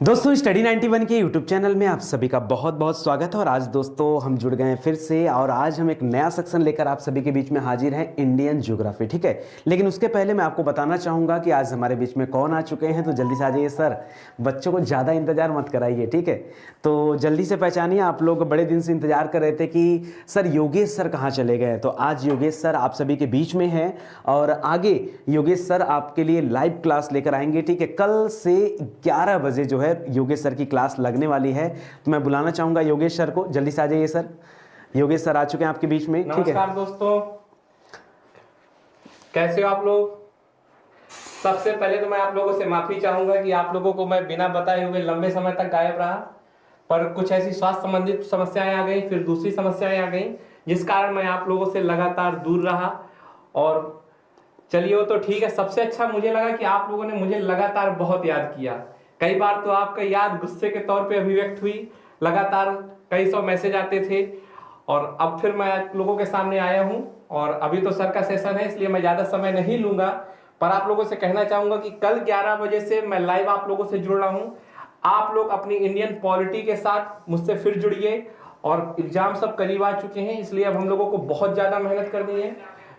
दोस्तों स्टडी 91 के YouTube channel में आप सभी का बहुत बहुत स्वागत है। और आज दोस्तों हम जुड़ गए हैं फिर से, और आज हम एक नया सेक्शन लेकर आप सभी के बीच में हाजिर हैं, इंडियन ज्योग्राफी। ठीक है, लेकिन उसके पहले मैं आपको बताना चाहूँगा कि आज हमारे बीच में कौन आ चुके हैं, तो जल्दी से आ जाइए सर। बच्चों को ज़्यादा इंतजार मत कराइए, ठीक है। तो जल्दी से पहचानिए, आप लोग बड़े दिन से इंतजार कर रहे थे कि सर योगेश सर कहाँ चले गए। तो आज योगेश सर आप सभी के बीच में हैं, और आगे योगेश सर आपके लिए लाइव क्लास लेकर आएंगे। ठीक है, कल से 11 बजे जो है योगेश सर की क्लास लगने वाली है। तो मैं बुलाना चाहूंगा योगेश सर को, जल्दी से आ जाइए सर। योगेश सर आ चुके हैं आपके बीच में। ठीक है, नमस्कार दोस्तों, कैसे हो आप लोग। सबसे पहले तो मैं आप लोगों से माफी चाहूंगा कि आप लोगों को मैं बिना बताए हुए लंबे समय तक गायब रहा, पर कुछ ऐसी स्वास्थ्य संबंधित समस्याएं आ गई, फिर दूसरी समस्याएं आ गई, जिस कारण मैं आप लोगों से लगातार दूर रहा। और चलिए वो तो ठीक है। सबसे अच्छा मुझे लगा कि आप लोगों ने मुझे लगातार बहुत याद किया। कई बार तो आपका याद गुस्से के तौर पे अभिव्यक्त हुई, लगातार कई सौ मैसेज आते थे। और अब फिर मैं आप लोगों के सामने आया हूं, और अभी तो सर का सेशन है, इसलिए मैं ज्यादा समय नहीं लूंगा। पर आप लोगों से कहना चाहूंगा कि कल 11 बजे से मैं लाइव आप लोगों से जुड़ रहा हूं। आप लोग अपनी इंडियन पॉलिटी के साथ मुझसे फिर जुड़िए। और एग्जाम सब करीब आ चुके हैं, इसलिए अब हम लोगों को बहुत ज्यादा मेहनत करनी है।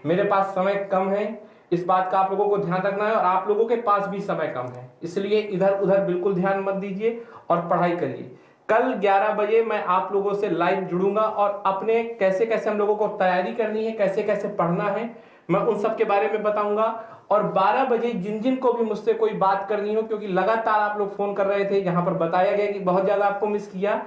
मेरे पास समय कम है, इस बात का आप लोगों को ध्यान रखना है, और आप लोगों के पास भी समय कम है, इसलिए इधर उधर बिल्कुल ध्यान मत दीजिए और पढ़ाई करिए। कल 11 बजे मैं आप लोगों से लाइव जुड़ूंगा, और अपने कैसे कैसे हम लोगों को तैयारी करनी है, कैसे कैसे पढ़ना है, मैं उन सब के बारे में बताऊंगा। और 12 बजे जिन जिन को भी मुझसे कोई बात करनी हो, क्योंकि लगातार आप लोग फोन कर रहे थे, यहाँ पर बताया गया कि बहुत ज्यादा आपको मिस किया,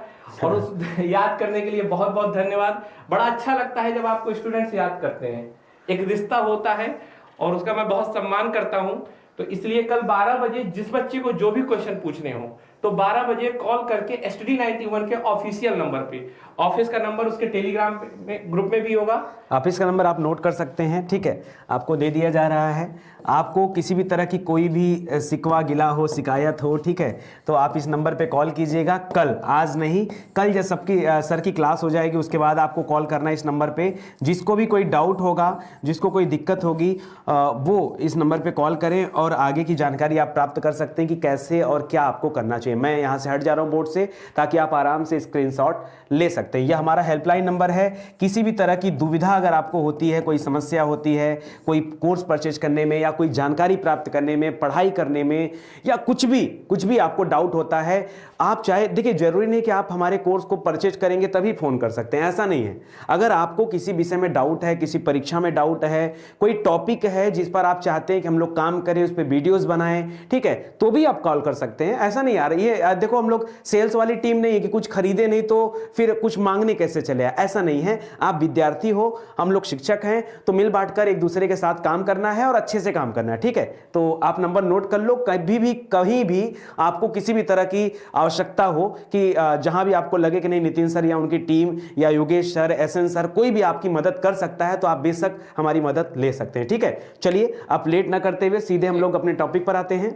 और उस याद करने के लिए बहुत बहुत धन्यवाद। बड़ा अच्छा लगता है जब आपको स्टूडेंट्स याद करते हैं, एक रिश्ता होता है और उसका मैं बहुत सम्मान करता हूं। तो इसलिए कल 12 बजे जिस बच्चे को जो भी क्वेश्चन पूछने हो, तो 12 बजे कॉल करके STD 91 के ऑफिशियल नंबर पे, ऑफिस का नंबर उसके टेलीग्राम में ग्रुप में भी होगा, ऑफिस का नंबर आप नोट कर सकते हैं। ठीक है, आपको दे दिया जा रहा है। आपको किसी भी तरह की कोई भी शिकवा गिला हो, शिकायत हो, ठीक है, तो आप इस नंबर पे कॉल कीजिएगा। कल, आज नहीं, कल जब सबकी सर की क्लास हो जाएगी उसके बाद आपको कॉल करना है इस नंबर पे। जिसको भी कोई डाउट होगा, जिसको कोई दिक्कत होगी, वो इस नंबर पे कॉल करें, और आगे की जानकारी आप प्राप्त कर सकते हैं कि कैसे और क्या आपको करना चाहिए। मैं यहाँ से हट जा रहा हूँ बोर्ड से, ताकि आप आराम से स्क्रीनशॉट ले सकते हैं। यह हमारा हेल्पलाइन नंबर है। किसी भी तरह की दुविधा अगर आपको होती है, कोई समस्या होती है, कोई कोर्स परचेज करने में, या कोई जानकारी प्राप्त करने में, पढ़ाई करने में, या कुछ भी आपको डाउट होता है, आप चाहे, देखिए जरूरी नहीं कि आप हमारे कोर्स को परचेज करेंगे तभी फोन कर सकते हैं, ऐसा नहीं है। अगर आपको किसी विषय में डाउट है, किसी परीक्षा में डाउट है, कोई टॉपिक है जिस पर आप चाहते हैं कि हम लोग काम करें, उस पर वीडियोस बनाएं, ठीक है, तो भी आप कॉल कर सकते हैं। ऐसा नहीं यार, ये देखो हम लोग सेल्स वाली टीम नहीं है कि कुछ खरीदे नहीं तो फिर कुछ मांगने कैसे चले, ऐसा नहीं है। आप विद्यार्थी हो, हम लोग शिक्षक हैं, तो मिल बांटकर एक दूसरे के साथ काम करना है और अच्छे से काम करना है। ठीक है, तो आप नंबर नोट कर लो। कहीं भी आपको किसी भी तरह की आवश्यकता हो, कि जहां भी आपको लगे कि नहीं नितिन सर या उनकी टीम या योगेश सर, SN सर, कोई भी आपकी मदद कर सकता है, तो आप बेशक हमारी मदद ले सकते हैं। ठीक है, चलिए आप लेट ना करते हुए सीधे हम लोग अपने टॉपिक पर आते हैं।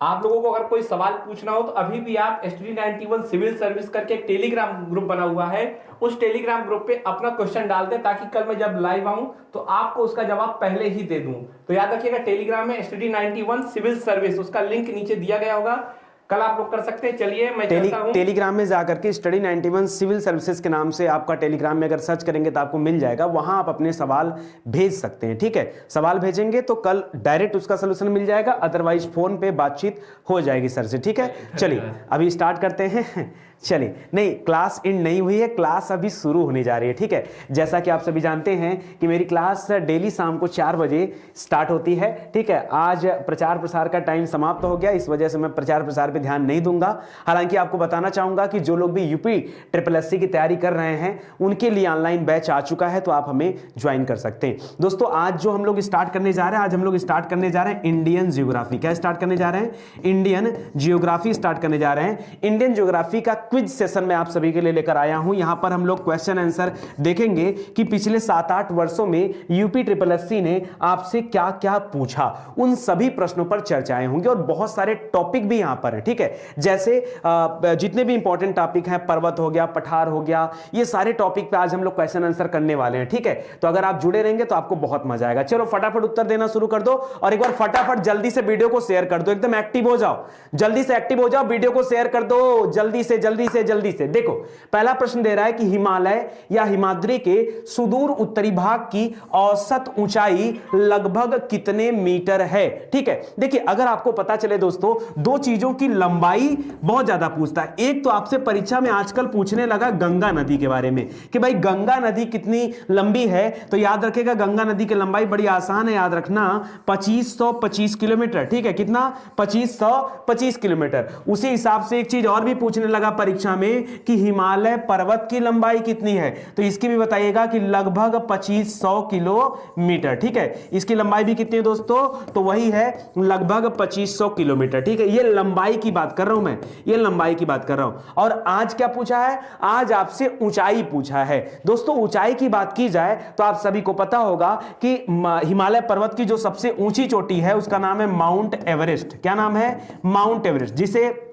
आप लोगों को अगर कोई सवाल पूछना हो तो अभी भी आप STD 91 सिविल सर्विस करके एक टेलीग्राम ग्रुप बना हुआ है, उस टेलीग्राम ग्रुप पे अपना क्वेश्चन डाल दें, ताकि कल मैं जब लाइव आऊं तो आपको उसका जवाब पहले ही दे दूं। तो याद रखिएगा, टेलीग्राम में STD 91 सिविल सर्विस, उसका लिंक नीचे दिया गया होगा, कल आप लोग कर सकते हैं। चलिए मैं चलता हूं। टेलीग्राम में जाकर के स्टडी 91 सिविल सर्विसेज के नाम से आपका टेलीग्राम में अगर सर्च करेंगे तो आपको मिल जाएगा, वहां आप अपने सवाल भेज सकते हैं। ठीक है, सवाल भेजेंगे तो कल डायरेक्ट उसका सलूशन मिल जाएगा, अदरवाइज फोन पे बातचीत हो जाएगी सर से। ठीक है, चलिए अभी स्टार्ट करते हैं। चलिए, नहीं क्लास एंड नहीं हुई है, क्लास अभी शुरू होने जा रही है। ठीक है, जैसा कि आप सभी जानते हैं कि मेरी क्लास डेली शाम को 4 बजे स्टार्ट होती है। ठीक है, आज प्रचार प्रसार का टाइम समाप्त हो गया, इस वजह से मैं प्रचार प्रसार पे ध्यान नहीं दूंगा। हालांकि आपको बताना चाहूंगा कि जो लोग भी यूपी SSSC की तैयारी कर रहे हैं, उनके लिए ऑनलाइन बैच आ चुका है, तो आप हमें ज्वाइन कर सकते हैं। दोस्तों आज जो हम लोग स्टार्ट करने जा रहे हैं, आज हम लोग स्टार्ट करने जा रहे हैं इंडियन ज्योग्राफी। क्या स्टार्ट करने जा रहे हैं? इंडियन ज्योग्राफी स्टार्ट करने जा रहे हैं। इंडियन ज्योग्राफी का क्विज सेशन मैं आप सभी के लिए लेकर आया हूं। यहां पर हम लोग क्वेश्चन आंसर देखेंगे कि पिछले 7-8 वर्षों में यूपी SSSC ने आपसे क्या क्या पूछा, उन सभी प्रश्नों पर चर्चाएं होंगी, और बहुत सारे टॉपिक भी यहां पर है। ठीक है। जैसे जितने भी इंपॉर्टेंट टॉपिक हैं, पर्वत हो गया, पठार हो गया, ये सारे टॉपिक पे आज हम लोग क्वेश्चन आंसर करने वाले हैं, ठीक है। तो अगर आप जुड़े रहेंगे तो आपको बहुत मजा आएगा। चलो फटाफट उत्तर देना शुरू कर दो और एक बार फटाफट जल्दी से वीडियो को शेयर कर दो, एकदम एक्टिव हो जाओ, जल्दी से एक्टिव हो जाओ, वीडियो को शेयर कर दो जल्दी से जल्दी से जल्दी से। देखो पहला प्रश्न दे रहा है कि हिमालय या हिमाद्री के सुदूर उत्तरी भाग की औसत ऊंचाई लगभग कितने मीटर है, ठीक है। देखिए अगर आपको पता चले दोस्तों, दो चीजों की लंबाई बहुत ज्यादा पूछता है। एक तो आपसे परीक्षा में आजकल पूछने लगा गंगा नदी के बारे में कि भाई गंगा नदी कितनी लंबी है, तो याद रखेगा गंगा नदी की लंबाई बड़ी आसान है याद रखना, 2525 किलोमीटर, ठीक है। कितना? 2525 किलोमीटर। उसी हिसाब से एक चीज और भी पूछने लगा परीक्षा में कि हिमालय पर्वत की लंबाई कितनी है, तो इसकी भी बताइएगा कि लगभग 2500 किलोमीटर, ठीक है। इसकी लंबाई भी कितनी है दोस्तों? तो वही है लगभग 2500 किलोमीटर, ठीक है। ये लंबाई की बात कर रहा हूं मैं, ये लंबाई की बात कर रहा हूं। और आज क्या पूछा है? आज आपसे ऊंचाई पूछा है दोस्तों। ऊंचाई की बात की जाए तो आप सभी को पता होगा कि हिमालय पर्वत की जो सबसे ऊंची चोटी है उसका नाम है माउंट एवरेस्ट। क्या नाम है? माउंट एवरेस्ट, जिसे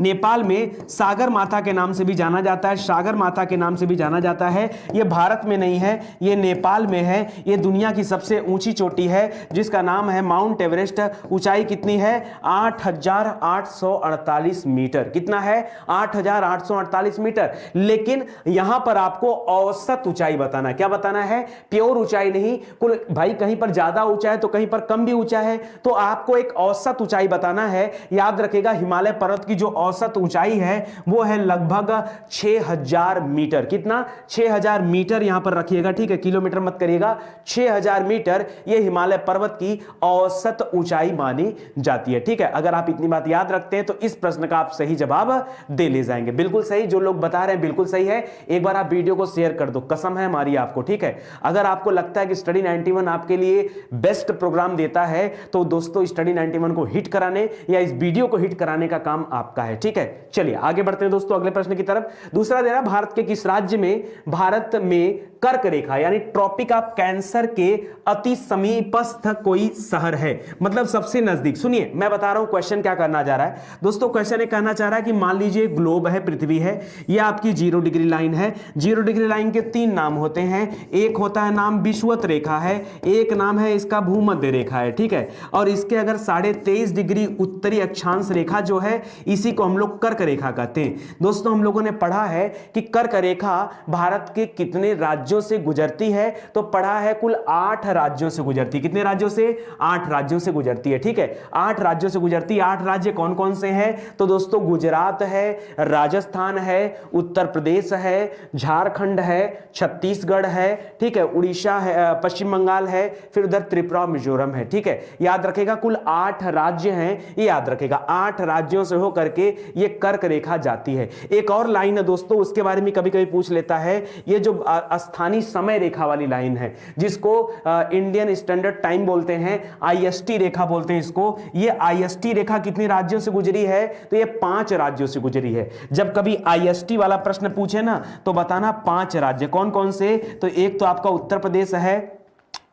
नेपाल में सागर माता के नाम से भी जाना जाता है, सागर माता के नाम से भी जाना जाता है। यह भारत में नहीं है, यह नेपाल में है। यह दुनिया की सबसे ऊंची चोटी है जिसका नाम है माउंट एवरेस्ट। ऊंचाई कितनी है? 8848 मीटर। कितना है? 8848 मीटर। लेकिन यहां पर आपको औसत ऊंचाई बताना है। क्या बताना है? प्योर ऊंचाई नहीं, कुल भाई कहीं पर ज्यादा ऊंचा है तो कहीं पर कम भी ऊंचा है, तो आपको एक औसत ऊंचाई बताना है। याद रखेगा हिमालय पर्वत की जो औसत ऊंचाई है वो है लगभग 6000 मीटर। कितना? 6000 मीटर यहां पर रखिएगा, ठीक है, किलोमीटर मत करिएगा। 6000 मीटर ये हिमालय पर्वत की औसत ऊंचाई मानी जाती है, ठीक है। अगर आप इतनी बात याद रखते हैं तो इस प्रश्न का आप सही जवाब दे ले जाएंगे। बिल्कुल सही, जो लोग बता रहे हैं बिल्कुल सही है। एक बार आप वीडियो को शेयर कर दो, कसम है हमारी आपको, ठीक है। अगर आपको लगता है कि स्टडी 91 आपके लिए बेस्ट प्रोग्राम देता है तो दोस्तों स्टडी 91 को हिट कराने या इस वीडियो को हिट कराने का काम आपका है, ठीक है। चलिए आगे बढ़ते हैं दोस्तों अगले प्रश्न की तरफ। दूसरा दे रहा भारत के किस राज्य में भारत में कर्क रेखा यानी ट्रॉपिक ऑफ कैंसर के अति समीपस्थ कोई शहर है, मतलब सबसे नजदीक। सुनिए मैं बता रहा हूं क्वेश्चन क्या करना जा रहा है दोस्तों। क्वेश्चन ये कहना चाह रहा है कि मान लीजिए ग्लोब है, पृथ्वी है, यह आपकी 0 डिग्री लाइन है। 0 डिग्री लाइन के 3 नाम होते हैं। एक होता है नाम विषुवत रेखा है, एक नाम है इसका भूमध्य रेखा है, ठीक है। और इसके अगर 23.5 डिग्री उत्तरी अक्षांश रेखा जो है इसी को हम लोग कर्क रेखा कहते हैं। दोस्तों हम लोगों ने पढ़ा है कि कर्क रेखा भारत के कितने राज्यों से गुजरती है, तो पढ़ा है कुल 8 राज्यों से गुजरती है। कितने राज्यों से? 8 राज्यों से गुजरती है, ठीक है। 8 राज्यों से गुजरती है। 8 राज्य कौन कौन से हैं? तो दोस्तों गुजरात है, राजस्थान है, उत्तर प्रदेश है, झारखंड है, छत्तीसगढ़ है, ठीक है, उड़ीसा है, पश्चिम बंगाल है, फिर उधर त्रिपुरा मिजोरम है, ठीक है। याद रखेगा कुल 8 राज्य हैं, ये याद रखेगा। 8 राज्यों से होकर के ये कर्क रेखा जाती है। एक और लाइन है दोस्तों, उसके बारे में कभी कभी पूछ लेता है, ये जो स्थानीय समय रेखा वाली लाइन है जिसको इंडियन स्टैंडर्ड टाइम बोलते हैं, आईएसटी रेखा बोलते हैं इसको। ये आईएसटी रेखा कितने राज्यों से गुजरी है? तो ये 5 राज्यों से गुजरी है। जब कभी आईएसटी वाला प्रश्न पूछे ना तो बताना 5 राज्य कौन कौन से। तो एक तो आपका उत्तर प्रदेश है,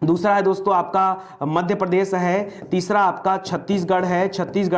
दूसरा है दोस्तों आपका मध्य प्रदेश है, तीसरा आपका छत्तीसगढ़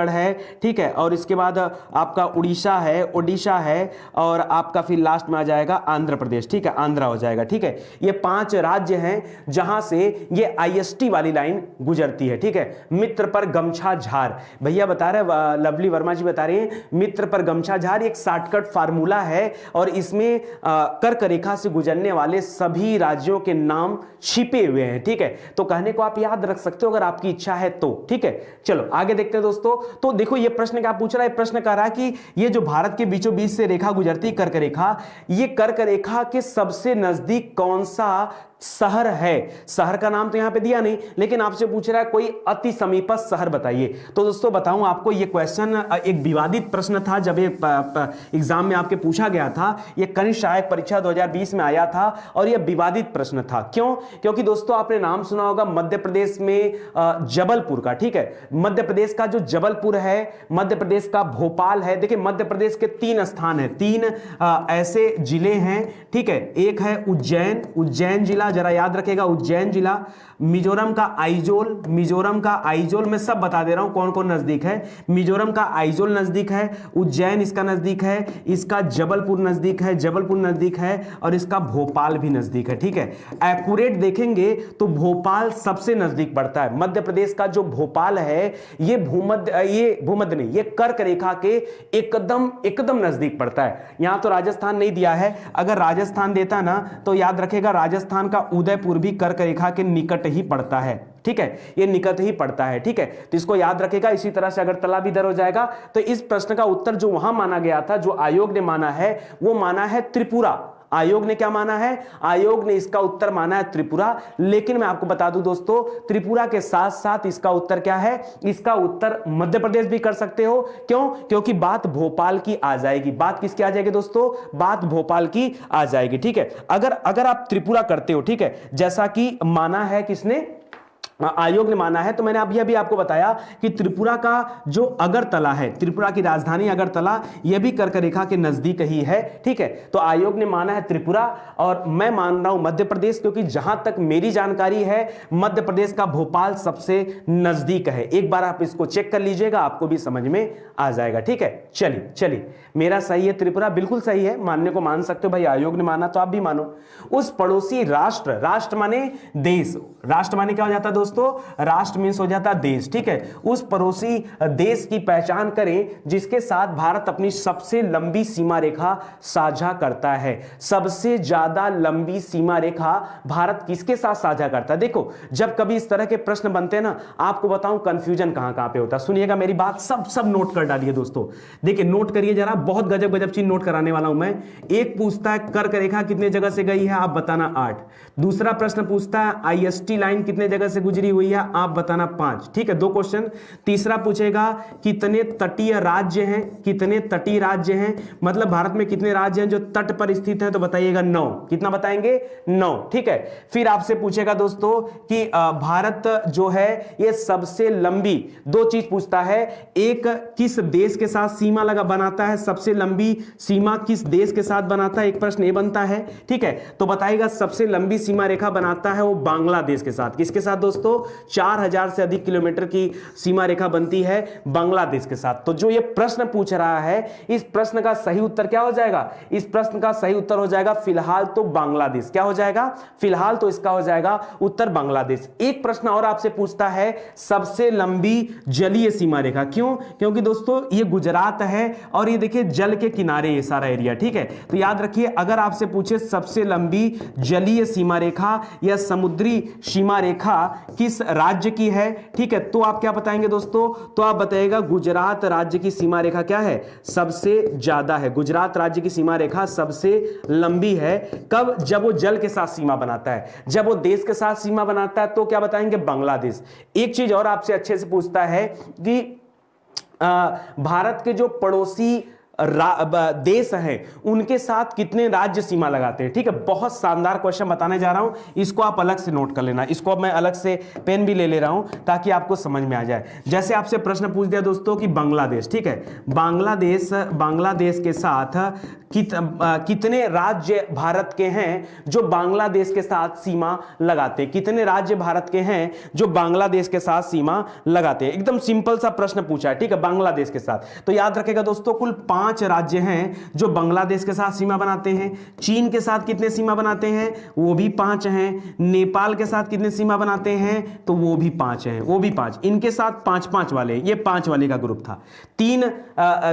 है, ठीक है। और इसके बाद आपका उड़ीसा है, ओडिशा है, और आपका फिर लास्ट में आ जाएगा आंध्र प्रदेश, ठीक है, आंध्रा हो जाएगा, ठीक है। ये 5 राज्य हैं जहां से ये आईएसटी वाली लाइन गुजरती है, ठीक है। मित्र पर गमछा झार, भैया बता रहे, लवली वर्मा जी बता रहे हैं, मित्र पर गमछा झार एक शॉर्टकट फार्मूला है और इसमें कर्क रेखा से गुजरने वाले सभी राज्यों के नाम छिपे हुए हैं, ठीक है। तो कहने को आप याद रख सकते हो अगर आपकी इच्छा है तो, ठीक है। चलो आगे देखते हैं दोस्तों। तो देखो ये प्रश्न क्या पूछ रहा है, प्रश्न कह रहा है कि ये जो भारत के बीचों बीच से रेखा गुजरती है कर्क रेखा, ये कर्क रेखा के सबसे नजदीक कौन सा शहर है? शहर का नाम तो यहां पे दिया नहीं, लेकिन आपसे पूछ रहा है कोई अति समीपस्थ शहर बताइए। तो दोस्तों बताऊं आपको, ये क्वेश्चन एक विवादित प्रश्न था। जब एग्जाम में आपके पूछा गया था, ये कनिष्ठ सहायक परीक्षा 2020 में आया था और यह विवादित प्रश्न था। क्यों? क्योंकि दोस्तों आपने नाम सुना होगा मध्य प्रदेश में जबलपुर का, ठीक है। मध्य प्रदेश का जो जबलपुर है, मध्य प्रदेश का भोपाल है। देखिए मध्य प्रदेश के 3 स्थान है, 3 ऐसे जिले हैं, ठीक है। एक है उज्जैन जिला जरा याद रखेगा, उज्जैन जिला, मिजोरम का आइजोल, मिजोरम का आइजोल, मैं सब बता दे रहा हूं कौन कौन नजदीक है। मिजोरम का आइजोल नजदीक है, उज्जैन इसका नजदीक है, इसका जबलपुर नजदीक है, जबलपुर नजदीक है, और इसका भोपाल भी नजदीक है। ठीक है, एक्यूरेट देखेंगे तो भोपाल सबसे नजदीक पड़ता है। मध्य प्रदेश का जो भोपाल है ये भूमध्य नहीं, ये कर्क रेखा के एकदम एकदम नजदीक पड़ता है। यहां तो राजस्थान नहीं दिया है, अगर राजस्थान देता ना तो याद रखेगा राजस्थान का उदयपुर भी कर्क रेखा के निकट ही पड़ता है। ठीक है, ये निकट ही पड़ता है। ठीक है, तो इसको याद रखेगा। इसी तरह से अगर तला भी इधर हो जाएगा तो इस प्रश्न का उत्तर जो वहां माना गया था, जो आयोग ने माना है, वो माना है त्रिपुरा। आयोग ने क्या माना है? आयोग ने इसका उत्तर माना है त्रिपुरा। लेकिन मैं आपको बता दूं दोस्तों, त्रिपुरा के साथ साथ इसका उत्तर क्या है? इसका उत्तर मध्य प्रदेश भी कर सकते हो। क्यों? क्योंकि बात भोपाल की आ जाएगी। बात किसकी आ जाएगी दोस्तों? बात भोपाल की आ जाएगी। ठीक है, अगर आप त्रिपुरा करते हो, ठीक है, जैसा कि माना है किसने? आयोग ने माना है। तो मैंने अभी आपको बताया कि त्रिपुरा का जो अगरतला है, त्रिपुरा की राजधानी अगरतला, यह भी कर्क रेखा के नजदीक ही है। ठीक है, तो आयोग ने माना है त्रिपुरा, और मैं मान रहा हूं मध्य प्रदेश, क्योंकि जहां तक मेरी जानकारी है मध्य प्रदेश का भोपाल सबसे नजदीक है। एक बार आप इसको चेक कर लीजिएगा, आपको भी समझ में आ जाएगा। ठीक है, चलिए मेरा सही है, त्रिपुरा बिल्कुल सही है, मानने को मान सकते हो भाई, आयोग ने माना तो आप भी मानो। उस पड़ोसी राष्ट्र, राष्ट्र माने देश, राष्ट्र माने क्या हो जाता है दोस्तों? राष्ट्र मींस हो जाता देश। ठीक है, उस पड़ोसी देश की पहचान करें जिसके साथ भारत अपनी सबसे लंबी सीमा रेखा साझा करता है। सबसे ज्यादा लंबी सीमा रेखा भारत किसके साथ साझा करता है? देखो, जब कभी इस तरह के प्रश्न बनते हैं ना, आपको बताऊं कंफ्यूजन कहां कहां पे होता है। सुनिएगा मेरी बात, सब नोट कर डालिए दोस्तों। देखिए, नोट करिए जरा, बहुत गजब चीज नोट कराने वाला हूं मैं। एक पूछता है कर्क रेखा कितने जगह से गई है, आप बताना 8। दूसरा प्रश्न पूछता है आईएसटी लाइन कितने जगह से गुजरी हुई है, आप बताना 5। ठीक है, 2 क्वेश्चन। तीसरा पूछेगा कितने तटीय राज्य हैं, कितने तटीय राज्य हैं, मतलब भारत में कितने राज्य हैं जो तट पर स्थित हैं, तो बताइएगा 9। कितना बताएंगे? 9। ठीक है, फिर आपसे पूछेगा दोस्तों कि भारत जो है ये सबसे लंबी, 2 चीज पूछता है। एक, किस देश के साथ सीमा लगा बनाता है, सबसे लंबी सीमा किस देश के साथ बनाता है, एक प्रश्न ये बनता है। ठीक है, तो बताइएगा सबसे लंबी सीमा रेखा बनाता है वो बांग्लादेश के साथ। किसके साथ दोस्तों? 4000 से अधिक किलोमीटर की सीमा रेखा बनती है बांग्लादेश के साथ। तो जो ये प्रश्न पूछ रहा है, इस प्रश्न का सही उत्तर क्या हो जाएगा? इस प्रश्न का सही उत्तर हो जाएगा फिलहाल तो बांग्लादेश। क्या हो जाएगा? फिलहाल तो इसका हो जाएगा उत्तर बांग्लादेश। एक प्रश्न और आपसे पूछता है सबसे लंबी जलीय सीमा रेखा। क्यों? क्योंकि दोस्तों ये गुजरात है और ये देखिए जल के किनारे ये सारा एरिया। ठीक है, तो याद रखिए, अगर आपसे पूछे सबसे लंबी जलीय सीमा रेखा या समुद्री सीमा रेखा किस राज्य की है, ठीक है, तो आप क्या बताएंगे दोस्तों? तो आप बताइएगा गुजरात राज्य की सीमा रेखा क्या है? सबसे ज्यादा है। गुजरात राज्य की सीमा रेखा सबसे लंबी है। कब? जब वो जल के साथ सीमा बनाता है। जब वो देश के साथ सीमा बनाता है तो क्या बताएंगे? बांग्लादेश। एक चीज और आपसे अच्छे से पूछता है कि भारत के जो पड़ोसी देश हैं उनके साथ कितने राज्य सीमा लगाते हैं। ठीक है, बहुत शानदार क्वेश्चन बताने जा रहा हूं, इसको आप अलग से नोट कर लेना। इसको अब मैं अलग से पेन भी ले रहा हूं ताकि आपको समझ में आ जाए। जैसे आपसे प्रश्न पूछ दिया दोस्तों कि बांग्लादेश, ठीक है, बांग्लादेश के साथ कितने राज्य भारत के हैं जो बांग्लादेश के साथ सीमा लगाते हैं? कितने राज्य भारत के हैं जो बांग्लादेश के साथ सीमा लगाते हैं? एकदम सिंपल सा प्रश्न पूछा है। ठीक है, बांग्लादेश के साथ। तो याद रखेगा दोस्तों, कुल 5 राज्य हैं जो बांग्लादेश के साथ सीमा बनाते हैं। चीन के साथ कितने सीमा बनाते हैं? वो भी 5 हैं। नेपाल के साथ कितने सीमा बनाते हैं? तो वो भी 5 हैं, वो भी 5। इनके साथ 5-5 वाले, ये 5 वाले का ग्रुप था। 3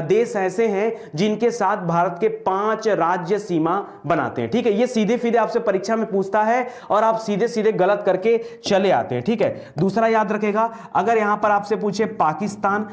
देश ऐसे हैं जिनके साथ भारत के 5 राज्य सीमा बनाते हैं। ठीक है, ये सीधे सीधे आपसे परीक्षा में पूछता है और आप सीधे सीधे गलत करके चले आते हैं। ठीक है, दूसरा याद रखेगा, अगर यहां पर आपसे पूछे पाकिस्तान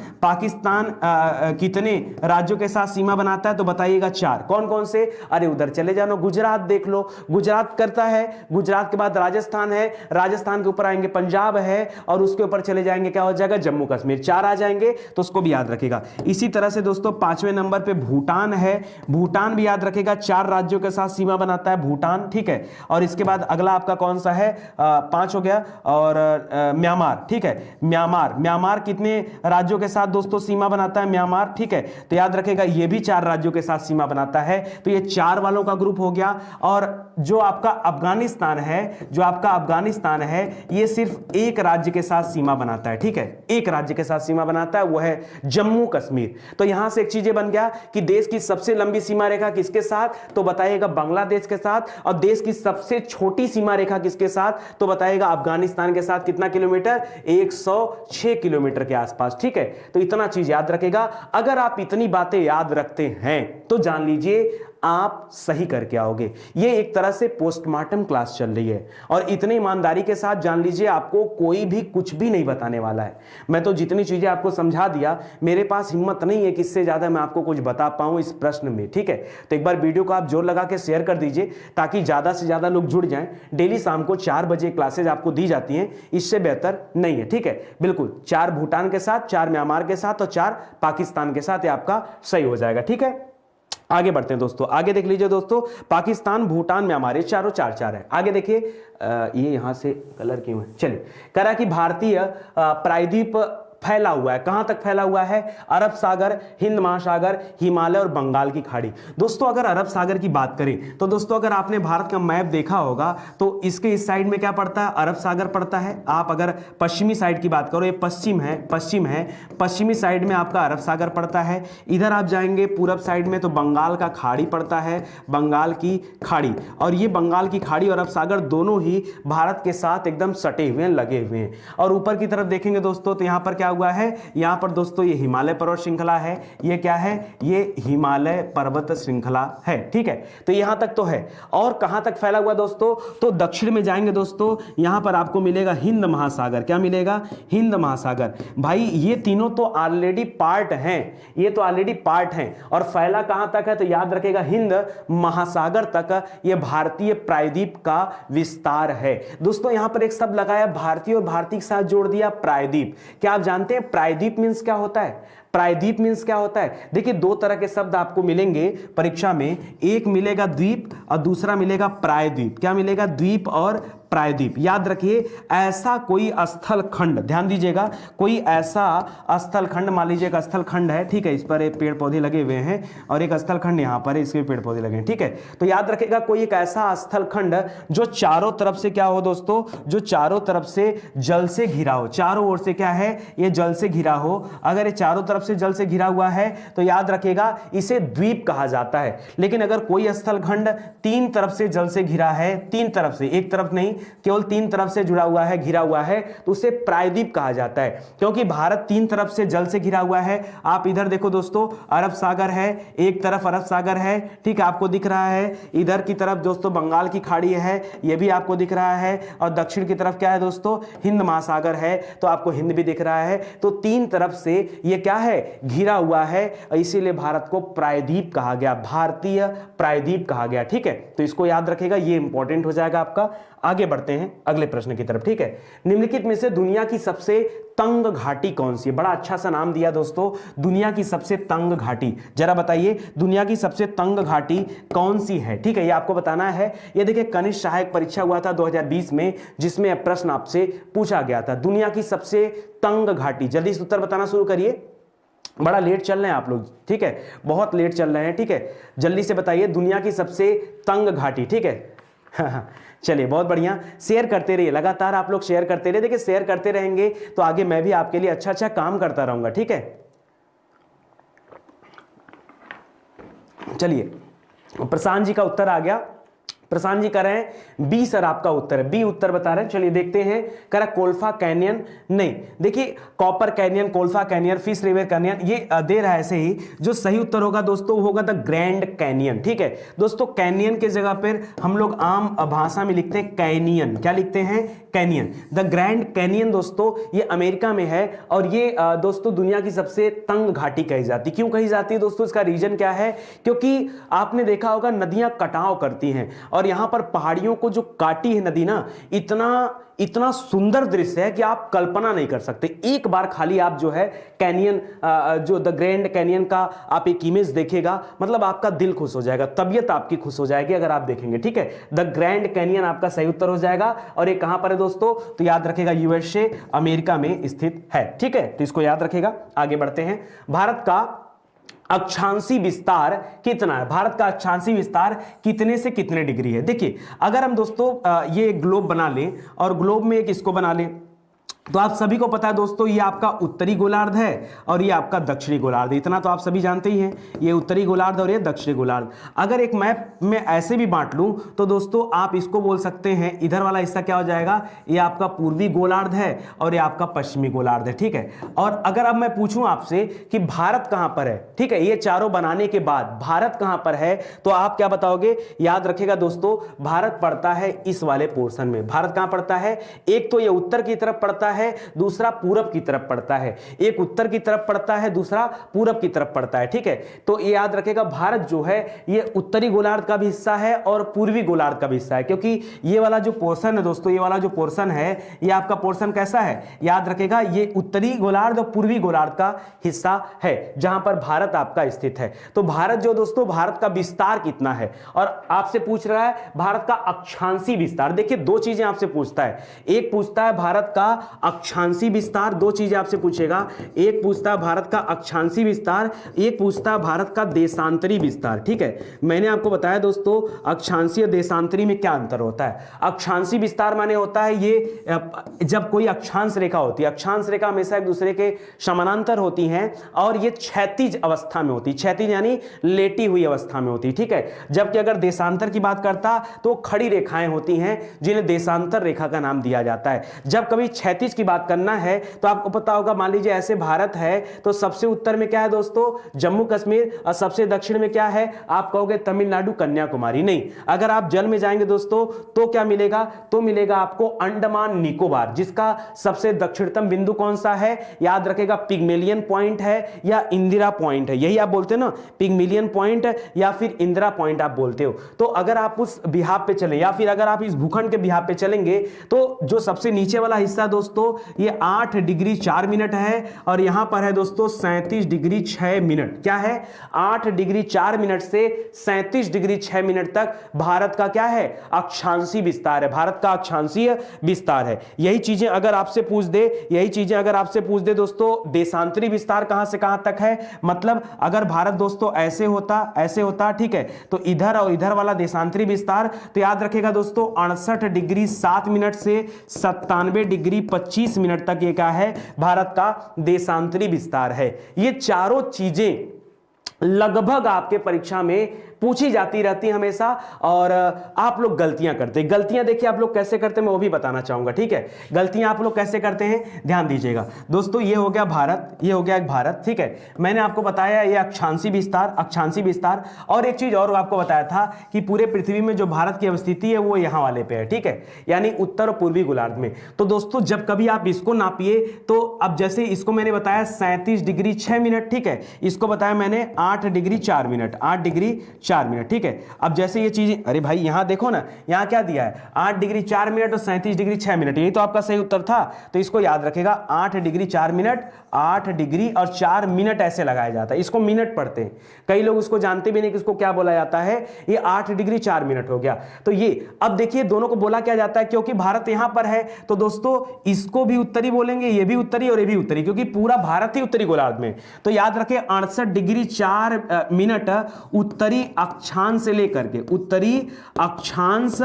कितने राज्यों के साथ सीमा बनाता है, तो बताइएगा 4। कौन कौन से? अरे उधर चले जाओ, गुजरात देख लो, गुजरात करता है। गुजरात के बाद राजस्थान है, राजस्थान के ऊपर आएंगे पंजाब है, और उसके ऊपर चले जाएंगे क्या हो जाएगा? जम्मू कश्मीर। 4 आ जाएंगे, तो उसको भी याद रखेगा। इसी तरह से दोस्तों 5वें नंबर पे भूटान है। भूटान भी याद रखेगा, 4 राज्यों के साथ सीमा बनाता है भूटान। ठीक है, और इसके बाद अगला आपका कौन सा है? 5 हो गया। और म्यांमार। ठीक है, म्यांमार कितने राज्यों के साथ दोस्तों सीमा बनाता है? म्यांमार। ठीक है, तो याद रखेगा ये भी 4 राज्यों के साथ सीमा बनाता है। तो ये 4 वालों का ग्रुप हो गया। और जो आपका अफगानिस्तान है, ये सिर्फ एक राज्य के साथ सीमा बनाता है, ठीक है, एक राज्य के साथ सीमा बनाता है, वो है जम्मू कश्मीर। तो यहां से एक चीजें बन गया कि देश की सबसे लंबी सीमा रेखा किसके साथ, तो बताइएगा बांग्लादेश के साथ। और देश की सबसे छोटी सीमा रेखा किसके साथ, तो बताइएगा अफगानिस्तान के साथ। कितना किलोमीटर, 106 किलोमीटर के आसपास, ठीक है। तो इतना चीज याद रखेगा। अगर आप इतनी बातें याद रखते हैं तो जान लीजिए आप सही करके आओगे। ये एक तरह से पोस्टमार्टम क्लास चल रही है, और इतने ईमानदारी के साथ जान लीजिए आपको कोई भी कुछ भी नहीं बताने वाला है। मैं तो जितनी चीजें आपको समझा दिया, मेरे पास हिम्मत नहीं है कि इससे ज्यादा मैं आपको कुछ बता पाऊं इस प्रश्न में, ठीक है। तो एक बार वीडियो को आप जोर लगा के शेयर कर दीजिए ताकि ज्यादा से ज्यादा लोग जुड़ जाएं। डेली शाम को 4 बजे क्लासेज आपको दी जाती हैं, इससे बेहतर नहीं है, ठीक है। बिल्कुल 4 भूटान के साथ, 4 म्यांमार के साथ और 4 पाकिस्तान के साथ, ये आपका सही हो जाएगा, ठीक है। आगे बढ़ते हैं दोस्तों, आगे देख लीजिए दोस्तों, पाकिस्तान, भूटान, म्यांमार, ये चारों 4-4 है। आगे देखिए, ये यहां से कलर क्यों है, चलिए। कह रहा है कि भारतीय प्रायद्वीप फैला हुआ है, कहां तक फैला हुआ है, अरब सागर, हिंद महासागर, हिमालय और बंगाल की खाड़ी। दोस्तों अगर अरब सागर की बात करें तो दोस्तों अगर आपने भारत का मैप देखा होगा तो इसके इस साइड में क्या पड़ता है, अरब सागर पड़ता है। आप अगर पश्चिमी साइड की बात करो, ये पश्चिम है, पश्चिमी साइड में आपका अरब सागर पड़ता है। इधर आप जाएंगे पूरब साइड में तो बंगाल का खाड़ी पड़ता है, बंगाल की खाड़ी। और ये बंगाल की खाड़ी और अरब सागर दोनों ही भारत के साथ एकदम सटे हुए हैं, लगे हुए हैं। और ऊपर की तरफ देखेंगे दोस्तों तो यहां पर क्या हुआ है, यहां पर दोस्तों ये हिमालय पर्वत श्रृंखला है। ये क्या है, ये हिमालय पर्वत श्रृंखला है, ठीक है। तो यहां तक तो है। और कहां तक फैला हुआ दोस्तों, तो दक्षिण में जाएंगे दोस्तों, यहां पर आपको मिलेगा हिंद महासागर। क्या मिलेगा, हिंद महासागर। भाई ये तीनों तो ऑलरेडी पार्ट हैं, ये तो ऑलरेडी पार्ट हैं। और फैला कहां तक है, तो याद रखेगा हिंद महासागर तक ये भारतीय प्रायद्वीप का विस्तार है। दोस्तों यहां पर एक शब्द लगाया भारतीय, और भारतीय के साथ जोड़ दिया प्रायद्वीप। क्या आप जानते हैं प्रायद्वीप मींस क्या होता है, प्रायद्वीप मींस क्या होता है। देखिए 2 तरह के शब्द आपको मिलेंगे परीक्षा में, एक मिलेगा द्वीप और दूसरा मिलेगा प्रायद्वीप। क्या मिलेगा, द्वीप और प्रायद्वीप। याद रखिए ऐसा कोई स्थल खंड, ध्यान दीजिएगा, कोई ऐसा स्थल खंड, मान लीजिए एक स्थल खंड है, ठीक है, इस पर पेड़ पौधे लगे हुए हैं, और एक स्थल खंड यहां पर है, इसके पेड़ पौधे लगे हैं, ठीक है। तो याद रखिएगा कोई एक ऐसा स्थल खंड जो चारों तरफ से क्या हो दोस्तों, जो चारों तरफ से जल से घिरा हो, चारों ओर से क्या है, ये जल से घिरा हो। अगर ये चारों तरफ से जल से घिरा हुआ है तो याद रखिएगा इसे द्वीप कहा जाता है। लेकिन अगर कोई स्थल खंड 3 तरफ से जल से घिरा है, 3 तरफ से, एक तरफ नहीं, केवल 3 तरफ से जुड़ा हुआ है, घिरा हुआ है, तो उसे प्रायद्वीप कहा जाता है। क्योंकि भारत 3 तरफ से जल से घिरा हुआ है। आप इधर देखो दोस्तों, अरब सागर है, एक तरफ अरब सागर है, ठीक है, आपको दिख रहा है। इधर की तरफ दोस्तों बंगाल की खाड़ी है, यह भी आपको दिख रहा है। और दक्षिण की तरफ क्या है दोस्तों, हिंद महासागर है, तो आपको हिंद भी दिख रहा है। तो 3 तरफ से यह क्या है, घिरा हुआ है, इसीलिए भारत को प्रायद्वीप कहा गया, भारतीय प्रायद्वीप कहा गया, ठीक है। तो इसको याद रखेगा, ये इंपॉर्टेंट हो जाएगा आपका। आगे बढ़ते हैं अगले प्रश्न की तरफ, ठीक है। निम्नलिखित में से दुनिया की सबसे तंग घाटी कौन सी है। बड़ा अच्छा सा नाम दिया दोस्तों, दुनिया की सबसे तंग घाटी। जरा बताइए दुनिया की सबसे तंग घाटी कौन सी है, ठीक है, ये आपको बताना है। ये देखिए कनिष्ठ सहायक परीक्षा हुआ था 2020 में, जिसमें यह प्रश्न आपसे पूछा गया था, दुनिया की सबसे तंग घाटी। जल्दी से उत्तर बताना शुरू करिए, बड़ा लेट चल रहे हैं आप लोग, ठीक है, बहुत लेट चल रहे हैं, ठीक है। जल्दी से बताइए दुनिया की सबसे तंग घाटी, ठीक है। चलिए बहुत बढ़िया, शेयर करते रहिए, लगातार आप लोग शेयर करते रहिए। देखिए शेयर करते रहेंगे तो आगे मैं भी आपके लिए अच्छा अच्छा काम करता रहूंगा, ठीक है। चलिए प्रशांत जी का उत्तर आ गया, प्रशांत जी कह रहे हैं बी सर आपका उत्तर है, बी उत्तर बता रहे हैं। चलिए देखते हैं, कह रहा कोल्फा कैनियन नहीं, देखिए कॉपर कैनियन, कोल्फा कैनियन, फिश रिवर कैनियन, ये दे रहा है ऐसे ही। जो सही उत्तर होगा दोस्तों होगा द ग्रैंड कैनियन, ठीक है दोस्तों। कैनियन के जगह पर हम लोग आम भाषा में लिखते हैं कैनियन, क्या लिखते हैं, कैनियन। द ग्रैंड कैनियन दोस्तों ये अमेरिका में है, और ये दोस्तों दुनिया की सबसे तंग घाटी कही जाती है। क्यों कही जाती है दोस्तों, इसका रीजन क्या है, क्योंकि आपने देखा होगा नदियां कटाव करती हैं, और यहां पर पहाड़ियों को जो काटी है नदी ना, इतना सुंदर दृश्य है कि आप कल्पना नहीं कर सकते। एक बार खाली आप जो है कैनियन, जो द ग्रैंड कैनियन का आप एक इमेज देखेगा, मतलब आपका दिल खुश हो जाएगा, तबीयत आपकी खुश हो जाएगी अगर आप देखेंगे, ठीक है। द ग्रैंड कैनियन आपका सही उत्तर हो जाएगा। और ये कहां पर है दोस्तों, तो याद रखेगा यूएसए अमेरिका में स्थित है, ठीक है, तो इसको याद रखेगा। आगे बढ़ते हैं, भारत का अक्षांशी विस्तार कितना है, भारत का अक्षांशी विस्तार कितने से कितने डिग्री है। देखिए अगर हम दोस्तों ये ग्लोब बना लें और ग्लोब में एक इसको बना लें, तो आप सभी को पता है दोस्तों ये आपका उत्तरी गोलार्ध है और ये आपका दक्षिणी गोलार्ध, इतना तो आप सभी जानते ही हैं, ये उत्तरी गोलार्ध और ये दक्षिणी गोलार्ध। अगर एक मैप में ऐसे भी बांट लूं तो दोस्तों आप इसको बोल सकते हैं, इधर वाला हिस्सा क्या हो जाएगा, ये आपका पूर्वी गोलार्ध है और ये आपका पश्चिमी गोलार्ध है, ठीक है। और अगर अब मैं पूछूं आपसे कि भारत कहां पर है, ठीक है, ये चारों बनाने के बाद भारत कहां पर है, तो आप क्या बताओगे, याद रखेगा दोस्तों भारत पड़ता है इस वाले पोर्शन में। भारत कहां पड़ता है, एक तो ये उत्तर की तरफ पड़ता है, दूसरा पूरब की तरफ पड़ता है, एक उत्तर की तरफ पड़ता है, दूसरा पूरब की तरफ पड़ता है, ठीक है। तो ये याद रखेगा भारत जो है ये उत्तरी गोलार्ध का भी हिस्सा है और पूर्वी गोलार्ध का भी हिस्सा है, क्योंकि ये वाला जो पोर्शन है दोस्तों, ये वाला जो पोर्शन है ये आपका पोर्शन कैसा है, याद रखेगा ये उत्तरी गोलार्ध और पूर्वी गोलार्ध का हिस्सा है जहां पर भारत आपका स्थित है। तो भारत जो दोस्तों, भारत का विस्तार कितना है, और आपसे पूछ रहा है भारत का अक्षांशी विस्तार। देखिए दो चीजें आपसे पूछता है, एक पूछता है भारत का अक्षांशी विस्तार, दो चीजें आपसे पूछेगा, एक पूछता है भारत का अक्षांशी विस्तार, एक पूछता है भारत का देशांतरी विस्तार, ठीक है। मैंने आपको बताया दोस्तों अक्षांशी और देशांतरी में क्या अंतर होता है। अक्षांशी विस्तार माने होता है ये जब कोई अक्षांश रेखा होती है, अक्षांश रेखा हमेशा एक दूसरे के समानांतर होती हैं और ये क्षैतिज अवस्था में होती है, क्षैतिज यानी लेटी हुई अवस्था में होती है, ठीक है। जबकि अगर देशांतर की बात करता तो खड़ी रेखाएं होती हैं जिन्हें देशांतर रेखा का नाम दिया जाता है। जब कभी क्षैतिज की बात करना है तो आपको पता होगा, मान लीजिए ऐसे भारत है तो सबसे उत्तर में क्या है दोस्तों, जम्मू कश्मीर, और सबसे दक्षिण में क्या है, आप कहोगे तमिलनाडु कन्याकुमारी। नहीं, अगर आप जल में जाएंगे दोस्तों तो क्या मिलेगा, तो मिलेगा आपको अंडमान निकोबार, जिसका सबसे दक्षिणतम बिंदु कौन सा है, याद रखेगा पिग्मेलियन पॉइंट है या इंदिरा पॉइंट है, यही आप बोलते हो ना, पिग्मेलियन पॉइंट या फिर इंदिरा पॉइंट आप बोलते हो। तो अगर आप उस बिहाफ पे चले या फिर अगर आप इस भूखंड के बिहाफ पे चलेंगे तो जो सबसे नीचे वाला हिस्सा दोस्तों ये 8 डिग्री 4 मिनट है और यहां पर है दोस्तों 37 डिग्री 6 मिनट। क्या है, 8 डिग्री 4 मिनट से 37 डिग्री 6 मिनट तक भारत का क्या है, अक्षांशी विस्तार है, भारत का अक्षांशीय विस्तार है। यही चीजें अगर आपसे पूछ दे दोस्तों देशांतरी विस्तार कहां से कहां तक है, मतलब अगर भारत दोस्तों ऐसे होता, ठीक है, तो इधर और इधर वाला देशांतरी विस्तार, तो याद रखेगा दोस्तों 68 डिग्री 7 मिनट से 97 डिग्री 25 मिनट तक ये क्या है, भारत का देशांतरी विस्तार है। ये चारों चीजें लगभग आपके परीक्षा में पूछी जाती रहती है हमेशा, और आप लोग गलतियां करते हैं। गलतियां देखिए आप लोग कैसे करते हैं मैं वो भी बताना चाहूंगा, ठीक है। गलतियां आप लोग कैसे करते हैं ध्यान दीजिएगा दोस्तों। ये हो गया भारत, ये हो गया एक भारत, ठीक है। मैंने आपको बताया ये अक्षांशी विस्तार, और एक चीज और आपको बताया था कि पूरे पृथ्वी में जो भारत की अवस्थिति है वो यहां वाले पे है, ठीक है, यानी उत्तर और पूर्वी गोलार्ध में। तो दोस्तों जब कभी आप इसको नापिए तो अब जैसे इसको मैंने बताया 37 डिग्री 6 मिनट, ठीक है, इसको बताया मैंने 8 डिग्री 4 मिनट, 8 डिग्री 4 मिनट, ठीक है। अब जैसे ये चीज, अरे भाई यहां देखो ना, यहां क्या दिया है 8 डिग्री 4 मिनट और 37 डिग्री 6 मिनट, यही तो आपका सही उत्तर था। तो इसको याद रखेगा 8 डिग्री 4 मिनट, 8 डिग्री और 4 मिनट ऐसे लगाया जाता है, इसको मिनट पढ़ते हैं। कई लोग उसको जानते भी नहीं कि इसको क्या बोला जाता है। ये 8 डिग्री 4 मिनट हो गया। तो ये अब देखिए दोनों को बोला क्या जाता है, क्योंकि भारत यहां पर है तो दोस्तों इसको भी उत्तरी बोलेंगे, ये भी उत्तरी और ये भी उत्तरी, क्योंकि पूरा भारत ही उत्तरी गोलार्ध में। तो याद रखें 68 डिग्री 4 मिनट उत्तरी अक्षांश से लेकर के, उत्तरी अक्षांश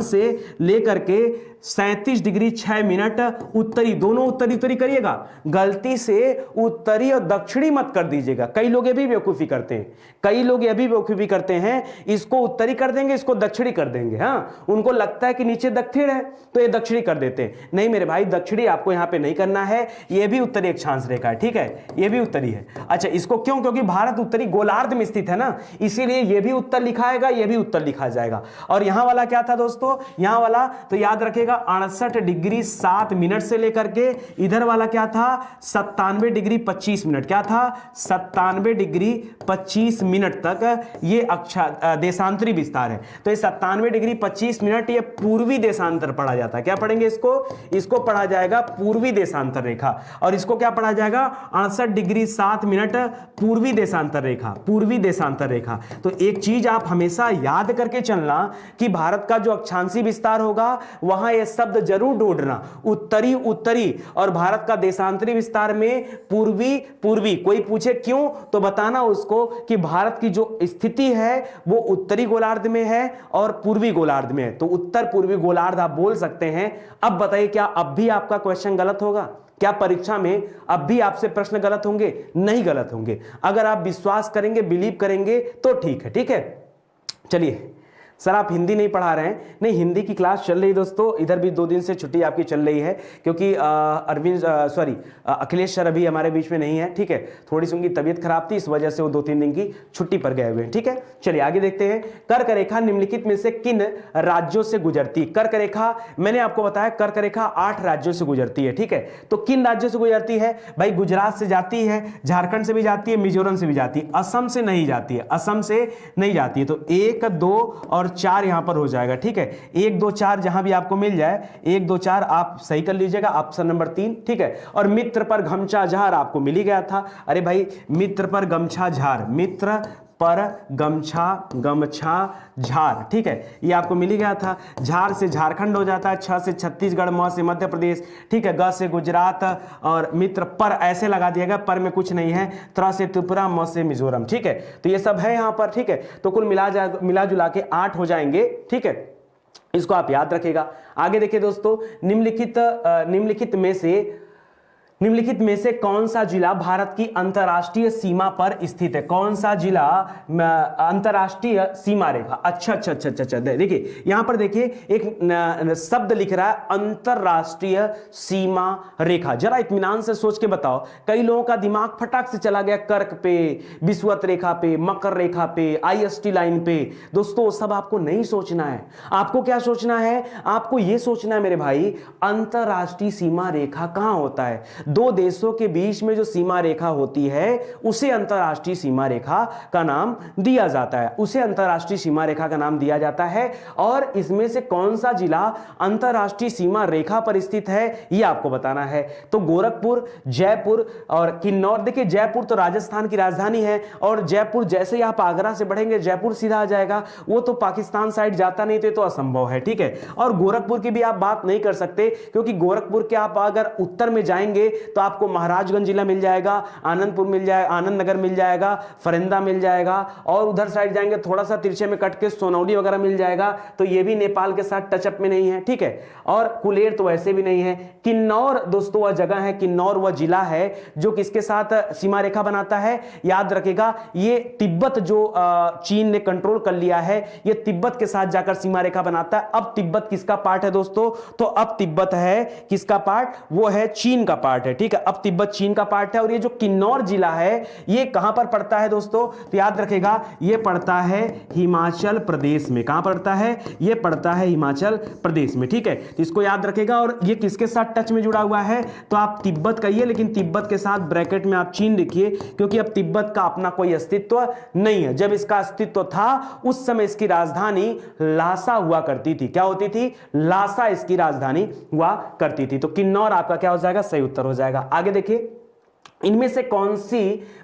से लेकर के 37 डिग्री 6 मिनट उत्तरी, दोनों उत्तरी करिएगा, गलती से उत्तरी और दक्षिणी मत कर दीजिएगा। कई लोग ये भी बेवकूफी करते हैं, इसको उत्तरी कर देंगे, इसको दक्षिणी कर देंगे। हाँ, उनको लगता है कि नीचे दक्षिण है तो ये दक्षिणी कर देते हैं। नहीं मेरे भाई, दक्षिणी आपको यहां पे नहीं करना है, ये भी उत्तरी अक्षांश रेखा है, ठीक है, ये भी उत्तरी है। अच्छा, इसको क्यों, क्योंकि भारत उत्तरी गोलार्ध में स्थित है ना, इसीलिए ये भी उत्तर लिखा आएगा, ये भी उत्तर लिखा जाएगा। और यहां वाला क्या था दोस्तों, यहां वाला तो याद रखेगा 68 डिग्री 7 मिनट से लेकर के इधर वाला क्या था 97 डिग्री 25 मिनट, क्या था 97 डिग्री 25 मिनट तक ये देशांतरी विस्तार है। तो ये 97 डिग्री 25 मिनट ये पूर्वी देशांतर पढ़ा जाता है। क्या पढ़ेंगे इसको पढ़ा जाएगा पूर्वी देशांतर रेखा, और इसको क्या पढ़ा जाएगा 68 डिग्री 7 मिनट पूर्वी देशांतर रेखा। तो एक चीज आप हमेशा याद करके चलना, चलना कि भारत का जो अक्षांशीय विस्तार होगा वहां यह शब्द जरूर ढूंढना, उत्तरी उत्तरी, और भारत का देशांतरी विस्तार में पूर्वी पूर्वी। कोई पूछे क्यों तो बताना उसको कि भारत की जो स्थिति है वो उत्तरी गोलार्ध में है और पूर्वी गोलार्ध में है, तो उत्तर पूर्वी गोलार्ध आप बोल सकते हैं। अब बताइए क्या अब भी आपका क्वेश्चन गलत होगा? क्या परीक्षा में अब भी आपसे प्रश्न गलत होंगे? नहीं गलत होंगे। अगर आप विश्वास करेंगे, बिलीव करेंगे तो ठीक है। ठीक है, चलिए। सर आप हिंदी नहीं पढ़ा रहे हैं? नहीं, हिंदी की क्लास चल रही है दोस्तों, इधर भी 2 दिन से छुट्टी आपकी चल रही है क्योंकि अखिलेश सर अभी हमारे बीच में नहीं है। ठीक है, थोड़ी सी उनकी तबीयत खराब थी, इस वजह से वो 2-3 दिन की छुट्टी पर गए हुए हैं। ठीक है, चलिए आगे देखते हैं। कर्क रेखा निम्नलिखित में से किन राज्यों से गुजरती? कर्क रेखा मैंने आपको बताया, कर्क रेखा 8 राज्यों से गुजरती है। ठीक है, तो किन राज्यों से गुजरती है भाई? गुजरात से जाती है, झारखंड से भी जाती है, मिजोरम से भी जाती है, असम से नहीं जाती है, असम से नहीं जाती है। तो 1, 2 और 4 यहां पर हो जाएगा। ठीक है, 1, 2, 4 जहां भी आपको मिल जाए 1, 2, 4 आप सही कर लीजिएगा, ऑप्शन नंबर 3। ठीक है, और मित्र पर गमछा झार आपको मिल ही गया था। अरे भाई मित्र पर गमछा झार, मित्र पर गमछा झार, ठीक है, ये आपको मिल ही गया था। झार से झारखंड हो जाता है, 6 से छत्तीसगढ़, म से मध्य प्रदेश, ठीक है, ग से गुजरात, और मित्र पर ऐसे लगा दिया गया, पर में कुछ नहीं है, त्र से त्रिपुरा, म से मिजोरम। ठीक है, तो ये सब है यहाँ पर। ठीक है, तो कुल मिला जुला के 8 हो जाएंगे। ठीक है, इसको आप याद रखेगा। आगे देखिए दोस्तों, निम्नलिखित में से कौन सा जिला भारत की अंतरराष्ट्रीय सीमा पर स्थित है? कौन सा जिला अंतरराष्ट्रीय सीमा रेखा? अच्छा, देखिए यहां पर देखिए एक शब्द लिख रहा है अंतरराष्ट्रीय सीमा रेखा। जरा इत्मीनान से सोच के बताओ, कई लोगों का दिमाग फटाक से चला गया कर्क पे, विषुवत रेखा पे, मकर रेखा पे, IST लाइन पे। दोस्तों सब आपको नहीं सोचना है। आपको क्या सोचना है? आपको यह सोचना है मेरे भाई, अंतरराष्ट्रीय सीमा रेखा कहां होता है? 2 देशों के बीच में जो सीमा रेखा होती है उसे अंतरराष्ट्रीय सीमा रेखा का नाम दिया जाता है, उसे अंतरराष्ट्रीय सीमा रेखा का नाम दिया जाता है। और इसमें से कौन सा जिला अंतरराष्ट्रीय सीमा रेखा पर स्थित है यह आपको बताना है। तो गोरखपुर, जयपुर और किन्नौर। देखिए जयपुर तो राजस्थान की राजधानी है, और जयपुर जैसे ही आप आगरा से बढ़ेंगे जयपुर सीधा आ जाएगा, वो तो पाकिस्तान साइड जाता नहीं तो असंभव है। ठीक है, और गोरखपुर की भी आप बात नहीं कर सकते क्योंकि गोरखपुर के आप अगर उत्तर में जाएंगे तो आपको महाराजगंज जिला मिल जाएगा, आनंदपुर मिल जाएगा, आनंद नगर मिल जाएगा, फरिंदा मिल जाएगा, और उधर साइड जाएंगे थोड़ा सा तिरछे में कट के सोनौली वगैरह मिल जाएगा, तो ये भी नेपाल के साथ टचअप में नहीं है। ठीक है, और कुलेर तो वैसे भी नहीं है। किन्नौर दोस्तों वह जगह है, किन्नौर वह जिला है जो किसके साथ सीमा रेखा बनाता है? याद रखेगा, ये तिब्बत जो चीन ने कंट्रोल कर लिया है, ये तिब्बत के साथ जाकर सीमा रेखा बनाता है। अब तिब्बत किसका पार्ट है दोस्तों? तो अब तिब्बत है किसका पार्ट? वो है चीन का पार्ट है। ठीक है, अब तिब्बत चीन का पार्ट है। और ये जो किन्नौर जिला है ये कहां पर पड़ता है दोस्तों? तो याद रखेगा, ये पड़ता है हिमाचल प्रदेश में। कहां पड़ता है? ये पड़ता है हिमाचल प्रदेश में। ठीक है, तो इसको याद रखेगा। और ये किसके साथ टच में जुड़ा हुआ है? तो आप तिब्बत कहिए, लेकिन तिब्बत के साथ ब्रैकेट में आप चीन लिखिए, क्योंकि अब तिब्बत का अपना कोई अस्तित्व नहीं है। जब इसका अस्तित्व था उस समय इसकी राजधानी लासा हुआ करती थी। क्या होती थी? लासा इसकी राजधानी हुआ करती थी। तो किन्नौर आपका क्या हो जाएगा? सही उत्तर हो जाएगा। आगे देखिए, इनमें से कौन सी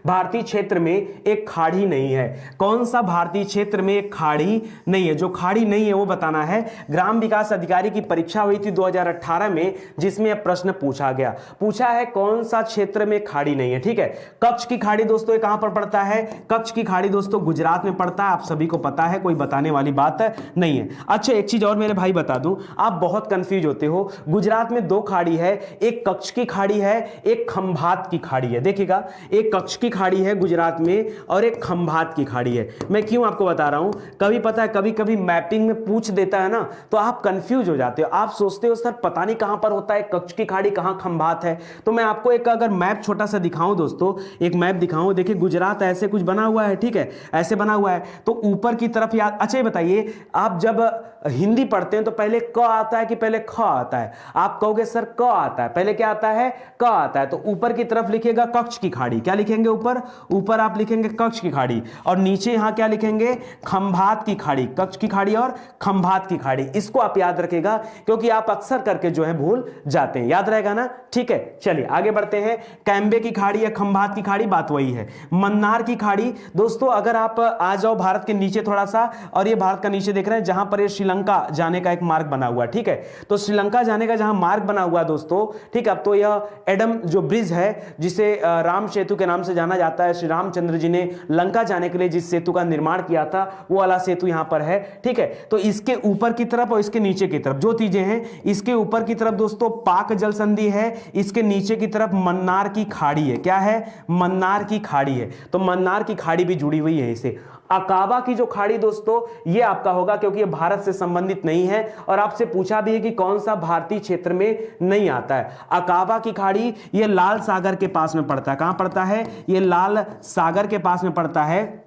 भारतीय क्षेत्र में एक खाड़ी नहीं है? कौन सा भारतीय क्षेत्र में एक खाड़ी नहीं है? जो खाड़ी नहीं है वो बताना है। ग्राम विकास अधिकारी की परीक्षा हुई थी 2018 में, जिसमें यह प्रश्न पूछा है कौन सा क्षेत्र में खाड़ी नहीं है। ठीक है, कच्छ की खाड़ी दोस्तों कहां पर पड़ता है? कच्छ की खाड़ी दोस्तों गुजरात में पड़ता है, आप सभी को पता है, कोई बताने वाली बात नहीं है। अच्छा एक चीज और मेरे भाई बता दूं, आप बहुत कंफ्यूज होते हो। गुजरात में 2 खाड़ी है, एक कच्छ की खाड़ी है, एक खंभात की खाड़ी है। देखिएगा, एक कच्छ की खाड़ी है गुजरात में और एक खंभात की खाड़ी है। मैं क्यों आपको बता रहा हूं, कभी पता है कभी कभी मैपिंग में पूछ देता है ना, तो आप कंफ्यूज हो जाते हो। आप सोचते हो सर पता नहीं कहां पर होता है कच्छ की खाड़ी, कहां खंभात है। तो मैं आपको एक अगर मैप छोटा सा दिखाऊं दोस्तों, एक मैप दिखाऊं। देखिए गुजरात ऐसे कुछ बना हुआ है, ठीक है, ऐसे बना हुआ है, तो ऊपर की तरफ याद। अच्छा ये बताइए, आप जब हिंदी पढ़ते हैं तो पहले क आता है कि पहले ख आता है? आप कहोगे सर क आता है। पहले क्या आता है? क आता है। तो ऊपर की तरफ लिखिए लिखिएगा कच्छ की खाड़ी। क्या लिखेंगे ऊपर? ऊपर आप लिखेंगे कच्छ की खाड़ी, और नीचे यहां क्या लिखेंगे? खंभात की खाड़ी। कच्छ की खाड़ी और खंभात की खाड़ी, इसको आप याद रखिएगा क्योंकि आप अक्सर करके जो है भूल जाते हैं। याद रहेगा ना? ठीक है, चलिए आगे बढ़ते हैं। कैम्बे की खाड़ी या खंभात की खाड़ी, बात वही है। मन्नार की खाड़ी दोस्तों, अगर आप आ जाओ भारत के नीचे थोड़ा सा, और ये भारत का नीचे देख रहे हैं जहां पर ये श्रीलंका जाने का एक मार्ग बना हुआ है, ठीक है, तो श्रीलंका जाने का जहां मार्ग बना हुआ है दोस्तों, ठीक है, अब तो यह एडम जो ब्रिज है जिसे राम सेतु के नाम से जाना जाता है, श्री रामचंद्र जी ने लंका जाने के लिए जिस सेतु का निर्माण किया था वो वाला सेतु यहां पर है, ठीक है। तो इसके ऊपर की तरफ और इसके नीचे की तरफ जो चीजें हैं, इसके ऊपर की तरफ दोस्तों पाक जल संधि है, इसके नीचे की तरफ मन्नार की खाड़ी है। क्या है? मन्नार की खाड़ी है। तो मन्नार की खाड़ी भी जुड़ी हुई है इसे। अकाबा की जो खाड़ी दोस्तों ये आपका होगा क्योंकि ये भारत से संबंधित नहीं है, और आपसे पूछा भी है कि कौन सा भारतीय क्षेत्र में नहीं आता है। अकाबा की खाड़ी ये लाल सागर के पास में पड़ता है। कहां पड़ता है? ये लाल सागर के पास में पड़ता है।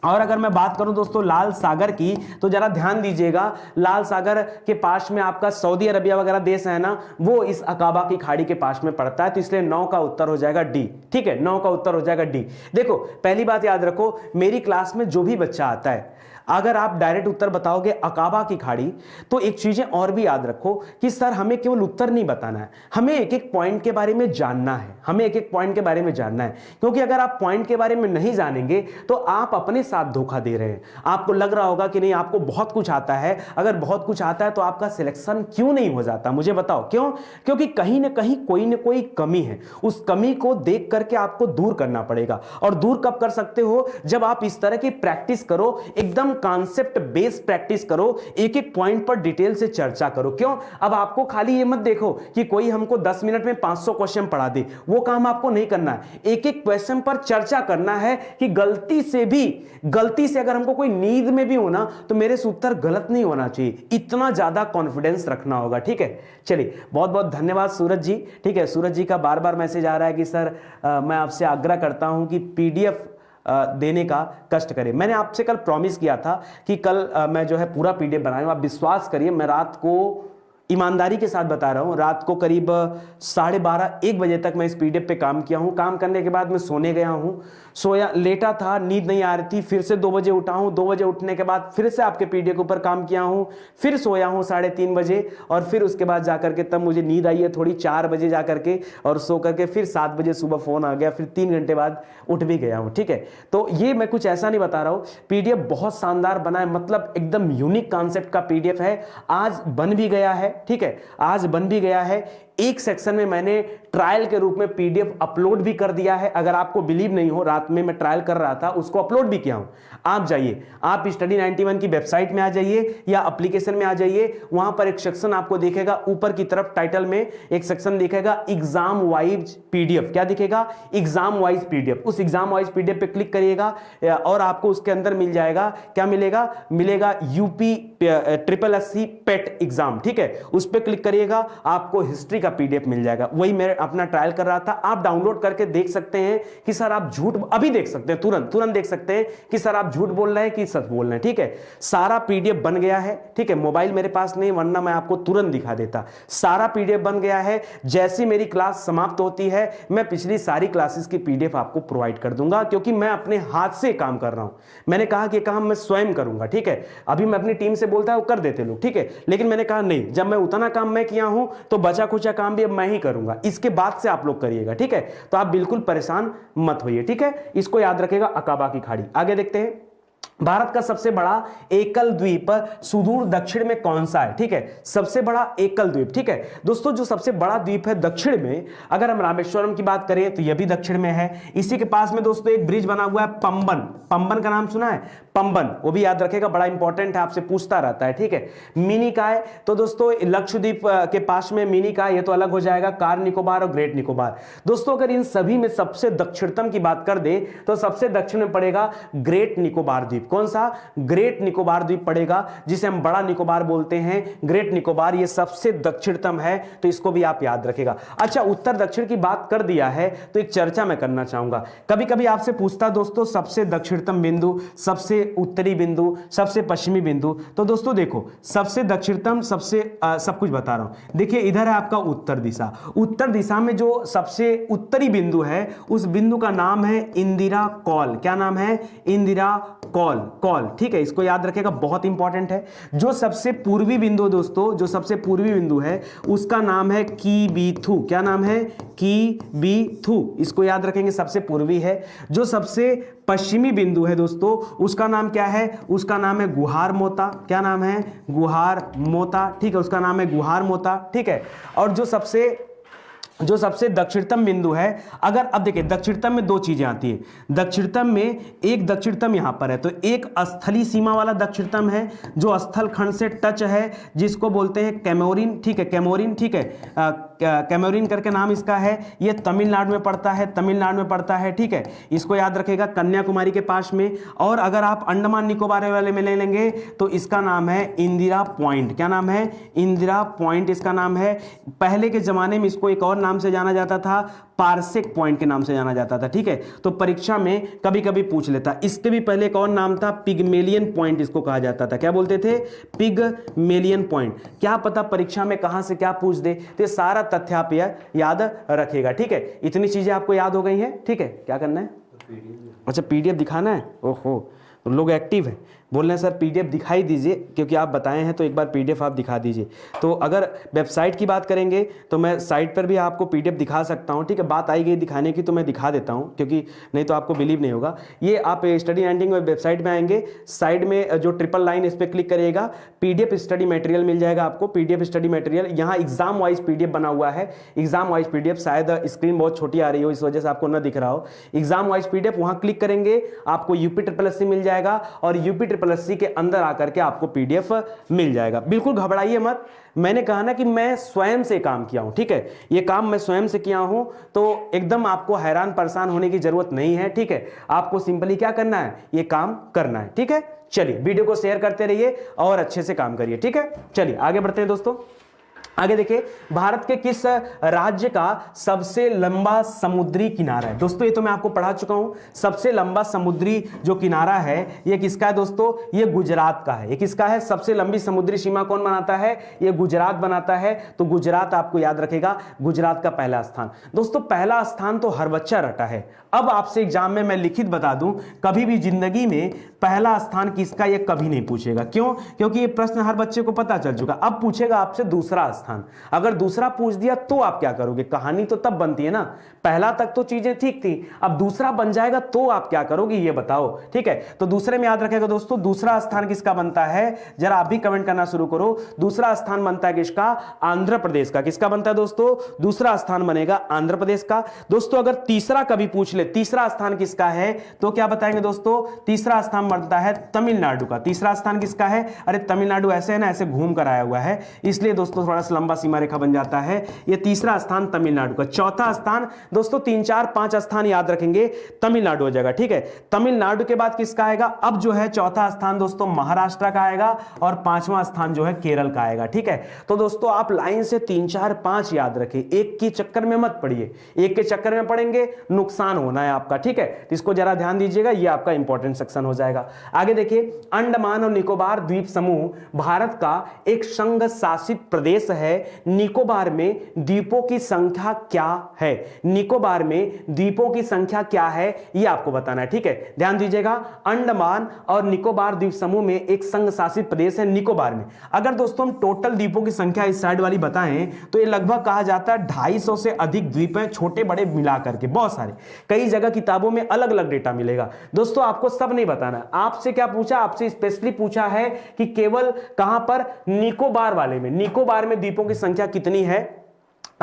और अगर मैं बात करूं दोस्तों लाल सागर की, तो जरा ध्यान दीजिएगा, लाल सागर के पास में आपका सऊदी अरबिया वगैरह देश है ना, वो इस अकाबा की खाड़ी के पास में पड़ता है। तो इसलिए 9 का उत्तर हो जाएगा डी। ठीक है, 9 का उत्तर हो जाएगा डी। देखो पहली बात याद रखो, मेरी क्लास में जो भी बच्चा आता है, अगर आप डायरेक्ट उत्तर बताओगे अकाबा की खाड़ी, तो एक चीजें और भी याद रखो कि सर हमें केवल उत्तर नहीं बताना है, हमें एक एक पॉइंट के बारे में जानना है। हमें एक एक पॉइंट के बारे में जानना है, क्योंकि अगर आप पॉइंट के बारे में नहीं जानेंगे तो आप अपने साथ धोखा दे रहे हैं। आपको लग रहा होगा कि नहीं आपको बहुत कुछ आता है, अगर बहुत कुछ आता है तो आपका सिलेक्शन क्यों नहीं हो जाता? मुझे बताओ क्यों? क्योंकि कहीं ना कहीं कोई ना कोई कमी है, उस कमी को देख करके आपको दूर करना पड़ेगा। और दूर कब कर सकते हो? जब आप इस तरह की प्रैक्टिस करो, एकदम कॉन्सेप्ट बेस्ड प्रैक्टिस करो, एक एक पॉइंट पर डिटेल से चर्चा करो। क्यों? अब आपको खाली ये मत देखो कि कोई हमको 10 मिनट में 500 क्वेश्चन पढ़ा दे, वो काम आपको नहीं करना है। एक एक क्वेश्चन पर चर्चा करना है कि गलती से अगर हमको कोई नींद में भी होना तो मेरे से उत्तर गलत नहीं होना चाहिए, इतना ज्यादा कॉन्फिडेंस रखना होगा। ठीक है, चलिए बहुत बहुत धन्यवाद सूरज जी। ठीक है, सूरज जी का बार बार मैसेज आ रहा है कि सर मैं आपसे आग्रह करता हूं कि पीडीएफ देने का कष्ट करें। मैंने आपसे कल प्रॉमिस किया था कि कल मैं जो है पूरा पीडीएफ बनाऊंगा। आप विश्वास करिए, मैं रात को ईमानदारी के साथ बता रहा हूं, रात को करीब 12:30-1 बजे तक मैं इस पीडीएफ पे काम किया हूं। काम करने के बाद मैं सोने गया हूं, सोया लेटा था, नींद नहीं आ रही थी, फिर से 2 बजे उठा हूं। 2 बजे उठने के बाद फिर से आपके पीडीएफ के ऊपर काम किया हूं, फिर सोया हूं 3:30 बजे, और फिर उसके बाद जाकर के तब मुझे नींद आई है थोड़ी 4 बजे जाकर के, और सो करके फिर 7 बजे सुबह फोन आ गया, फिर 3 घंटे बाद उठ भी गया हूं। ठीक है, तो ये मैं कुछ ऐसा नहीं बता रहा हूं, पीडीएफ बहुत शानदार बना है, मतलब एकदम यूनिक कॉन्सेप्ट का पीडीएफ है। आज बन भी गया है, ठीक है, आज बन भी गया है। एक सेक्शन में मैंने ट्रायल के रूप में पीडीएफ अपलोड भी कर दिया है। अगर आपको बिलीव नहीं हो, रात में मैं ट्रायल कर रहा था, उसको अपलोड भी किया हूं। आप जाइए, आप स्टडी 91 की वेबसाइट में आ जाइए या एप्लीकेशन में आ जाइए, वहां पर एक सेक्शन आपको दिखेगा, ऊपर की तरफ टाइटल में एक सेक्शन दिखेगा एग्जाम वाइज पीडीएफ। क्या दिखेगा? Exam wise PDF. उस एग्जाम वाइज पीडीएफ पे क्लिक करिएगा और आपको उसके अंदर मिल जाएगा, क्या मिलेगा? मिलेगा यूपी SSSC पेट एग्जाम। ठीक है, उस पर क्लिक करिएगा, आपको हिस्ट्री का पीडीएफ मिल जाएगा। वही मैं अपना ट्रायल कर रहा था, आप डाउनलोड करके देख सकते हैं कि सर आप झूठ, अभी देख सकते हैं, तुरंत देख सकते हैं कि सर आप झूठ बोल रहे हैं कि सच बोल रहे हैं। ठीक है, सारा पीडीएफ बन गया है। ठीक है, मोबाइल मेरे पास नहीं, वरना मैं आपको तुरंत दिखा देता। सारा पीडीएफ बन गया है। जैसी मेरी क्लास समाप्त होती है, मैं पिछली सारी क्लासेस की पीडीएफ आपको प्रोवाइड कर दूंगा, क्योंकि मैं अपने हाथ से काम कर रहा हूं। मैंने कहा कि काम मैं स्वयं करूंगा। ठीक है, अभी मैं अपनी टीम से बोलता हूं, कर देते लोग, ठीक है, लेकिन मैंने कहा नहीं, जब मैं उतना काम मैं किया हूं तो बचा खुचा काम भी अब मैं ही करूंगा। इसके बाद से आप लोग करिएगा। ठीक है, तो आप बिल्कुल परेशान मत होइए। ठीक है, इसको याद रखेगा, अकाबा की खाड़ी। आगे देखते हैं, भारत का सबसे बड़ा एकल द्वीप सुदूर दक्षिण में कौन सा है? ठीक है, सबसे बड़ा एकल द्वीप। ठीक है दोस्तों, जो सबसे बड़ा द्वीप है दक्षिण में, अगर हम रामेश्वरम की बात करें तो यह भी दक्षिण में है। इसी के पास में दोस्तों एक ब्रिज बना हुआ है पंबन का नाम सुना है? पंबन, वो भी याद रखेगा, बड़ा इंपॉर्टेंट है, आपसे पूछता रहता है। ठीक है, मिनिकॉय, तो दोस्तों लक्षद्वीप के पास में मिनिकॉय, ये तो अलग हो जाएगा, कार निकोबार और ग्रेट निकोबार। दोस्तों अगर इन सभी में सबसे दक्षिणतम की बात कर दे तो सबसे दक्षिण में पड़ेगा ग्रेट निकोबार द्वीप। द्वीप, कौन सा? ग्रेट निकोबार द्वीप पड़ेगा, जिसे हम बड़ा निकोबार बोलते हैं, ग्रेट निकोबार, ये सबसे दक्षिणतम है, तो इसको भी आप याद रखेगा। अच्छा, उत्तर दक्षिण की बात कर दिया है तो एक चर्चा मैं करना चाहूंगा। कभी कभी आपसे पूछता दोस्तों सबसे दक्षिणतम बिंदु, सबसे उत्तरी बिंदु, सबसे पश्चिमी बिंदु। तो दोस्तों देखो, सबसे दक्षिणतम, सबसे सब कुछ बता रहा हूं। देखिए इधर है आपका उत्तर दिशा, उत्तर दिशा में जो सबसे उत्तरी बिंदु है उस बिंदु का नाम है इंदिरा कौल। क्या नाम है? इंदिरा कौल, कौल, ठीक है, इसको याद रखेगा, बहुत इंपॉर्टेंट है। जो सबसे पूर्वी बिंदु दोस्तों, जो सबसे पूर्वी बिंदु है उसका नाम है कीबीथू। क्या नाम है? कीबीथू, इसको याद रखेंगे, सबसे पूर्वी है। जो सबसे पश्चिमी बिंदु है दोस्तों उसका नाम क्या है? उसका नाम है गुहार मोता। क्या नाम है? गुहार मोता, ठीक है, उसका नाम है गुहार मोता, ठीक है। और जो सबसे दक्षिणतम बिंदु है, अगर अब देखिए दक्षिणतम में दो चीजें आती है। दक्षिणतम में एक दक्षिणतम यहां पर है, तो एक स्थलीय सीमा वाला दक्षिणतम है जो स्थल खंड से टच है, जिसको बोलते हैं कैमोरिन, ठीक है, कैमोरिन, ठीक है, कैमोरिन करके नाम इसका है। ये तमिलनाडु में पड़ता है, तमिलनाडु में पड़ता है, ठीक है, इसको याद रखेगा, कन्याकुमारी के पास में। और अगर आप अंडमान निकोबार वाले में ले लेंगे तो इसका नाम है इंदिरा पॉइंट। क्या नाम है? इंदिरा पॉइंट इसका नाम है। पहले के जमाने में इसको एक और नाम से जाना जाता था, पारसेक पॉइंट के नाम से जाना जाता था, ठीक है। तो परीक्षा में कभी कभी पूछ लेता। इसके भी पहले एक और नाम था, पिगमेलियन पॉइंट इसको कहा जाता था। क्या बोलते थे? Pygmalion point. क्या पता परीक्षा में कहां से क्या पूछ दे, तो ये सारा तथ्य आप याद रखेगा, ठीक है। इतनी चीजें आपको याद हो गई हैं, ठीक है। क्या करना है? अच्छा, पीडीएफ दिखाना है। ओहो, तो लोग एक्टिव है, बोल रहे हैं सर पीडीएफ दिखाई दीजिए, क्योंकि आप बताए हैं तो एक बार पीडीएफ आप दिखा दीजिए। तो अगर वेबसाइट की बात करेंगे तो मैं साइट पर भी आपको पीडीएफ दिखा सकता हूं, ठीक है। बात आई गई दिखाने की तो मैं दिखा देता हूं, क्योंकि नहीं तो आपको बिलीव नहीं होगा। ये आप स्टडी एंडिंग वेबसाइट में आएंगे, साइड में जो ट्रिपल लाइन इस पर क्लिक करिएगा, पीडीएफ स्टडी मटेरियल मिल जाएगा आपको, पीडीएफ स्टडी मटेरियल। यहाँ एग्जाम वाइज पीडीएफ बना हुआ है, एग्जाम वाइज पीडीएफ। शायद स्क्रीन बहुत छोटी आ रही हो, इस वजह से आपको न दिख रहा हो। एग्जाम वाइज पीडीएफ, वहां क्लिक करेंगे आपको यूपी मिल जाएगा, और यूपी के अंदर आकर के आपको पीडीएफ मिल जाएगा। बिल्कुल घबराइए मत, मैंने कहा ना कि मैं स्वयं से काम किया हूं, ठीक है, ये काम मैं स्वयं से किया हूं, तो एकदम आपको हैरान परेशान होने की जरूरत नहीं है, ठीक है। आपको सिंपली क्या करना है? ये काम करना है, ठीक है। चलिए वीडियो को शेयर करते रहिए और अच्छे से काम करिए, ठीक है। चलिए आगे बढ़ते हैं दोस्तों। आगे देखिए, भारत के किस राज्य का सबसे लंबा समुद्री किनारा है? दोस्तों ये तो मैं आपको पढ़ा चुका हूं। सबसे लंबा समुद्री जो किनारा है ये किसका है दोस्तों? ये गुजरात का है। ये किसका है? सबसे लंबी समुद्री सीमा कौन बनाता है? ये गुजरात बनाता है। तो गुजरात आपको याद रखेगा, गुजरात का पहला स्थान। दोस्तों पहला स्थान तो हर बच्चा रटा है। अब आपसे एग्जाम में मैं लिखित बता दूं, कभी भी जिंदगी में पहला स्थान किसका ये कभी नहीं पूछेगा। क्यों? क्योंकि ये प्रश्न हर बच्चे को पता चल चुका। अब पूछेगा आपसे दूसरा स्थान। अगर दूसरा पूछ दिया तो आप क्या करोगे? कहानी तो तब बनती है ना, पहला तक तो चीजें ठीक थी, अब दूसरा बन जाएगा तो आप क्या करोगे ये बताओ, ठीक है। तो दूसरे में याद रखेगा दोस्तों, दूसरा स्थान किसका बनता है? जरा आप भी कमेंट करना शुरू करो। दूसरा स्थान बनता है किसका? आंध्र प्रदेश का। किसका बनता है दोस्तों? दूसरा स्थान बनेगा आंध्र प्रदेश का। दोस्तों अगर तीसरा कभी पूछ ले तीसरा स्थान किसका है, तो क्या बताएंगे दोस्तों? तीसरा स्थान बनता है तमिलनाडु का। तीसरा स्थान किसका है? अरे तमिलनाडु ऐसे है ना, ऐसे घूम कर आया हुआ है, इसलिए दोस्तों थोड़ा सा लंबा सीमा रेखा बन जाता है। ये तीसरा स्थान तमिलनाडु का। चौथा स्थान दोस्तों 3 4 5 स्थान याद रखेंगे, तमिलनाडु हो जाएगा, ठीक है। तमिलनाडु के बाद किसका आएगा? अब जो है चौथा स्थान दोस्तों महाराष्ट्र का आएगा, और 5वां स्थान जो है केरल का आएगा, ठीक है। तो दोस्तों आप लाइन से 3 4 5 याद रखें, एक के चक्कर में मत पड़िए, एक के चक्कर में पड़ेंगे नुकसान होना है आपका, ठीक है। तो इसको जरा ध्यान दीजिएगा, ये आपका इंपॉर्टेंट सेक्शन हो जाएगा। आगे देखिए, अंडमान और निकोबार द्वीप समूह भारत का एक संघ शासित प्रदेश है। निकोबार में द्वीपों की संख्या क्या है? निकोबार में द्वीपों की संख्या क्या है यह आपको बताना है, ठीक है। ध्यान दीजिएगा, अंडमान और निकोबार द्वीप समूह में एक संघ शासित प्रदेश है निकोबार में। अगर दोस्तों हम टोटल द्वीपों की संख्या इस साइड वाली बताएं तो ये लगभग कहा जाता है 250 से अधिक द्वीप हैं, छोटे बड़े मिलाकर के, बहुत सारे। कई जगह किताबों में अलग अलग डेटा मिलेगा। दोस्तों आपको सब नहीं बताना। आपसे क्या पूछा? आपसे स्पेशली पूछा है कि केवल कहां पर? निकोबार वाले में, निकोबार में द्वीपों की संख्या कितनी है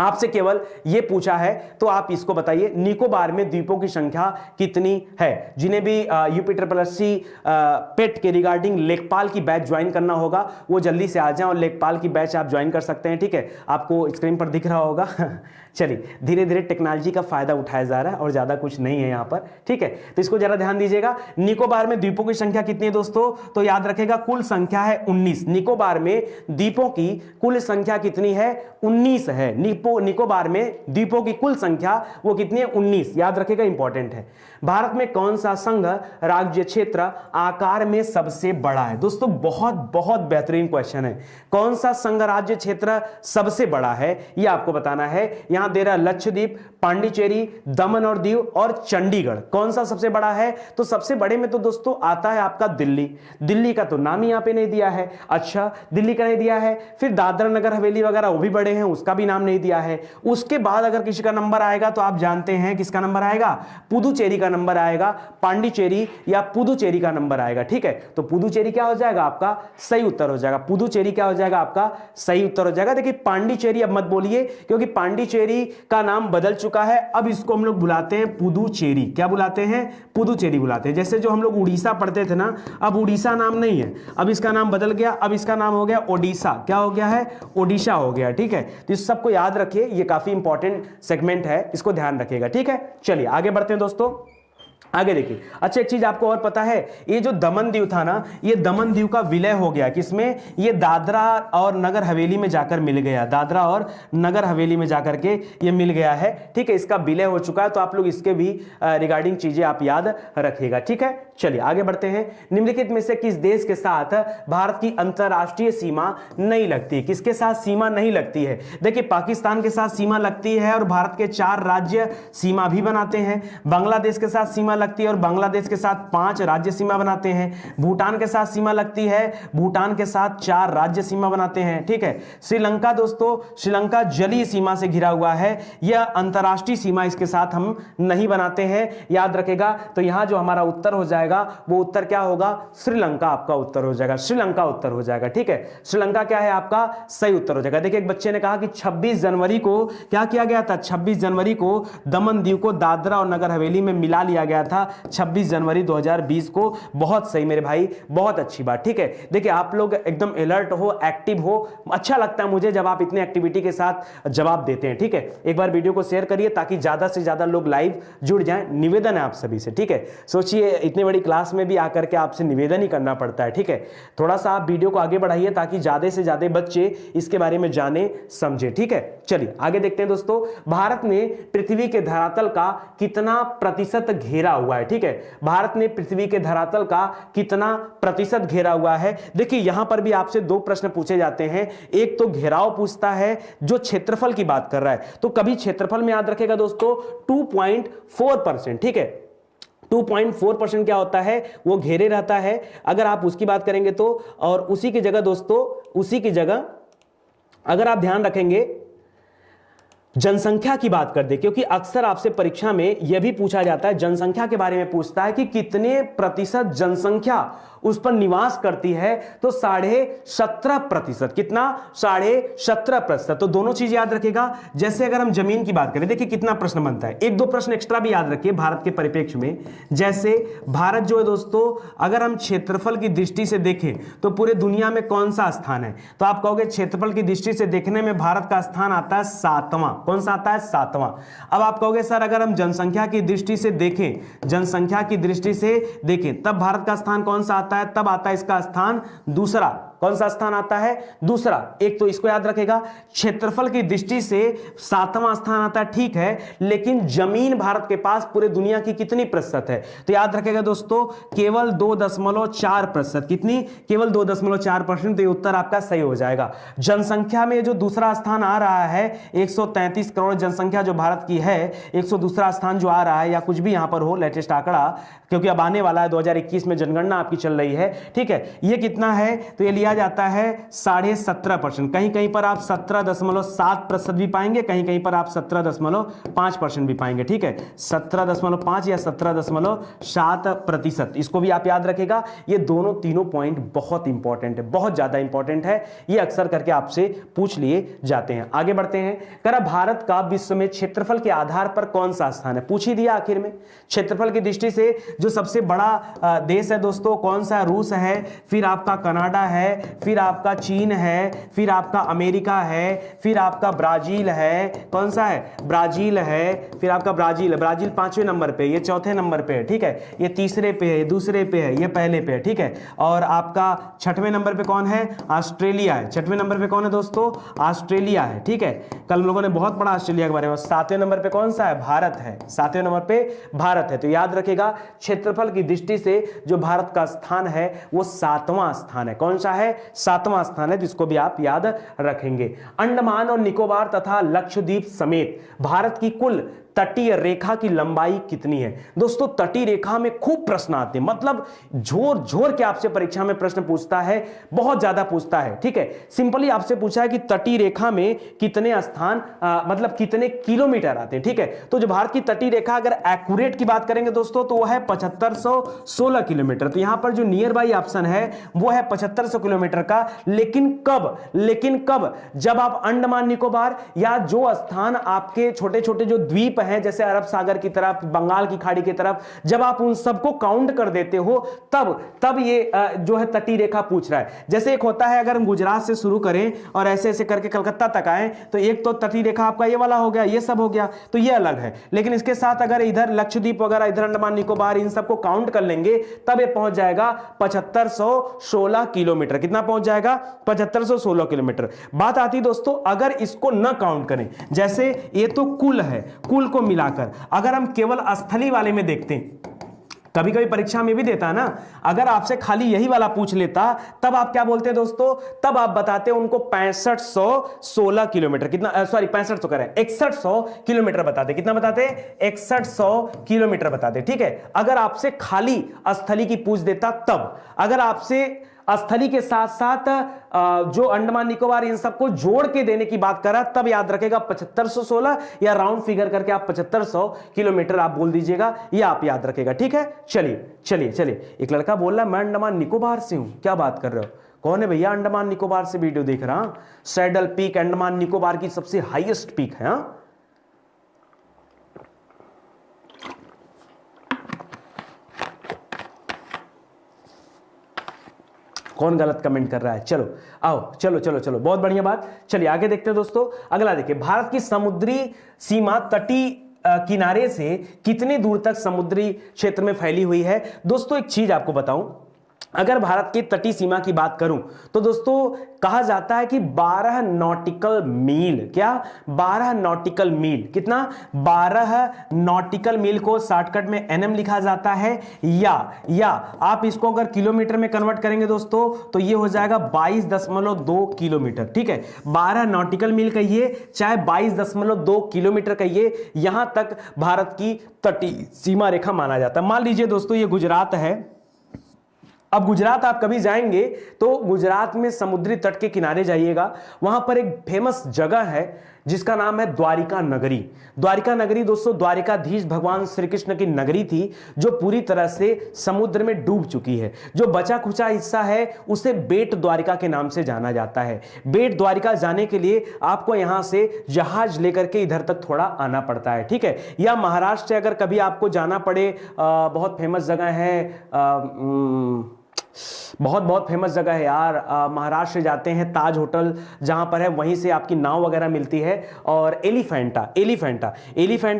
आपसे केवल ये पूछा है तो आप इसको बताइए, निकोबार में द्वीपों की संख्या कितनी है। जिन्हें भी UP+C पेट के रिगार्डिंग लेखपाल की बैच ज्वाइन करना होगा वो जल्दी से आ जाएं और लेखपाल की बैच आप ज्वाइन कर सकते हैं, ठीक है, आपको स्क्रीन पर दिख रहा होगा। चलिए, धीरे धीरे टेक्नोलॉजी का फायदा उठाया जा रहा है और ज्यादा कुछ नहीं है यहां पर, ठीक है, तो इसको जरा ध्यान दीजिएगा। निकोबार में द्वीपों की संख्या कितनी है दोस्तों, तो याद रखेगा कुल संख्या है 19। निकोबार में द्वीपों की कुल संख्या कितनी है, 19 है। निकोबार में द्वीपों की कुल संख्या वो कितनी है, 19, याद रखेगा, इंपॉर्टेंट है। भारत में कौन सा संघ राज्य क्षेत्र आकार में सबसे बड़ा है। दोस्तों बहुत बहुत बेहतरीन क्वेश्चन है, कौन सा संघ राज्य क्षेत्र सबसे बड़ा है ये आपको बताना है। यहां दे रहा लक्षद्वीप, पांडिचेरी, दमन और दीव और चंडीगढ़, कौन सा सबसे बड़ा है, तो सबसे बड़े में तो दोस्तों आता है आपका दिल्ली। दिल्ली का तो नाम ही यहां पे नहीं दिया है, अच्छा दिल्ली का नहीं दिया है। फिर दादरा नगर हवेली वगैरह वो भी बड़े हैं, उसका भी नाम नहीं दिया है। उसके बाद अगर किसी का नंबर आएगा तो आप जानते हैं किसका नंबर आएगा, पुदुचेरी का नंबर आएगा, पांडिचेरी या पुदुचेरी का नंबर आएगा, ठीक है। तो पुदुचेरी क्या हो जाएगा आपका सही उत्तर हो जाएगा, पुदुचेरी क्या हो जाएगा आपका सही उत्तर हो जाएगा। देखिए पांडिचेरी अब मत बोलिए क्योंकि पांडिचेरी का नाम बदल चुका है, अब इसको हम लोग बुलाते हैं पुदुचेरी। क्या बुलाते हैं, पुदुचेरी बुलाते हैं। जैसे जो हम लोग उड़ीसा पढ़ते थे ना, अब उड़ीसा नाम नहीं है, अब इसका नाम बदल गया, अब इसका नाम हो गया ओडिशा। क्या हो गया है, ओडिशा हो गया, ठीक है। तो इस सबको याद रखिए, ये काफी इंपॉर्टेंट सेगमेंट है, इसको ध्यान रखिएगा, ठीक है। चलिए आगे बढ़ते हैं दोस्तों, आगे देखिए। अच्छा एक चीज आपको और पता है, ये जो दमन दीव था ना, ये दमन दीव का विलय हो गया किसमें, ये दादरा और नगर हवेली में जाकर मिल गया, दादरा और नगर हवेली में जाकर के ये मिल गया है, ठीक है, इसका विलय हो चुका है। तो आप लोग इसके भी रिगार्डिंग चीजें आप याद रखिएगा, ठीक है। चलिए आगे बढ़ते हैं। निम्नलिखित में से किस देश के साथ भारत की अंतरराष्ट्रीय सीमा नहीं लगती, किसके साथ सीमा नहीं लगती है। देखिए पाकिस्तान के साथ सीमा लगती है और भारत के 4 राज्य सीमा भी बनाते हैं। बांग्लादेश के साथ सीमा लगती है और बांग्लादेश के साथ 5 राज्य सीमा बनाते हैं। भूटान के साथ सीमा लगती है, भूटान के साथ 4 राज्य सीमा बनाते हैं, ठीक है। श्रीलंका दोस्तों, श्रीलंका जलीय सीमा से घिरा हुआ है, यह अंतरराष्ट्रीय सीमा इसके साथ हम नहीं बनाते हैं, याद रखेगा। तो यहां जो हमारा उत्तर हो जाएगा वो उत्तर क्या होगा, श्रीलंका आपका उत्तर हो जाएगा, श्रीलंका उत्तर हो जाएगा, ठीक है। श्रीलंका क्या है आपका सही उत्तर हो जाएगा। देखिए एक बच्चे ने कहा कि 26 जनवरी को क्या किया गया था, 26 जनवरी को दमन दीव को दादरा और नगर हवेली में मिला लिया गया था, 26 जनवरी 2020 को। बहुत सही मेरे भाई, बहुत अच्छी बात, ठीक है। देखिए आप लोग एकदम अलर्ट हो, एक्टिव हो, अच्छा लगता है मुझे जब आप इतने एक्टिविटी के साथ जवाब देते हैं, ठीक है। एक बार वीडियो को शेयर करिए ताकि ज्यादा से ज्यादा लोग लाइव जुड़ जाएं, निवेदन है आप सभी से, ठीक है। सोचिए इतनी बड़ी क्लास में भी आकर के आपसे निवेदन ही करना पड़ता है, ठीक है। थोड़ा सा आप वीडियो को आगे बढ़ाइए ताकि ज्यादा से ज्यादा बच्चे इसके बारे में जाने समझे, ठीक है। चलिए आगे देखते हैं दोस्तों। भारत ने पृथ्वी के धरातल का कितना प्रतिशत घेरा हुआ है, ठीक है। भारत ने पृथ्वी के धरातल का कितना प्रतिशत घेरा हुआ है। देखिए यहां पर भी आपसे 2 प्रश्न पूछे जाते हैं, एक तो घेराव पूछता है जो क्षेत्रफल की बात कर रहा है, तो कभी क्षेत्रफल में याद रखेगा दोस्तों 2.4%, ठीक है। 2.4% क्या होता है, वो घेरे रहता है। अगर आप उसकी बात करेंगे तो, और उसी की जगह दोस्तों, उसी की जगह अगर आप ध्यान रखेंगे जनसंख्या की बात कर दे, क्योंकि अक्सर आपसे परीक्षा में यह भी पूछा जाता है, जनसंख्या के बारे में पूछता है कि कितने प्रतिशत जनसंख्या उस पर निवास करती है, तो 17.5%, कितना 17.5%। तो दोनों चीज याद रखेगा। जैसे अगर हम जमीन की बात करें, देखिए कितना प्रश्न बनता है, 1-2 प्रश्न एक्स्ट्रा भी याद रखिए भारत के परिप्रेक्ष्य में। जैसे भारत जो है दोस्तों, अगर हम क्षेत्रफल की दृष्टि से देखें तो पूरे दुनिया में कौन सा स्थान है, तो आप कहोगे क्षेत्रफल की दृष्टि से देखने में भारत का स्थान आता है 7वां। कौन सा आता है, 7वां। अब आप कहोगे सर अगर हम जनसंख्या की दृष्टि से देखें, जनसंख्या की दृष्टि से देखें तब भारत का स्थान कौन सा आता है, तब आता है इसका स्थान दूसरा। कौन सा स्थान आता है, दूसरा। एक तो इसको याद रखेगा, क्षेत्रफल की दृष्टि से 7वां स्थान आता है, ठीक है, लेकिन जमीन भारत के पास पूरे दुनिया की कितनी प्रतिशत है, तो याद रखेगा दोस्तों केवल 2.4%। कितनी, केवल 2.4%। तो ये उत्तर आपका सही हो जाएगा। जनसंख्या में जो दूसरा स्थान आ रहा है, 133 करोड़ जनसंख्या जो भारत की है, 102 स्थान जो आ रहा है, या कुछ भी यहां पर हो लेटेस्ट आंकड़ा, क्योंकि अब आने वाला है 2021 में जनगणना आपकी चल रही है, ठीक है। ये कितना है, तो ये लिया दिया जाता है 17.5%। कहीं कहीं पर आप 17.7% भी पाएंगे, कहीं कहीं पर आप 17.5% भी पाएंगे। ठीक है, 17.5 या 17.7%, इसको भी आप याद रखेगा। ये दोनों तीनों पॉइंट बहुत इंपॉर्टेंट है, बहुत ज्यादा इंपॉर्टेंट है, ये अक्सर करके आपसे पूछ लिए जाते हैं। आगे बढ़ते हैं। कह रहा भारत का विश्व में क्षेत्रफल के आधार पर कौन सा स्थान है, पूछ ही दिया आखिर में। क्षेत्रफल की दृष्टि से जो सबसे बड़ा देश है दोस्तों कौन सा, रूस है, फिर आपका कनाडा है, फिर आपका चीन है, फिर आपका अमेरिका है, फिर आपका ब्राजील है। कौन सा है, ब्राजील है, फिर आपका ब्राजील है। ब्राजील 5वें नंबर पे, ये 4थे नंबर पे है। ठीक है, ये 3रे पे है, ये 2रे पे है, ये पहले पे है। ठीक है, और आपका 6वें नंबर पे कौन है, ऑस्ट्रेलिया है। 6वें नंबर पे कौन है दोस्तों, ऑस्ट्रेलिया है। ठीक है, कल हम लोगों ने बहुत पढ़ा ऑस्ट्रेलिया के बारे में। 7वें नंबर पे कौन सा है, भारत है। 7वें नंबर पे भारत है। तो याद रखेगा क्षेत्रफल की दृष्टि से जो भारत का स्थान है वो 7वां स्थान है। कौन सा है, 7वां स्थान है, जिसको भी आप याद रखेंगे। अंडमान और निकोबार तथा लक्षद्वीप समेत भारत की कुल तटीय रेखा की लंबाई कितनी है। दोस्तों तटीय रेखा में खूब प्रश्न आते हैं, मतलब झोर झोर के आपसे परीक्षा में प्रश्न पूछता है, बहुत ज्यादा पूछता है। ठीक है, सिंपली आपसे पूछा है कि तटीय रेखा में कितने स्थान मतलब कितने किलोमीटर आते हैं। ठीक है, तो जो भारत की तटीय रेखा अगर एक्यूरेट की बात करेंगे दोस्तों तो वो है 7516 किलोमीटर। तो यहां पर जो नियर बाई ऑप्शन है वो है 7500 किलोमीटर का। लेकिन कब, जब आप अंडमान निकोबार या जो स्थान आपके छोटे छोटे जो द्वीप हैं जैसे अरब सागर की तरफ, बंगाल की खाड़ी की तरफ, जब आप उन सबको काउंट कर देते हो तब ये जो है तटीय रेखा पूछ रहा है। जैसे एक होता है अगर हम गुजरात से शुरू करें और ऐसे ऐसे करके कलकत्ता तक आए तो एक तो तटीय रेखा आपका ये वाला हो गया, ये सब हो गया, तो ये अलग है। लेकिन इसके साथ अगर इधर लक्षद्वीप वगैरह, इधर अंडमान निकोबार, इन सबको काउंट कर लेंगे तब ये पहुंच जाएगा 7516 किलोमीटर। कितना पहुंच जाएगा, 7516 किलोमीटर। बात आती दोस्तों अगर इसको न काउंट करें, जैसे ये तो कुल है, कुल को मिलाकर अगर हम केवल स्थली वाले में देखते हैं, कभी कभी परीक्षा में भी देता है ना, अगर आपसे खाली यही वाला पूछ लेता तब आप क्या बोलते हैं दोस्तों, तब आप बताते उनको 6516 किलोमीटर, कितना सॉरी 6500 करें 6100 किलोमीटर बताते। कितना बताते, 6100 किलोमीटर बताते। ठीक है, अगर आपसे खाली स्थली की पूछ देता तब, अगर आपसे स्थली के साथ साथ जो अंडमान निकोबार इन सबको जोड़ के देने की बात करा तब याद रखेगा 7516 या राउंड फिगर करके आप 7500 किलोमीटर आप बोल दीजिएगा, ये आप याद रखेगा। ठीक है, चलिए। एक लड़का बोल रहा है मैं अंडमान निकोबार से हूं, क्या बात कर रहे हो, कौन है भैया अंडमान निकोबार से वीडियो देख रहा। सैडल पीक अंडमान निकोबार की सबसे हाईएस्ट पीक है। कौन गलत कमेंट कर रहा है, चलो आओ, चलो बहुत बढ़िया बात। चलिए आगे देखते हैं दोस्तों। अगला देखिए, भारत की समुद्री सीमा तटीय किनारे से कितनी दूर तक समुद्री क्षेत्र में फैली हुई है। दोस्तों एक चीज आपको बताऊं, अगर भारत की तटीय सीमा की बात करूं तो दोस्तों कहा जाता है कि 12 नॉटिकल मील, क्या 12 नॉटिकल मील, कितना 12 नॉटिकल मील को शॉर्टकट में एनएम लिखा जाता है, या आप इसको अगर किलोमीटर में कन्वर्ट करेंगे दोस्तों तो ये हो जाएगा 22.2 किलोमीटर। ठीक है, 12 नॉटिकल मील कहिए चाहे 22.2 किलोमीटर कहिए, यहां तक भारत की तटीय सीमा रेखा माना जाता है। मान लीजिए दोस्तों ये गुजरात है। अब गुजरात आप कभी जाएंगे तो गुजरात में समुद्री तट के किनारे जाइएगा, वहां पर एक फेमस जगह है जिसका नाम है द्वारिका नगरी। द्वारिका नगरी दोस्तों द्वारिकाधीश भगवान श्री कृष्ण की नगरी थी जो पूरी तरह से समुद्र में डूब चुकी है। जो बचा खुचा हिस्सा है उसे बेट द्वारिका के नाम से जाना जाता है। बेट द्वारिका जाने के लिए आपको यहां से जहाज लेकर के इधर तक थोड़ा आना पड़ता है। ठीक है, या महाराष्ट्र से अगर कभी आपको जाना पड़े, बहुत फेमस जगह है, बहुत फेमस जगह है यार, महाराष्ट्र से जाते हैं ताज होटल जहां पर है, वहीं से आपकी नाव वगैरह मिलती है, और एलिफेंटा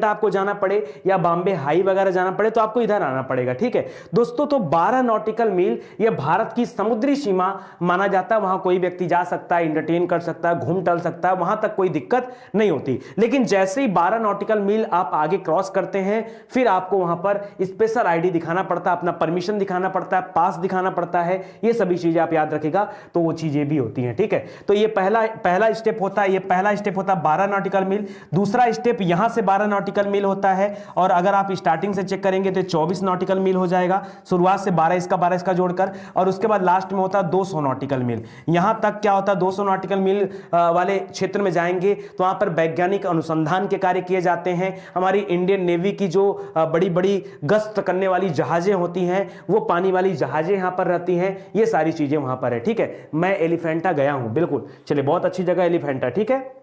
आपको जाना पड़े या बॉम्बे हाई वगैरह जाना पड़े तो आपको इधर आना पड़ेगा। ठीक है दोस्तों, तो 12 नॉटिकल मील ये भारत की समुद्री सीमा माना जाता है। वहां कोई व्यक्ति जा सकता है, इंटरटेन कर सकता है, घूम टहल सकता है, वहां तक कोई दिक्कत नहीं होती। लेकिन जैसे ही 12 नॉटिकल मील आप आगे क्रॉस करते हैं फिर आपको वहां पर स्पेशल आईडी दिखाना पड़ता है, अपना परमिशन दिखाना पड़ता है, पास दिखाना पड़ता है, ये सभी चीजें आप याद रखेगा, तो वो चीजें भी होती हैं, ठीक है। तो ये पहला स्टेप होता है, ये पहला स्टेप होता है 12 नॉटिकल मील। दूसरा स्टेप यहां से 12 नॉटिकल मील होता है, और अगर आप स्टार्टिंग से चेक करेंगे तो 24 नॉटिकल मील हो जाएगा, शुरुआत से 12 इसका जोड़कर, और उसके बाद लास्ट में होता है 200 नॉटिकल मील। यहां तक क्या होता है, 200 नॉटिकल मील वाले क्षेत्र में जाएंगे तो वहां पर वैज्ञानिक अनुसंधान के कार्य किए जाते हैं। हमारी इंडियन नेवी की जो बड़ी बड़ी गश्त करने वाली जहाजें होती हैं, वो पानी वाली जहाजें यहां पर रहती हैं, ये सारी चीजें वहां पर है, ठीक है। मैं एलिफेंटा गया हूं, बिल्कुल, चलिए, बहुत अच्छी जगह एलिफेंटा, ठीक है।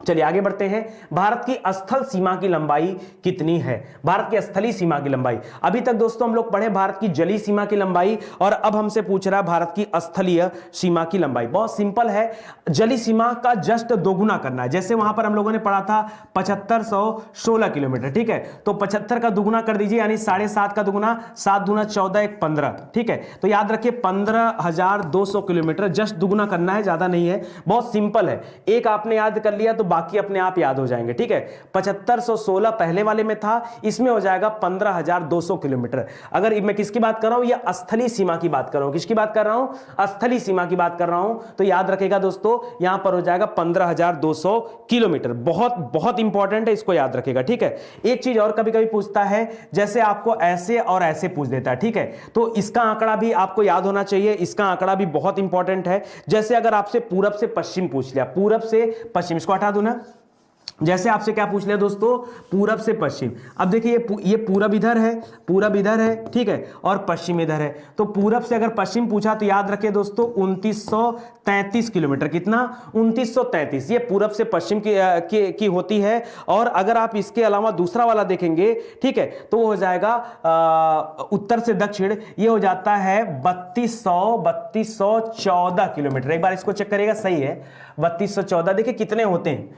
चलिए आगे बढ़ते हैं। भारत की स्थल सीमा की लंबाई कितनी है? भारत की स्थलीय सीमा की लंबाई, अभी तक दोस्तों हम लोग पढ़े भारत की जलीय सीमा की लंबाई, और अब हमसे पूछ रहा है भारत की स्थलीय सीमा की लंबाई। बहुत सिंपल है, जलीय सीमा का जस्ट दोगुना करना है। जैसे वहां पर हम लोगों ने पढ़ा था 7516 किलोमीटर, ठीक है, तो 75 का दुगुना कर दीजिए, यानी 7.5 का दुगुना, 7 दूना 14, 1 15, ठीक है। तो याद रखिए 15,200 किलोमीटर, जस्ट दुगुना करना है, ज्यादा नहीं है, बहुत सिंपल है। एक आपने याद कर लिया तो बाकी अपने आप याद हो जाएंगे, ठीक है। 7516 पहले वाले में था, इसमें हो जाएगा 15,200 किलोमीटर। अगर मैं किसकी बात कर रहा हूं, यह स्थलीय सीमा की बात कर रहा हूं, किसकी बात कर रहा हूं, स्थलीय सीमा की बात कर रहा हूं, तो याद रखेगा दोस्तों यहां पर हो जाएगा 15,200 किलोमीटर। बहुत बहुत इंपॉर्टेंट है, इसको याद रखेगा, ठीक है। एक चीज और कभी कभी पूछता है, जैसे आपको ऐसे और ऐसे पूछ देता है, ठीक है, तो इसका आंकड़ा भी आपको याद होना चाहिए, इसका आंकड़ा भी बहुत इंपॉर्टेंट है। जैसे अगर आपसे पूरब से पश्चिम पूछ लिया, पूरब से पश्चिम, इसको हटा दो ना, जैसे आपसे क्या पूछ लिया दोस्तों, पूरब से पश्चिम। अब देखिए ये पूरब इधर है, पूरब इधर है, ठीक है, और पश्चिम इधर है। तो पूरब से अगर पश्चिम पूछा तो याद रखिए दोस्तों 2933 किलोमीटर। कितना? 2933। ये पूरब से पश्चिम की होती है। और अगर आप इसके अलावा दूसरा वाला देखेंगे, ठीक है, तो वो हो जाएगा उत्तर से दक्षिण, ये हो जाता है 3214 किलोमीटर। एक बार इसको चेक करिएगा, सही है, 3214। देखिए कितने होते हैं,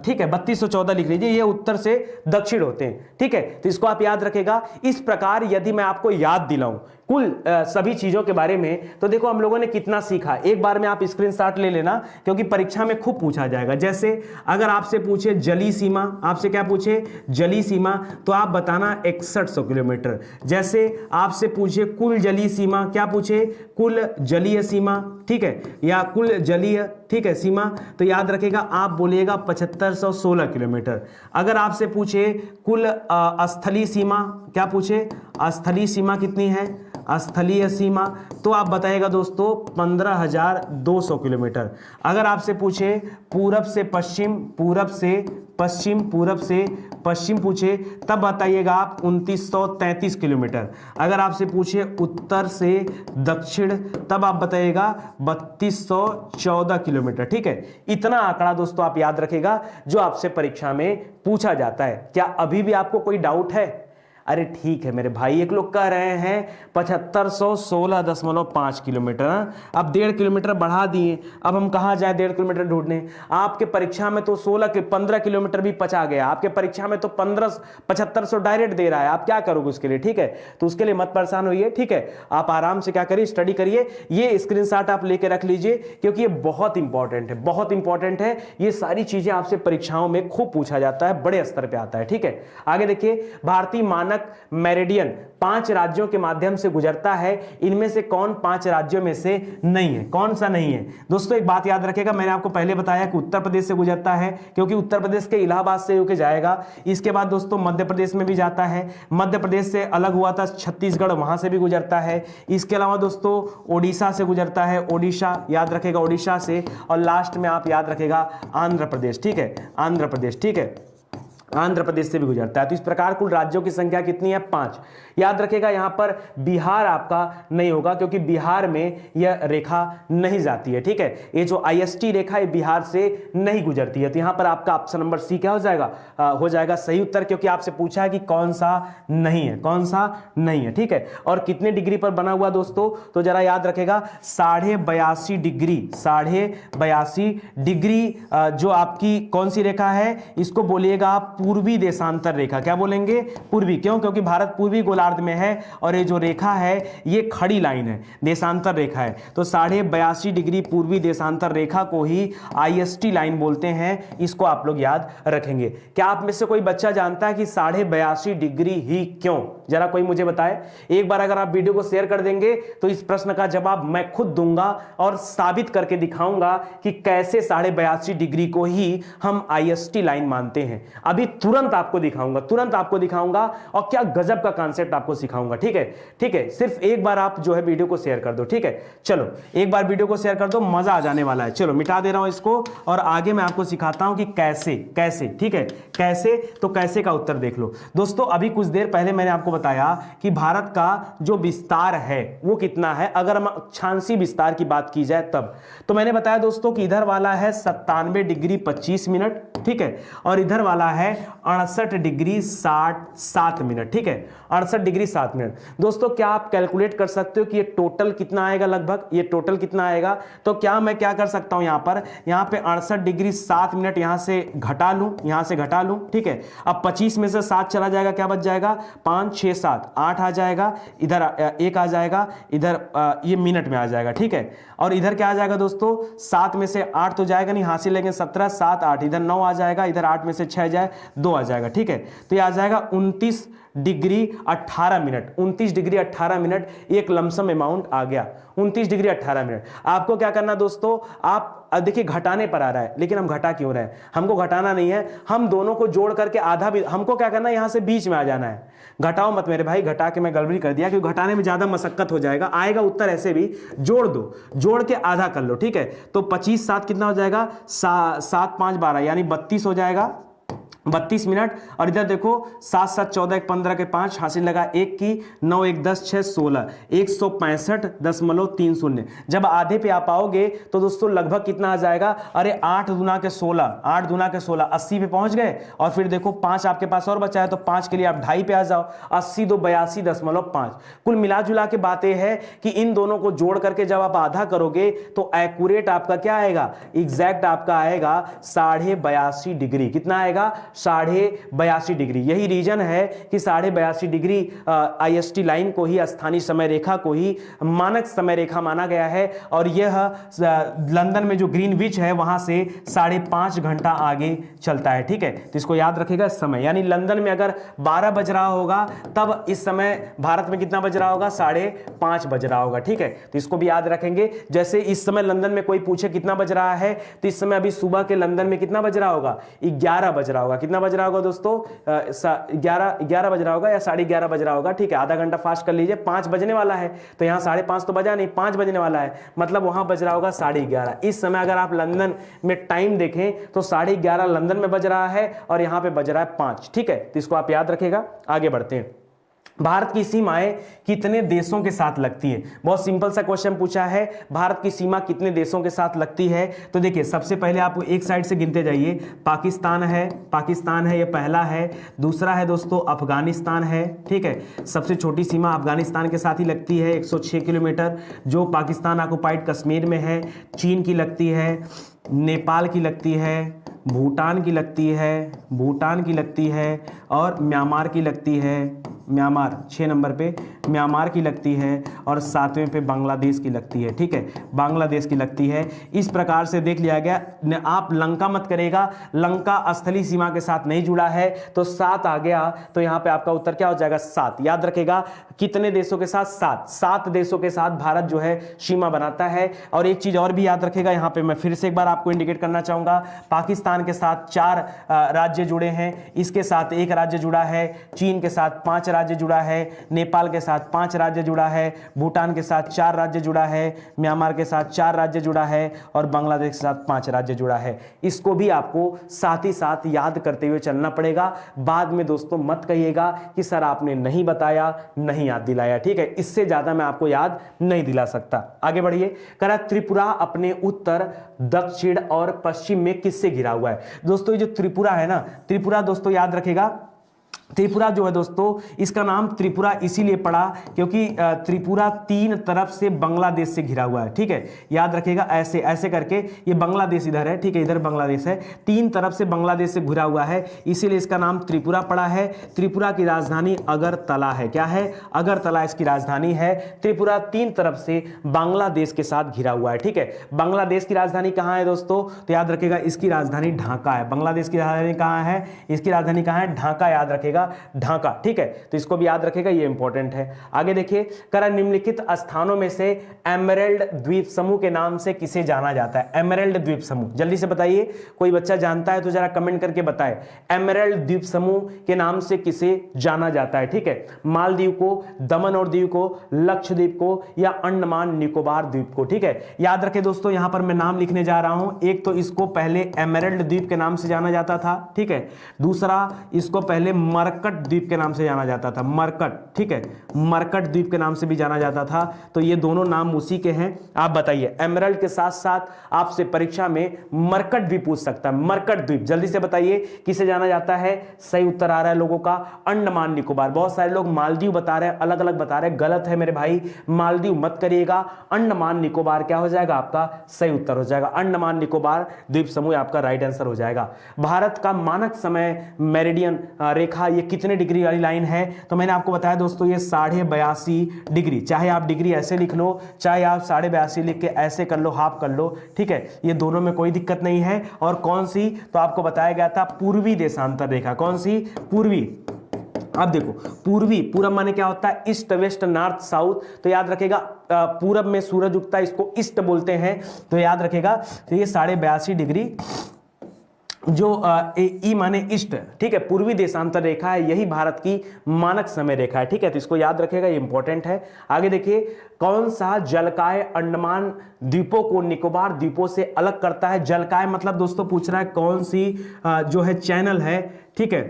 ठीक है, 3214 लिख लीजिए, ये उत्तर से दक्षिण होते हैं, ठीक है। तो इसको आप याद रखेगा। इस प्रकार यदि मैं आपको याद दिलाऊं कुल सभी चीजों के बारे में, तो देखो हम लोगों ने कितना सीखा। एक बार में आप स्क्रीनशॉट ले लेना, क्योंकि परीक्षा में खूब पूछा जाएगा। जैसे अगर आपसे पूछे जलीय सीमा, आपसे क्या पूछे, जलीय सीमा, तो आप बताना 6100 किलोमीटर। जैसे आपसे पूछे कुल जलीय सीमा, क्या पूछे, कुल जलीय सीमा, ठीक है, या कुल जलीय, ठीक है, सीमा, तो याद रखेगा आप बोलिएगा 7516 किलोमीटर। अगर आपसे पूछे कुल स्थलीय सीमा, क्या पूछे, स्थलीय सीमा कितनी है, स्थलीय सीमा, तो आप बताइएगा दोस्तों 15,200 किलोमीटर। अगर आपसे पूछे पूरब से पश्चिम, पूरब से पश्चिम, पूरब से पश्चिम पूछे, तब बताइएगा आप 2933 किलोमीटर। अगर आपसे पूछे उत्तर से दक्षिण, तब आप बताइएगा 3214 किलोमीटर, ठीक है। इतना आंकड़ा दोस्तों आप याद रखेगा जो आपसे परीक्षा में पूछा जाता है। क्या अभी भी आपको कोई डाउट है? अरे ठीक है मेरे भाई, एक लोग कह रहे हैं 7516.5 किलोमीटर, अब 1.5 किलोमीटर बढ़ा दिए, अब हम कहाँ जाए 1.5 किलोमीटर ढूंढने। आपके परीक्षा में तो 15 किलोमीटर भी पचा गया, आपके परीक्षा में तो 7500 डायरेक्ट दे रहा है, आप क्या करोगे उसके लिए, ठीक है। तो उसके लिए मत परेशान होइए, ठीक है, आप आराम से क्या करिए, स्टडी करिए। ये स्क्रीनशॉट आप लेके रख लीजिए, क्योंकि ये बहुत इंपॉर्टेंट है, बहुत इंपॉर्टेंट है। ये सारी चीजें आपसे परीक्षाओं में खूब पूछा जाता है, बड़े स्तर पर आता है, ठीक है। आगे देखिए, भारतीय मानक मेरिडियन 5 राज्यों के माध्यम से गुजरता है, इनमें से कौन 5 राज्यों में से नहीं है, कौन सा नहीं है? दोस्तों एक बात याद रखेगा, मैंने आपको पहले बताया कि उत्तर प्रदेश से गुजरता है, क्योंकि उत्तर प्रदेश के इलाहाबाद से होकर जाएगा। इसके बाद दोस्तों मध्य प्रदेश में भी जाता है, मध्य प्रदेश से अलग हुआ था छत्तीसगढ़, वहां से भी गुजरता है। इसके अलावा दोस्तों ओडिशा से गुजरता है, ओडिशा याद रखेगा, ओडिशा से, और लास्ट में आप याद रखेगा आंध्र प्रदेश, ठीक है, आंध्र प्रदेश, ठीक है, आंध्र प्रदेश से भी गुजरता है। तो इस प्रकार कुल राज्यों की संख्या कितनी है? 5। याद रखेगा यहां पर बिहार आपका नहीं होगा, क्योंकि बिहार में यह रेखा नहीं जाती है, ठीक है। ये जो IST रेखा है बिहार से नहीं गुजरती है। तो यहां पर आपका ऑप्शन नंबर सी क्या हो जाएगा, हो जाएगा सही उत्तर, क्योंकि आपसे पूछा है कि कौन सा नहीं है, कौन सा नहीं है, ठीक है। और कितने डिग्री पर बना हुआ दोस्तों, तो जरा याद रखेगा 82.5 डिग्री, 82.5 डिग्री जो आपकी कौन सी रेखा है, इसको बोलिएगा आप पूर्वी देशांतर रेखा। क्या बोलेंगे? पूर्वी। क्यों? क्योंकि भारत पूर्वी गोलार्ध में है और ये जो रेखा है ये खड़ी लाइन है, देशांतर रेखा है। तो 82.5 डिग्री पूर्वी देशांतर रेखा को ही IST लाइन बोलते हैं। इसको आप लोग याद रखेंगे। क्या आप में से कोई बच्चा जानता है कि 82.5 डिग्री ही क्यों? जरा कोई मुझे बताए। एक बार अगर आप वीडियो को शेयर कर देंगे तो इस प्रश्न का जवाब मैं खुद दूंगा और साबित करके दिखाऊंगा कि कैसे 82.5 डिग्री को ही हम IST लाइन मानते हैं। अभी तुरंत आपको दिखाऊंगा और क्या गजब का कॉन्सेप्ट आपको सिखाऊंगा। ठीक है, ठीक है। सिर्फ एक बार आप जो है वीडियो को शेयर कर दो। ठीक है, चलो एक बार वीडियो को शेयर कर दो, मजा आ जाने वाला है। चलो मिटा दे रहा हूं इसको और आगे मैं आपको सिखाता हूं कि कैसे कैसे। ठीक है, कैसे, तो कैसे का उत्तर देख लो दोस्तों। अभी कुछ देर पहले मैंने आपको बताया कि भारत का जो विस्तार है वो कितना है, अगर हम अक्षांशीय विस्तार की बात की जाए तब। तो मैंने बताया दोस्तों कि इधर वाला है 97 डिग्री 25 मिनट, ठीक है, और इधर वाला है 68 डिग्री 7 मिनट। ठीक है, 68 डिग्री 7 मिनट। दोस्तों क्या आप कैलकुलेट कर सकते हो कि ये टोटल कितना आएगा? लगभग ये टोटल कितना आएगा? तो क्या मैं क्या कर सकता हूं, यहां पे 68 डिग्री 7 मिनट यहां से घटा लूं। ठीक है, अब 25 में से 7 चला जाएगा, क्या बच जाएगा? 5 6 7 8 आ जाएगा, इधर 1 आ जाएगा, इधर ये मिनट में आ जाएगा। ठीक है, और इधर क्या आ जाएगा दोस्तों? 7 में से 8 तो जाएगा नहीं, हासिल लेंगे 17 7 8, इधर 9 आ जाएगा, इधर 8 में से 6 जाए 2 आ जाएगा। ठीक है, तो ये आ जाएगा 29 डिग्री 18 मिनट। 29 डिग्री 18 मिनट एक लमसम अमाउंट आ गया। 29 डिग्री 18 मिनट। आपको क्या करना दोस्तों, आप देखिए घटाने पर आ रहा है, लेकिन हम घटा क्यों रहे हैं? हमको घटाना नहीं है, हम दोनों को जोड़ करके आधा भी, हमको क्या करना है, यहां से बीच में आ जाना है। घटाओ मत मेरे भाई, घटा के मैं गड़बड़ी कर दिया, क्योंकि घटाने में ज्यादा मशक्कत हो जाएगा। आएगा उत्तर ऐसे भी, जोड़ दो, जोड़ के आधा कर लो। ठीक है, तो 25 7 कितना हो जाएगा? 7 5 12 यानी 32 हो जाएगा, 32 मिनट। और इधर देखो 7 7 14 1 15 के 5 हासिल लगा 1 की, 9 1 10 6 16, 165.30। जब आधे पे आप आओगे तो दोस्तों लगभग कितना आ जाएगा? अरे 8 दूना के 16, 8 दूना के 16, 80 पे पहुंच गए। और फिर देखो 5 आपके पास और बचा है, तो 5 के लिए आप 2.5 पे आ जाओ, 80 2 82.5। कुल मिला जुला के बात यह है कि इन दोनों को जोड़ करके जब आप आधा करोगे तो एक्यूरेट आपका क्या आएगा? एग्जैक्ट आपका आएगा 82.5 डिग्री। कितना आएगा? 82.5 डिग्री। यही रीजन है कि 82.5 डिग्री IST लाइन को ही, स्थानीय समय रेखा को ही मानक समय रेखा माना गया है। और यह लंदन में जो ग्रीनविच है वहां से 5.5 घंटा आगे चलता है। ठीक है, तो इसको याद रखेगा समय, यानी लंदन में अगर 12 बज रहा होगा तब इस समय भारत में कितना बज रहा होगा? 5:30 बज रहा होगा। ठीक है, तो इसको भी याद रखेंगे। जैसे इस समय लंदन में कोई पूछे कितना बज रहा है, तो इस समय अभी सुबह के लंदन में कितना बज रहा होगा? 11 बज रहा होगा। कितना बज रहा होगा दोस्तों? 11 बज रहा होगा या 11:30 बज रहा होगा। ठीक है, आधा घंटा फास्ट कर लीजिए। 5 बजने वाला है, तो यहाँ 5:30 तो बजा नहीं, 5 बजने वाला है, मतलब वहां बज रहा होगा 11:30। इस समय अगर आप लंदन में टाइम देखें तो 11:30 लंदन में बज रहा है और यहां पे बज रहा है 5। ठीक है, तो इसको आप याद रखेगा। आगे बढ़ते हैं। भारत की सीमाएं कितने देशों के साथ लगती है? बहुत सिंपल सा क्वेश्चन पूछा है, भारत की सीमा कितने देशों के साथ लगती है? तो देखिए सबसे पहले आप एक साइड से गिनते जाइए। पाकिस्तान है, ये पहला है। दूसरा है दोस्तों अफगानिस्तान है। ठीक है, सबसे छोटी सीमा अफगानिस्तान के साथ ही लगती है, 106 किलोमीटर, जो पाकिस्तान ऑक्युपाइड कश्मीर में है। चीन की लगती है, नेपाल की लगती है, भूटान की लगती है और म्यांमार की लगती है। म्यांमार 6 नंबर पे म्यांमार की लगती है और 7वें पे बांग्लादेश की लगती है। ठीक है, बांग्लादेश की लगती है। इस प्रकार से देख लिया गया। आप लंका मत करेगा, लंका स्थलीय सीमा के साथ नहीं जुड़ा है, तो 7 आ गया, तो यहाँ पे आपका उत्तर क्या हो जाएगा? 7। याद रखेगा कितने देशों के साथ? 7 देशों के साथ भारत जो है सीमा बनाता है। और एक चीज और भी याद रखेगा, यहाँ पे मैं फिर से एक बार आपको इंडिकेट करना चाहूंगा। पाकिस्तान के साथ 4 राज्य जुड़े हैं, इसके साथ 1 राज्य जुड़ा है, चीन के साथ 5 राज्य जुड़ा है, नेपाल के साथ 5 राज्य जुड़ा है, भूटान के साथ 4 राज्य जुड़ा है, म्यांमार के साथ 4 राज्य जुड़ा है और बांग्लादेश के साथ 5 राज्य जुड़ा है। इसको भी आपको साथ ही साथ याद करते हुए चलना पड़ेगा। बाद में दोस्तों मत कहिएगा कि सर आपने नहीं बताया, नहीं याद दिलाया। ठीक है, इससे ज्यादा मैं आपको याद नहीं दिला सकता। आगे बढ़िए। करा त्रिपुरा अपने उत्तर, दक्षिण और पश्चिम में किससे घिरा हुआ है? दोस्तों ये जो त्रिपुरा है ना, त्रिपुरा दोस्तों याद रखेगा त्रिपुरा जो है दोस्तों, इसका नाम त्रिपुरा इसीलिए पड़ा क्योंकि त्रिपुरा 3 तरफ से बांग्लादेश से घिरा हुआ है, ठीक है। याद रखिएगा, ऐसे ऐसे करके, ये बांग्लादेश इधर है, ठीक है, इधर बांग्लादेश है, 3 तरफ से बांग्लादेश से घिरा हुआ है, इसीलिए इसका नाम त्रिपुरा पड़ा है। त्रिपुरा की राजधानी अगरतला है। क्या है? अगरतला इसकी राजधानी है। त्रिपुरा 3 तरफ से बांग्लादेश के साथ घिरा हुआ है, ठीक है। बांग्लादेश की राजधानी कहाँ है दोस्तों? तो याद रखिएगा, इसकी राजधानी ढाका है। बांग्लादेश की राजधानी कहाँ है? इसकी राजधानी कहाँ है? ढाका। याद रखेगा, ढाका, ठीक है। तो इसको भी याद रखेगा, ये इंपॉर्टेंट है। आगे देखिए, करा निम्नलिखित स्थानों में से एमरेल्ड द्वीप समूह के नाम से किसे जाना जाता है? एमरेल्ड द्वीप समूह, जल्दी से बताइए, कोई बच्चा जानता है तो जरा कमेंट करके बताए। एमरेल्ड द्वीप समूह के नाम से किसे जाना जाता है? ठीक है, मालदीव को, दमन और दीव को, लक्षद्वीप को, या अंडमान निकोबार द्वीप को, ठीक है। याद रखें दोस्तों, यहां पर मैं नाम लिखने जा रहा हूं। एक तो इसको पहले एमरेल्ड द्वीप के नाम से जाना जाता था, ठीक है। दूसरा, इसको पहले मरकट द्वीप के नाम से जाना जाता था, मरकट, ठीक है, मरकट द्वीप के नाम से भी जाना जाता था। तो ये दोनों नाम उसी के हैं। आप बताइए, एमरेल्ड के साथ साथ आपसे परीक्षा में मरकट भी पूछ सकता है। मरकट द्वीप, जल्दी से बताइए किसे जाना जाता है? सही उत्तर आ रहा है लोगों का अंडमान निकोबार। बहुत सारे लोग मालदीव बता रहे हैं, अलग अलग बता रहे हैं, गलत है मेरे भाई, मालदीव मत करिएगा। अंडमान निकोबार क्या हो जाएगा? आपका सही उत्तर हो जाएगा। अंडमान निकोबार द्वीप समूह आपका राइट आंसर हो जाएगा। भारत का मानक समय मेरिडियन रेखा ये कितने डिग्री वाली लाइन है? तो मैंने आपको बताया दोस्तों, ये 82.5 डिग्री। चाहे आप डिग्री ऐसे लिख लो, चाहे आप 82.5 लिख के ऐसे कर लो, हाफ कर लो, ठीक है, ये दोनों में कोई दिक्कत नहीं है। और कौन सी? तो आपको बताया गया था पूर्वी देशांतर रेखा। कौन सी? पूर्वी। अब देखो, पूर्वी, पूरब माने क्या होता है? East, west, north, south. तो याद रखेगा, पूरब में सूरज उगता है, इसको ईस्ट बोलते हैं। तो याद रखेगा, तो ये 82.5 डिग्री जो ई माने ईस्ट, ठीक है, पूर्वी देशांतर रेखा है, यही भारत की मानक समय रेखा है, ठीक है। तो इसको याद रखेगा, ये इंपॉर्टेंट है। आगे देखिए, कौन सा जलकाय अंडमान द्वीपों को निकोबार द्वीपों से अलग करता है? जलकाय मतलब दोस्तों पूछ रहा है कौन सी जो है चैनल है, ठीक है,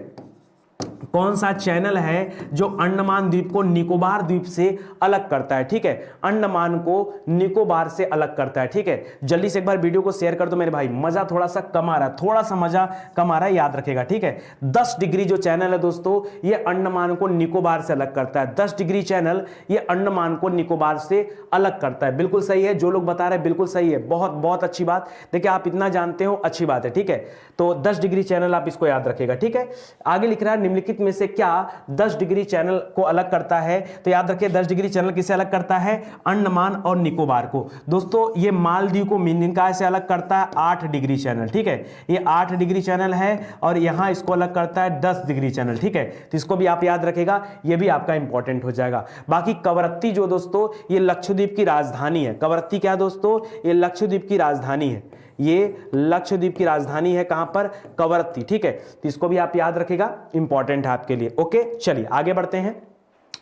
कौन सा चैनल है जो अंडमान द्वीप को निकोबार द्वीप से अलग करता है, ठीक है, अंडमान को निकोबार से अलग करता है, ठीक है। जल्दी से एक बार वीडियो को शेयर कर दो मेरे भाई, मजा थोड़ा सा कम आ रहा है, थोड़ा सा मजा कम आ रहा है, याद रखेगा, ठीक है। 10 डिग्री जो चैनल है दोस्तों, ये अंडमान को निकोबार से अलग करता है। 10 डिग्री चैनल ये अंडमान को निकोबार से अलग करता है। बिल्कुल सही है, जो लोग बता रहे हैं बिल्कुल सही है, बहुत बहुत अच्छी बात। देखिए, आप इतना जानते हो, अच्छी बात है, ठीक है। तो 10 डिग्री चैनल आप इसको याद रखेगा, ठीक है। आगे लिख रहा है, निम्नलिखित में से क्या 10 डिग्री चैनल को अलग करता है? तो याद रखिए, 10 डिग्री चैनल किसे अलग करता है? अंडमान और निकोबार को। दोस्तों, ये मालदीव को मीनिंका से अलग करता है 8 डिग्री चैनल, ठीक है, ये 8 डिग्री चैनल है। और यहां इसको अलग करता है 10 डिग्री चैनल, ठीक है। तो इसको भी आप याद रखेगा, ये भी आपका इंपॉर्टेंट हो जाएगा। बाकी कवरत्ती जो दोस्तों, ये लक्षद्वीप की राजधानी है। कवरत्ती क्या दोस्तों? ये लक्षद्वीप की राजधानी है, ये लक्षद्वीप की राजधानी है। कहां पर? कवरत्ती, ठीक है। तो इसको भी आप याद रखेगा, इंपॉर्टेंट है आपके लिए। ओके, चलिए आगे बढ़ते हैं।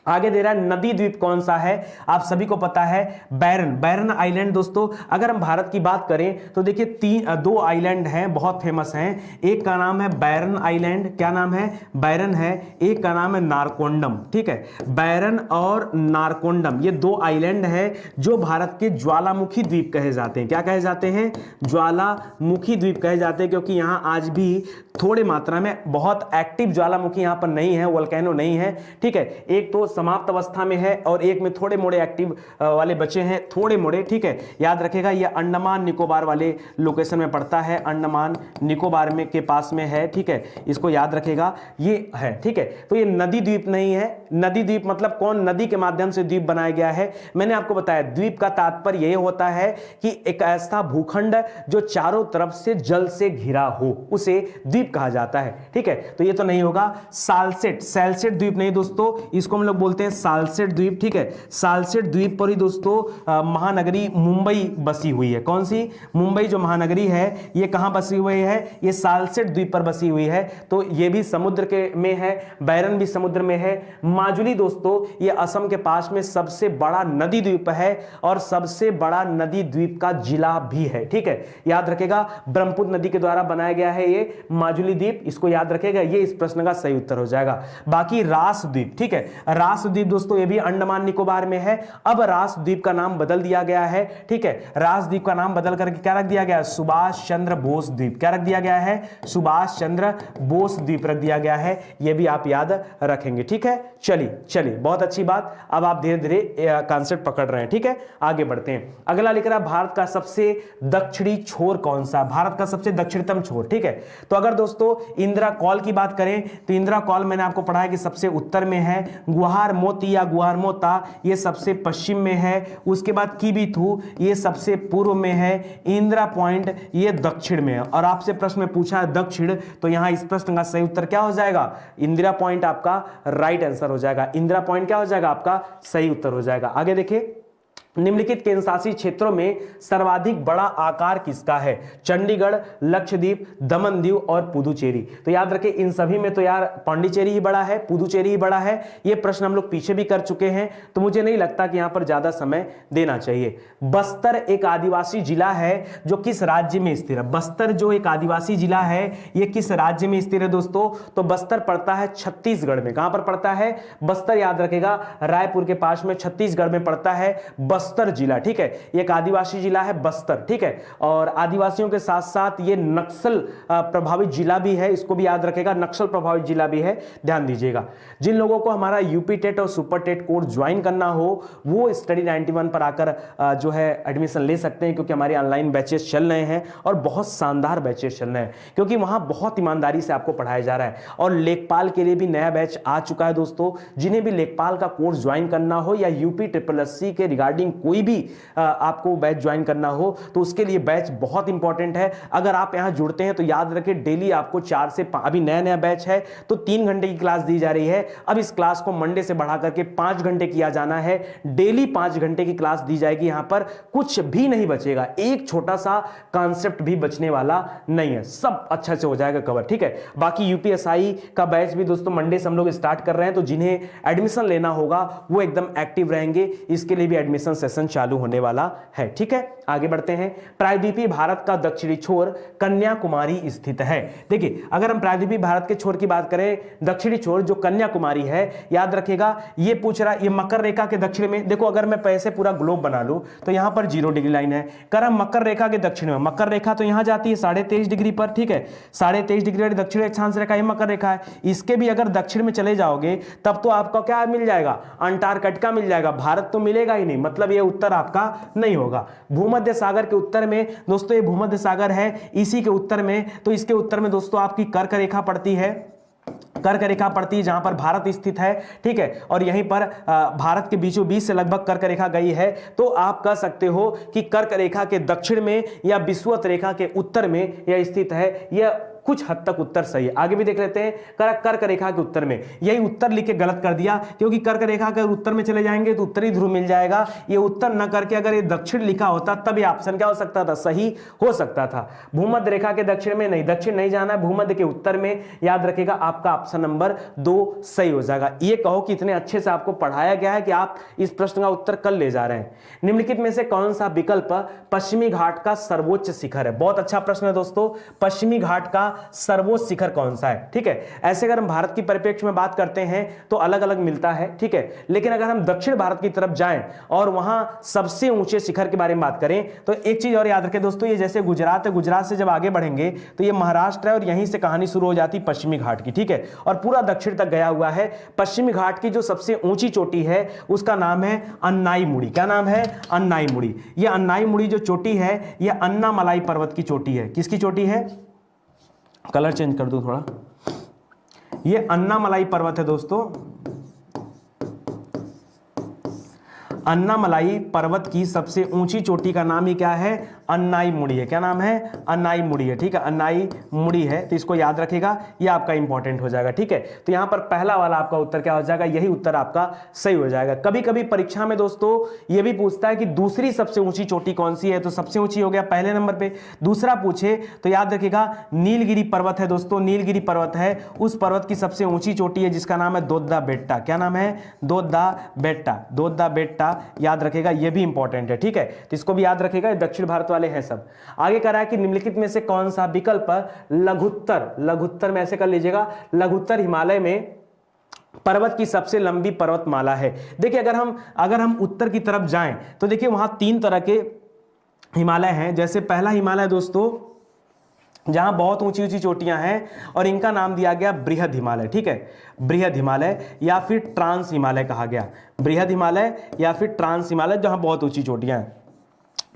आगे दे रहा है, नदी द्वीप कौन सा है? आप सभी को पता है, बैरन, बैरन आइलैंड। दोस्तों, अगर हम भारत की बात करें तो देखिए 2 आइलैंड हैं, बहुत फेमस हैं। एक का नाम है बैरन आइलैंड, क्या नाम है? बैरन है। एक का नाम है नारकोंडम, ठीक है। बैरन और नारकोंडम, ये 2 आइलैंड है जो भारत के ज्वालामुखी द्वीप कहे जाते हैं। क्या कहे जाते हैं? ज्वालामुखी द्वीप कहे जाते हैं, क्योंकि यहां आज भी थोड़े मात्रा में बहुत एक्टिव ज्वालामुखी यहां पर नहीं है, वोल्केनो नहीं है, ठीक है। एक तो समाप्त अवस्था में है और एक में थोड़े मोड़े एक्टिव वाले बचे हैं, थोड़े मोड़े, ठीक है। याद रखेगा, ये अंडमान निकोबार वाले लोकेशन में पड़ता है, अंडमान निकोबार में के पास में है, ठीक है। इसको याद रखेगा, ये है, ठीक है। तो ये नदी द्वीप नहीं है। नदी द्वीप मतलब कौन? नदी के माध्यम से द्वीप बनाया गया है। मैंने आपको बताया, द्वीप का तात्पर्य यह होता है कि एक ऐसा भूखंड जो चारों तरफ से जल से घिरा हो, उसे द्वीप कहा जाता है, ठीक है। तो ये तो नहीं होगा। सालसेट, सैलसेट द्वीप नहीं दोस्तों, इसको हम लोग बोलते हैं सालसेट द्वीप, ठीक है। सालसेट द्वीप पर ही दोस्तों महानगरी मुंबई बसी हुई है। कौन सी? मुंबई जो महानगरी है, ये कहां बसी हुई है? ये सालसेट द्वीप पर बसी हुई है। तो ये भी समुद्र के में है, बैरन भी समुद्र में है। माजुली दोस्तों, ये असम के पास में सबसे बड़ा नदी द्वीप है और सबसे बड़ा नदी द्वीप का जिला भी है, ठीक है। याद रखेगा, ब्रह्मपुत्र नदी के द्वारा बनाया गया है ये माजुली द्वीप, इसको याद रखेगा, ये इस प्रश्न का सही उत्तर हो जाएगा। बाकी रास द्वीप, ठीक है, रास रास द्वीप दोस्तों ये भी अंडमान निकोबार में है। अब रास द्वीप का नाम बदल दिया गया है, ठीक है, रास द्वीप का नाम बदल करके क्या रख दिया गया है, सुभाष चंद्र बोस द्वीप। क्या रख दिया गया है, सुभाष चंद्र बोस द्वीप रख दिया गया है। यह भी आप याद रखेंगे, ठीक है। चलिए बहुत अच्छी बात, अब आप धीरे धीरे कॉन्सेप्ट पकड़ रहे हैं, ठीक है। आगे बढ़ते हैं। अगला लिख रहा है भारत का सबसे दक्षिणी छोर कौन सा, भारत का सबसे दक्षिणतम छोर, ठीक है। तो अगर दोस्तों इंदिरा कॉल की बात करें तो इंदिरा कॉल मैंने आपको पढ़ा है कि सबसे उत्तर में है, गुहार मोती या गुहार मोता ये सबसे पश्चिम में है, उसके बाद कीबीथू ये सबसे पूर्व में है, इंदिरा पॉइंट ये दक्षिण में है। और आपसे प्रश्न में पूछा है दक्षिण, तो यहां इस प्रश्न का सही उत्तर क्या हो जाएगा, इंदिरा पॉइंट आपका राइट आंसर हो जाएगा। इंदिरा पॉइंट क्या हो जाएगा, आपका सही उत्तर हो जाएगा। आगे देखिए, निम्नलिखित केंद्रशासित क्षेत्रों में सर्वाधिक बड़ा आकार किसका है, चंडीगढ़, लक्षद्वीप, दमन दीव और पुदुचेरी। तो याद रखें इन सभी में तो यार पांडिचेरी ही बड़ा है, पुदुचेरी ही बड़ा है। ये प्रश्न हम लोग पीछे भी कर चुके हैं, तो मुझे नहीं लगता कि यहां पर ज्यादा समय देना चाहिए। बस्तर एक आदिवासी जिला है जो किस राज्य में स्थित है, बस्तर जो एक आदिवासी जिला है ये किस राज्य में स्थित है दोस्तों, तो बस्तर पड़ता है छत्तीसगढ़ में। कहां पर पड़ता है, बस्तर याद रखेगा रायपुर के पास में छत्तीसगढ़ में पड़ता है बस्तर जिला, ठीक है। एक आदिवासी जिला है बस्तर, ठीक है। और आदिवासियों के साथ साथ ये नक्सल प्रभावित जिला भी है, इसको भी याद रखेगा, नक्सल प्रभावित जिला भी है, ध्यान दीजिएगा। जिन लोगों को हमारा यूपी टेट और सुपर टेट कोर्स ज्वाइन करना हो वो स्टडी 91 पर आकर जो है एडमिशन ले सकते हैं, क्योंकि हमारे ऑनलाइन बैचेस चल रहे हैं और बहुत शानदार बैचेस चल रहे हैं, क्योंकि वहां बहुत ईमानदारी से आपको पढ़ाया जा रहा है। और लेखपाल के लिए भी नया बैच आ चुका है दोस्तों। जिन्हें भी लेखपाल का कोर्स ज्वाइन करना हो या यूपी SSC के रिगार्डिंग कोई भी आपको बैच ज्वाइन करना हो तो उसके लिए बैच बहुत इंपॉर्टेंट है। अगर आप यहां जुड़ते हैं तो याद रखें डेली आपको 4 से 5, अभी नया बैच है तो 3 घंटे की क्लास दी जा रही है। अब इस क्लास को मंडे से बढ़ा करके 5 घंटे किया जाना है। डेली 5 घंटे की क्लास दी जाएगी, यहां पर कुछ भी नहीं बचेगा, एक छोटा सा कॉन्सेप्ट भी बचने वाला नहीं है, सब अच्छा से हो जाएगा कवर, ठीक है। बाकी यूपीएसआई का बैच भी दोस्तों मंडे से हम लोग स्टार्ट कर रहे हैं, तो जिन्हें एडमिशन लेना होगा वो एकदम एक्टिव रहेंगे, इसके लिए भी एडमिशन सेशन चालू होने वाला है, ठीक है। आगे बढ़ते हैं। प्रायद्वीपीय भारत का दक्षिणी छोर कन्याकुमारी स्थित है। देखिए अगर हम प्रायद्वीपीय भारत के छोर की बात करें, दक्षिणी छोर जो कन्याकुमारी है, याद रखिएगा ये पूछ रहा ये मकर रेखा के दक्षिण में। देखो अगर मैं पैसे पूरा ग्लोब बना लूं तो यहां पर 0 डिग्री लाइन है, कर हम मकर रेखा के दक्षिण में, मकर रेखा तो यहां जाती है 23.5 डिग्री पर, ठीक है। 23.5 डिग्री वाली दक्षिण अक्षांश रेखा ये मकर रेखा है, इसके भी अगर दक्षिण में चले जाओगे तब तो आपका क्या मिल जाएगा, अंटार्कटिका मिल जाएगा, भारत तो मिलेगा ही नहीं, मतलब ये उत्तर आपका नहीं होगा। भूमध्य सागर के उत्तर में दोस्तों ये भूमध्य सागर है, इसी के उत्तर में, तो इसके उत्तर में दोस्तों आपकी कर्क रेखा पड़ती है, कर्क रेखा पड़ती है जहां पर भारत स्थित है, ठीक है। और यहीं पर भारत के बीचों बीच से लगभग कर्क रेखा गई है, तो आप कह सकते हो कि कर्क रेखा के दक्षिण में या विषुवत रेखा के उत्तर में यह स्थित है। यह कुछ हद तक उत्तर सही है। आगे भी देख लेते हैं। कर्क रेखा के उत्तर में, यही उत्तर लिख के गलत कर दिया, क्योंकि कर्क रेखा के उत्तर में चले जाएंगे तो उत्तरी ध्रुव मिल जाएगा। ये उत्तर न करके अगर ये दक्षिण लिखा होता तब ये ऑप्शन क्या हो सकता था, सही हो सकता था। भूमध्य रेखा के दक्षिण में नहीं, दक्षिण नहीं जाना है, भूमध्य के उत्तर में, याद रखेगा आपका ऑप्शन नंबर 2 सही हो जाएगा। ये कहो कि इतने अच्छे से आपको पढ़ाया गया है कि आप इस प्रश्न का उत्तर कल ले जा रहे हैं। निम्नलिखित में से कौन सा विकल्प पश्चिमी घाट का सर्वोच्च शिखर है? बहुत अच्छा प्रश्न है दोस्तों। पश्चिमी घाट का सर्वोच्च शिखर कौन सा है, ठीक है। ऐसे अगर हम भारत की परिप्रेक्ष्य में बात करते हैं तो अलग अलग मिलता है, ठीक है। लेकिन अगर हम दक्षिण भारत की तरफ जाएं और वहां सबसे ऊंचे शिखर के बारे में बात करें तो एक चीज और याद रखें दोस्तों, ये जैसे गुजरात है, गुजरात से जब आगे बढ़ेंगे तो ये महाराष्ट्र है और यहीं से कहानी शुरू हो जाती पश्चिमी घाट की, ठीक है। और पूरा दक्षिण तक गया हुआ है। पश्चिमी घाट की जो सबसे ऊंची चोटी है उसका नाम है अन्नाईमुड़ी। क्या नाम है? अन्नाईमुड़ी। ये अन्नाईमुड़ी जो चोटी है ये अन्नामलाई पर्वत की चोटी है। किसकी चोटी है? कलर चेंज कर दूं थोड़ा। ये अन्नामलाई पर्वत है दोस्तों। अन्नामलाई पर्वत की सबसे ऊंची चोटी का नाम ही क्या है? अन्नाईमुड़ी है। क्या नाम है? अन्नाईमुड़ी है, ठीक है। अन्नाईमुड़ी है, तो इसको याद रखिएगा, ये आपका इंपॉर्टेंट हो जाएगा, ठीक है। तो यहां पर पहला वाला आपका उत्तर क्या हो जाएगा? यही उत्तर आपका सही हो जाएगा। कभी कभी परीक्षा में दोस्तों ये भी पूछता है कि दूसरी सबसे ऊंची चोटी कौन सी है, तो सबसे ऊंची हो गया पहले नंबर पे। दूसरा पूछे तो याद रखिएगा नीलगिरी पर्वत है दोस्तों, नीलगिरी पर्वत है। उस पर्वत की सबसे ऊंची चोटी है जिसका नाम है दोद्दा बेट्टा। क्या नाम है? दोद्दा बेट्टा। दोद्दा बेट्टा याद रखेगा, यह भी इंपॉर्टेंट है, ठीक है। तो इसको भी याद रखेगा, दक्षिण भारत वाले हैं सब। आगे कह रहा है कि निम्नलिखित में से कौन सा विकल्प लघुत्तर, लघुत्तर में ऐसे कर लीजिएगा, लघुत्तर हिमालय में पर्वत की सबसे लंबी पर्वतमाला है। देखिए अगर हम उत्तर की तरफ जाएं तो देखिए वहां 3 तरह के हिमालय हैं। जैसे पहला हिमालय दोस्तों जहां बहुत ऊंची ऊंची चोटियां हैं और इनका नाम दिया गया बृहद हिमालय, ठीक है, बृहद हिमालय या फिर ट्रांस हिमालय कहा गया, बृहद हिमालय या फिर ट्रांस हिमालय जहां बहुत ऊंची चोटियां हैं।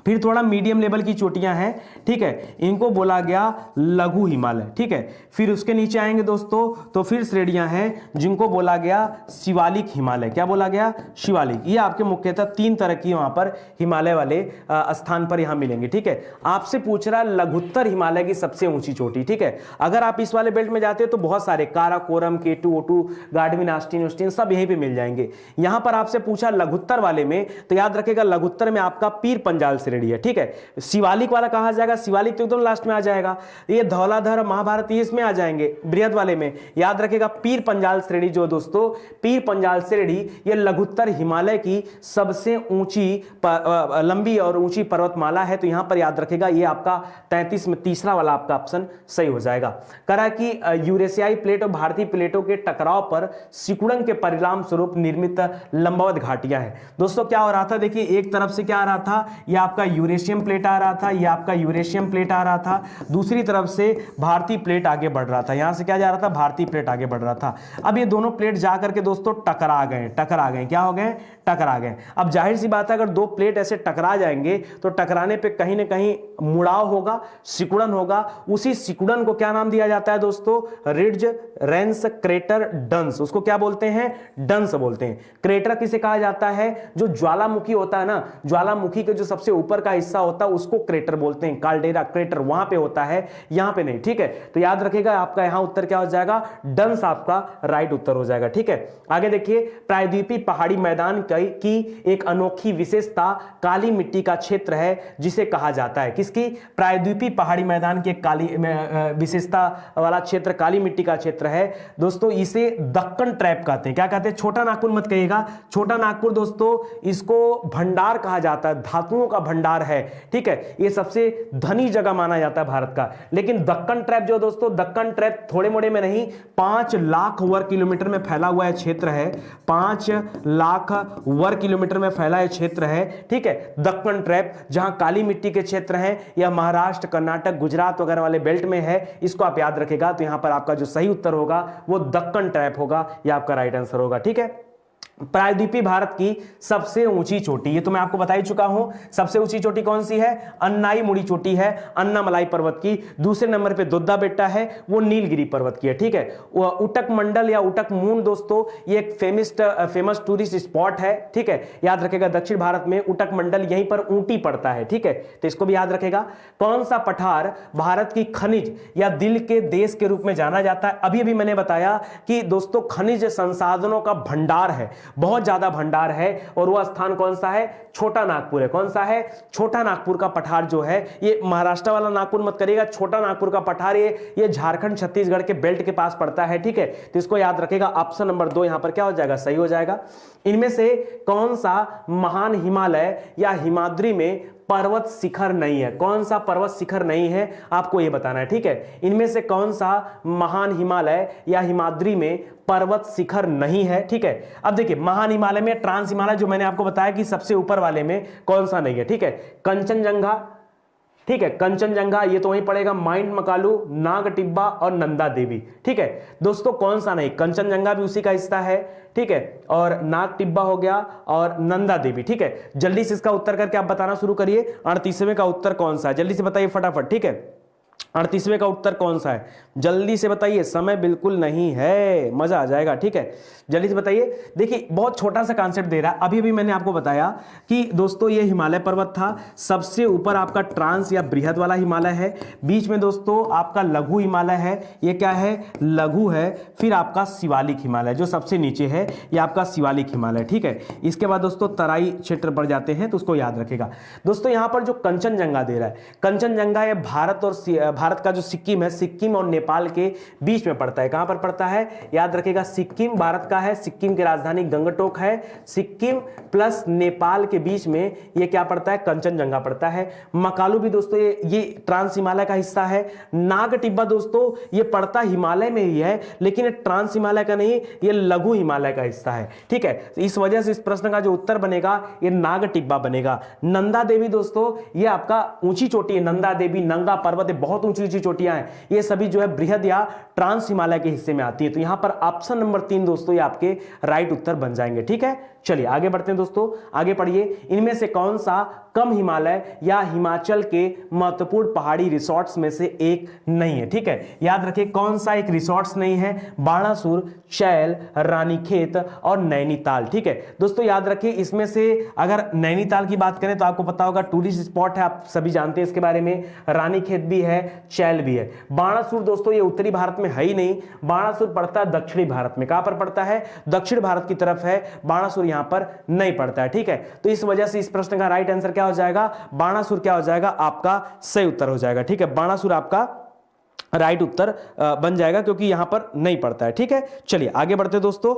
फिर थोड़ा मीडियम लेवल की चोटियां हैं, ठीक है, इनको बोला गया लघु हिमालय, ठीक है। फिर उसके नीचे आएंगे दोस्तों तो फिर श्रेणियां हैं जिनको बोला गया शिवालिक हिमालय। क्या बोला गया? शिवालिक। ये आपके मुख्यतः 3 तरह की वहां पर हिमालय वाले स्थान पर यहां मिलेंगे, ठीक है। आपसे पूछ रहा है लघुत्तर हिमालय की सबसे ऊंची चोटी, ठीक है। अगर आप इस वाले बेल्ट में जाते हो तो बहुत सारे Karakoram, K2, O2, Godwin, Austin सब यहीं पे मिल जाएंगे। यहां पर आपसे पूछा लघुत्तर वाले में तो याद रखेगा लघुत्तर में आपका पीर पंजाल श्रेणी है, ठीक है। शिवालिक वाला कहां जाएगा? शिवालिक तो एकदम लास्ट में आ जाएगा। ये धौलाधर, महाभारत ये इसमें आ जाएंगे बृहद वाले में। याद रखेगा पीर पंजाल श्रेणी जो दोस्तों, पीर पंजाल श्रेणी ये लघुत्तर हिमालय की सबसे ऊंची लंबी और ऊंची पर्वतमाला है। तो यहां पर याद रखेगा ये आपका 33 में तीसरा वाला आपका ऑप्शन सही हो जाएगा। करा कि यूरेशियाई प्लेट और भारतीय प्लेटों के टकराव पर सिकुड़न के परिणाम स्वरूप निर्मित लंबवत घाटियां हैं। दोस्तों क्या हो रहा था? देखिए एक तरफ से क्या आ रहा था, यह आपका यूरेशियम प्लेट आ रहा था, यह आपका यूरेशियम प्लेट आ रहा था, दूसरी तरफ से भारतीय प्लेट आगे बढ़ रहा था। यहां से क्या जा रहा था? भारतीय प्लेट आगे बढ़ रहा था। अब ये दोनों प्लेट जाकर के दोस्तों टकरा गए, क्या हो गए? टकरा गए। अब जाहिर सी बात है अगर 2 प्लेट ऐसे टकरा जाएंगे तो टकराने पे कहीं ना कहीं मुड़ाव होगा, सिकुड़न होगा। उसी सिकुड़न को क्या नाम दिया जाता है दोस्तों? रिड्ज, रेंस, क्रेटर, डंस। उसको क्या बोलते हैं? डंस बोलते हैं। क्रेटर किसे कहा जाता है? जो ज्वालामुखी होता है ना, ज्वालामुखी के जो सबसे ऊपर का हिस्सा होता है उसको क्रेटर बोलते हैं। काल्डेरा, क्रेटर वहां पे होता है, यहां पे नहीं, ठीक है। तो याद रखिएगा आपका यहां उत्तर क्या हो जाएगा? डंस आपका राइट उत्तर हो जाएगा, ठीक है। आगे देखिए प्रायद्वीपीय पहाड़ी मैदान की एक अनोखी विशेषता काली मिट्टी का क्षेत्र है जिसे कहा जाता है। किसकी? प्रायद्वीपीय पहाड़ी मैदान के काली विशेषता वाला क्षेत्र काली मिट्टी का क्षेत्र है दोस्तों। इसे दक्कन ट्रैप कहते हैं। क्या कहते हैं? छोटा नागपुर मत कहिएगा, छोटा नागपुर दोस्तों इसको भंडार कहा जाता है, धातुओं का भंडार है, ठीक है। ये सबसे धनी जगह माना जाता है भारत का। लेकिन दक्कन ट्रैप जो दोस्तों, दक्कन ट्रैप थोड़े मोड़े में नहीं, 5 लाख वर्ग किलोमीटर में फैला हुआ है क्षेत्र है, 5 लाख वर्ग किलोमीटर में फैला है क्षेत्र है, ठीक है। दक्कन ट्रैप जहां काली मिट्टी के क्षेत्र हैं, यह महाराष्ट्र, कर्नाटक, गुजरात वगैरह वाले बेल्ट में है, इसको आप याद रखेगा। तो यहां पर आपका जो सही उत्तर होगा वो दक्कन ट्रैप होगा, यह आपका राइट आंसर होगा, ठीक है। प्रायद्वीपीय भारत की सबसे ऊंची चोटी, ये तो मैं आपको बता ही चुका हूं। सबसे ऊंची चोटी कौन सी है? अन्नाई मुड़ी चोटी है, अन्नामलाई पर्वत की। दूसरे नंबर पे दोद्दा बेट्टा है, वो नीलगिरी पर्वत की है, ठीक है। उटक मंडल या उटक मून दोस्तों ये एक फेमस टूरिस्ट स्पॉट है, ठीक है। याद रखेगा दक्षिण भारत में उटक मंडल यहीं पर ऊंटी पड़ता है, ठीक है। तो इसको भी याद रखेगा। कौन सा पठार भारत की खनिज या दिल के देश के रूप में जाना जाता है? अभी अभी मैंने बताया कि दोस्तों खनिज संसाधनों का भंडार है, बहुत ज्यादा भंडार है। और वह स्थान कौन सा है? छोटा नागपुर है। कौन सा है? छोटा नागपुर का पठार जो है, ये महाराष्ट्र वाला नागपुर मत करिएगा, छोटा नागपुर का पठार ये झारखंड छत्तीसगढ़ के बेल्ट के पास पड़ता है, ठीक है। तो इसको याद रखेगा। ऑप्शन नंबर 2 यहां पर क्या हो जाएगा? सही हो जाएगा। इनमें से कौन सा महान हिमालय या हिमाद्री में पर्वत शिखर नहीं है? कौन सा पर्वत शिखर नहीं है आपको यह बताना है, ठीक है। इनमें से कौन सा महान हिमालय या हिमाद्री में पर्वत शिखर नहीं है, ठीक है। अब देखिए महान हिमालय में ट्रांस हिमालय जो मैंने आपको बताया कि सबसे ऊपर वाले में कौन सा नहीं है, ठीक है। कंचनजंगा, ठीक है, कंचनजंगा ये तो वहीं पड़ेगा, माउंट मकालू, नाग टिब्बा और नंदा देवी, ठीक है। दोस्तों कौन सा नहीं? कंचनजंगा भी उसी का हिस्सा है, ठीक है, और नाग टिब्बा हो गया और नंदा देवी, ठीक है। जल्दी से इसका उत्तर करके आप बताना शुरू करिए। 38वें का उत्तर कौन सा है? जल्दी से बताइए फटाफट, ठीक है। 38वें का उत्तर कौन सा है? जल्दी से बताइए, समय बिल्कुल नहीं है, मजा आ जाएगा, ठीक है। जल्दी से बताइए। देखिए बहुत छोटा सा कॉन्सेप्ट दे रहा है। अभी अभी मैंने आपको बताया कि दोस्तों ये हिमालय पर्वत था, सबसे ऊपर आपका ट्रांस या बृहद वाला हिमालय है, बीच में दोस्तों आपका लघु हिमालय है, ये क्या है? लघु है। फिर आपका शिवालिक हिमालय जो सबसे नीचे है, ये आपका शिवालिक हिमालय, ठीक है। इसके बाद दोस्तों तराई क्षेत्र पर जाते हैं तो उसको याद रखेगा। दोस्तों यहां पर जो कंचनजंगा दे रहा है, कंचनजंगा ये भारत भारत का जो सिक्किम है, सिक्किम और नेपाल के बीच में पड़ता है। कहां पर पड़ता है, याद रखिएगा, सिक्किम भारत का है, सिक्किम की राजधानी गंगटोक है, सिक्किम प्लस नेपाल के बीच में ये क्या पड़ता है, कंचनजंगा पड़ता है। मकालू भी दोस्तों ये ट्रांस हिमालय का हिस्सा है। नाग टिब्बा दोस्तों ये पड़ता हिमालय में ही है, लेकिन ये ट्रांस हिमालय का नहीं, ये लघु हिमालय का हिस्सा है, ठीक है। तो इस वजह से इस प्रश्न का जो उत्तर बनेगा ये नाग टिब्बा बनेगा। नंदा देवी दोस्तों ये आपका ऊंची चोटी है, नंदा देवी, नंगा पर्वत, बहुत ऊंची ऊंची चोटियां हैं, ये सभी जो है बृहद या ट्रांस हिमालय के हिस्से में आती है। तो यहां पर ऑप्शन नंबर 3 दोस्तों ये आपके राइट उत्तर बन जाएंगे, ठीक है। चलिए आगे बढ़ते हैं दोस्तों, आगे पढ़िए। इनमें से कौन सा कम हिमालय या हिमाचल के महत्वपूर्ण पहाड़ी रिसोर्ट्स में से एक नहीं है, ठीक है। याद रखिए कौन सा एक रिसोर्ट्स नहीं है, बाणासुर, चैल, रानीखेत और नैनीताल, ठीक है दोस्तों। याद रखिए इसमें से अगर नैनीताल की बात करें तो आपको पता होगा टूरिस्ट स्पॉट है, आप सभी जानते हैं इसके बारे में। रानीखेत भी है, चैल भी है। बाणासुर दोस्तों ये उत्तरी भारत में है ही नहीं, बाणासुर पड़ता है दक्षिणी भारत में। कहां पर पड़ता है, दक्षिण भारत की तरफ है, बाणासुर यहां पर नहीं पड़ता है, ठीक है। तो इस वजह से इस प्रश्न का राइट आंसर क्या हो जाएगा, बाणासुर क्या हो जाएगा, आपका सही उत्तर हो जाएगा, ठीक है। बाणासुर आपका राइट उत्तर बन जाएगा क्योंकि यहां पर नहीं पड़ता है, ठीक है। चलिए आगे बढ़ते दोस्तों,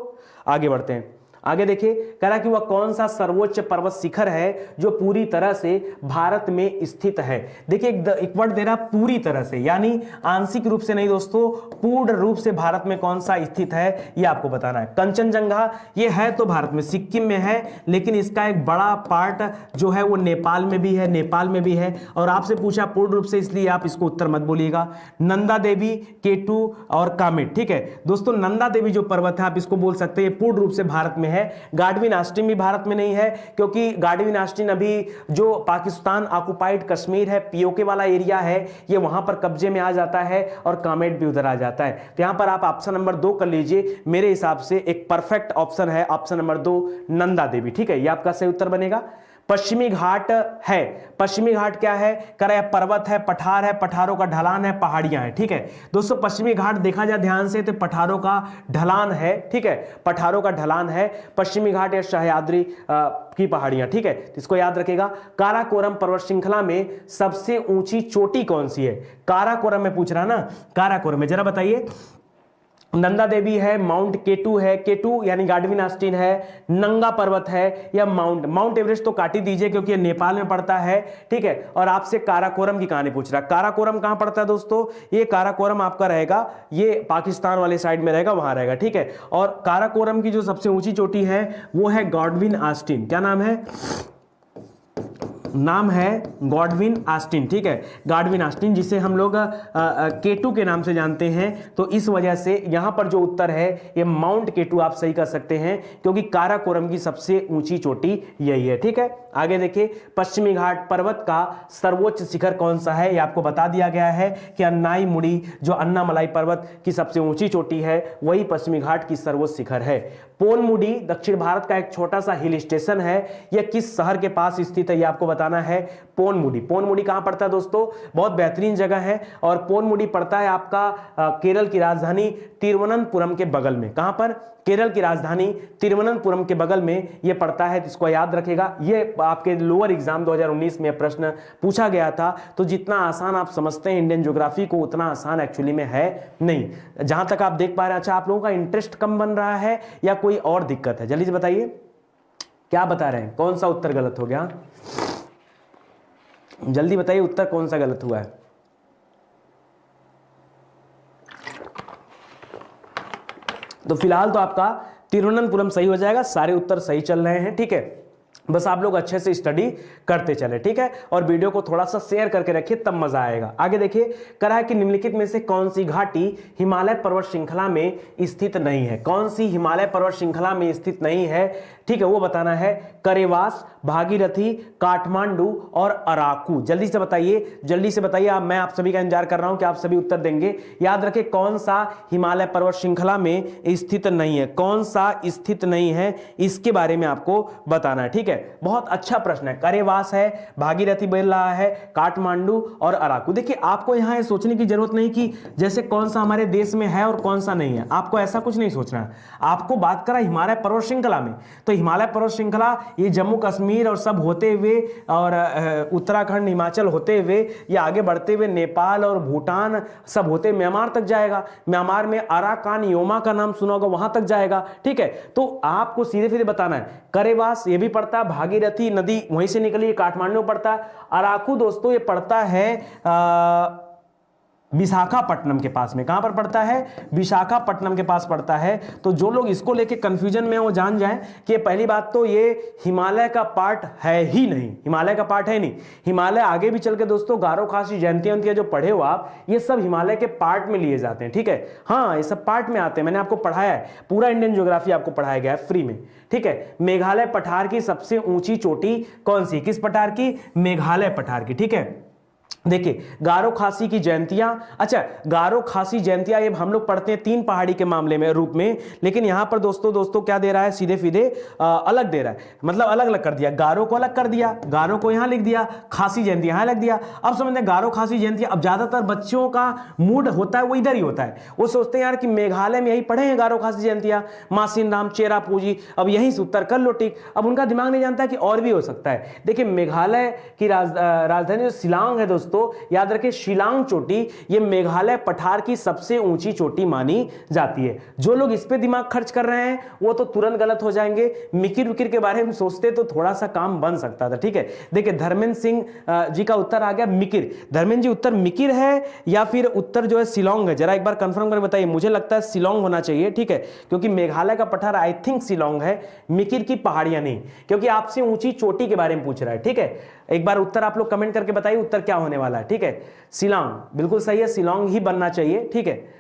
आगे बढ़ते हैं। आगे देखिए, कह रहा कि वह कौन सा सर्वोच्च पर्वत शिखर है जो पूरी तरह से भारत में स्थित है। देखिए एक वर्ड दे रहा पूरी तरह से, यानी आंशिक रूप से नहीं दोस्तों, पूर्ण रूप से भारत में कौन सा स्थित है ये आपको बताना है। कंचनजंगा ये है तो भारत में, सिक्किम में है, लेकिन इसका एक बड़ा पार्ट जो है वो नेपाल में भी है, नेपाल में भी है। और आपसे पूछा पूर्ण रूप से, इसलिए आप इसको उत्तर मत बोलिएगा। नंदा देवी, केटू और कामेट, ठीक है दोस्तों। नंदा देवी जो पर्वत है आप इसको बोल सकते हैं पूर्ण रूप से भारत में है। गाडविन आस्टीन भी भारत में नहीं है, क्योंकि गाडविन आस्टीन अभी जो पाकिस्तान ऑक्युपाइड कश्मीर है, पीओके वाला एरिया है, ये वहां पर कब्जे में आ जाता है और कामेट भी उधर आ जाता है। तो यहां पर आप ऑप्शन नंबर 2 कर लीजिए, मेरे हिसाब से एक परफेक्ट ऑप्शन है ऑप्शन नंबर 2 नंदा देवी, ठीक है। ये आपका सही उत्तर बनेगा। पश्चिमी घाट है, पश्चिमी घाट क्या है, करे पर्वत है, पठार है, पठारों का ढलान है, पहाड़ियां हैं, ठीक है दोस्तों। पश्चिमी घाट देखा जाए ध्यान से तो पठारों का ढलान है, ठीक है, पठारों का ढलान है पश्चिमी घाट या सह्याद्री की पहाड़ियां, ठीक है। तो इसको याद रखेगा। काराकोरम पर्वत श्रृंखला में सबसे ऊंची चोटी कौन सी है, काराकोरम में पूछ रहा ना, काराकोरम में जरा बताइए। नंदा देवी है, माउंट केटू है, केटू यानी गाडविन आस्टीन है, नंगा पर्वत है, या माउंट एवरेस्ट तो काट ही दीजिए क्योंकि ये नेपाल में पड़ता है, ठीक है। और आपसे काराकोरम की कहानी पूछ रहा है। काराकोरम कहां पड़ता है दोस्तों, ये काराकोरम आपका रहेगा, ये पाकिस्तान वाले साइड में रहेगा, वहां रहेगा, ठीक है। और काराकोरम की जो सबसे ऊंची चोटी है वो है गॉडविन आस्टीन। क्या नाम है, नाम है गॉडविन आस्टीन, ठीक है, गॉडविन आस्टीन, जिसे हम लोग केटू के नाम से जानते हैं। तो इस वजह से यहां पर जो उत्तर है ये माउंट केटू आप सही कर सकते हैं, क्योंकि काराकोरम की सबसे ऊंची चोटी यही है, ठीक है। आगे देखिए, पश्चिमी घाट पर्वत का सर्वोच्च शिखर कौन सा है, ये आपको बता दिया गया है कि अन्नाई मुड़ी, जो अन्नामलाई पर्वत की सबसे ऊंची चोटी है, वही पश्चिमी घाट की सर्वोच्च शिखर है। पोनमुडी दक्षिण भारत का एक छोटा सा हिल स्टेशन है, यह किस शहर के पास स्थित है, यह आपको बताना है। पोनमुडी, पोनमुडी कहां पड़ता है दोस्तों, बहुत बेहतरीन जगह है, और पोनमुडी पड़ता है आपका केरल की राजधानी तिरुवनंतपुरम के बगल में। कहां पर, केरल की राजधानी तिरुवनंतपुरम के बगल में यह पड़ता है। इसको याद रखेगा, यह आपके लोअर एग्जाम 2019 में प्रश्न पूछा गया था। तो जितना आसान आप समझते हैं इंडियन ज्योग्राफी को, उतना आसान एक्चुअली में है नहीं, जहां तक आप देख पा रहे हैं। अच्छा, आप लोगों का इंटरेस्ट कम बन रहा है या कोई और दिक्कत है, जल्दी से बताइए, क्या बता रहे हैं, कौन सा उत्तर गलत हो गया, जल्दी बताइए उत्तर कौन सा गलत हुआ है। तो फिलहाल तो आपका तिरुवनंतपुरम सही हो जाएगा, सारे उत्तर सही चल रहे हैं, ठीक है। बस आप लोग अच्छे से स्टडी करते चले, ठीक है, और वीडियो को थोड़ा सा शेयर करके रखिए, तब मजा आएगा। आगे देखिए, कह रहा है कि निम्नलिखित में से कौन सी घाटी हिमालय पर्वत श्रृंखला में स्थित नहीं है, कौन सी हिमालय पर्वत श्रृंखला में स्थित नहीं है, ठीक है, वो बताना है। करेवास, भागीरथी, काठमांडू और अराकू। जल्दी से बताइए, जल्दी से बताइए, मैं आप सभी का इंतजार कर रहा हूं कि आप सभी उत्तर देंगे। याद रखें, कौन सा हिमालय पर्वत श्रृंखला में स्थित नहीं है, कौन सा स्थित नहीं है, इसके बारे में आपको बताना है, ठीक है। बहुत अच्छा प्रश्न है। करेवास है, भागीरथी बोल रहा है, काठमांडू और अराकू। देखिए, आपको यहां ये सोचने की जरूरत नहीं कि जैसे कौन सा हमारे देश में है और कौन सा नहीं है, आपको ऐसा कुछ नहीं सोचना है। आपको बात करा हिमालय पर्वत श्रृंखला में, तो हिमालय पर्वत श्रृंखला ये जम्मू कश्मीर कश्मीर और सब होते हुए और उत्तराखंड हिमाचल होते हुए ये आगे बढ़ते हुए नेपाल और भूटान सब होते म्यांमार तक जाएगा। म्यांमार में अराकान योमा का नाम सुना होगा, वहां तक जाएगा। ठीक है, तो आपको सीधे सीधे बताना है। करेवास ये भी पड़ता है, भागीरथी नदी वहीं से निकली है, काठमांडू पड़ता है। अराकू दोस्तों ये पड़ता है विशाखापट्टनम के पास में। कहां पर पड़ता है? विशाखापट्टनम के पास पड़ता है। तो जो लोग इसको लेके कंफ्यूजन में वो जान जाएं कि पहली बात तो ये हिमालय का पार्ट है ही नहीं, हिमालय का पार्ट है नहीं। हिमालय आगे भी चल के दोस्तों गारो खासी जयंतिया जो पढ़े हो आप, ये सब हिमालय के पार्ट में लिए जाते हैं। ठीक है, हाँ ये सब पार्ट में आते हैं, मैंने आपको पढ़ाया है, पूरा इंडियन ज्योग्राफी आपको पढ़ाया गया है फ्री में। ठीक है, मेघालय पठार की सबसे ऊंची चोटी कौन सी? किस पठार की? मेघालय पठार की। ठीक है, देखिए गारो खासी की जयंतियां, अच्छा गारो खासी जयंतियां ये हम लोग पढ़ते हैं 3 पहाड़ी के मामले में रूप में, लेकिन यहां पर दोस्तों क्या दे रहा है? सीधे सीधे अलग दे रहा है, मतलब अलग अलग कर दिया। गारो को अलग कर दिया, गारो को यहां लिख दिया, खासी जयंती यहां लिख दिया। अब समझते गारो खासी जयंतियां। अब ज्यादातर बच्चों का मूड होता है वो इधर ही होता है, वो सोचते हैं यार कि मेघालय में यही पढ़े हैं गारो खासी जयंतियां, मासिन राम, चेरा पूजी, अब यहीं से उत्तर कर लो टिक। अब उनका दिमाग नहीं जानता कि और भी हो सकता है। देखिए मेघालय की राजधानी जो शिलांग है दोस्तों, याद रखें शिलांग चोटी ये मेघालय पठार की सबसे ऊंची चोटी मानी जाती है। जो लोग इस पे दिमाग खर्च कर रहे हैं वो तो तुरंत गलत हो जाएंगे। मिकिर विकिर के बारे में सोचते तो थोड़ा सा काम बन सकता था। ठीक है, देखिए धर्मेंद्र सिंह जी का उत्तर आ गया मिकिर। धर्मेंद्र जी उत्तर मिकिर है या फिर उत्तर जो है शिलांग है? जरा एक बार कंफर्म करके बताइए। मुझे लगता है शिलांग होना चाहिए। ठीक है, क्योंकि मेघालय का पठार आई थिंक शिलांग है, मिकिर की पहाड़ियां नहीं, क्योंकि आपसे ऊंची चोटी के बारे में पूछ रहा है। ठीक है, एक बार उत्तर आप लोग कमेंट करके बताइए उत्तर क्या होने वाला है। ठीक है, शिलांग बिल्कुल सही है, शिलांग ही बनना चाहिए। ठीक है,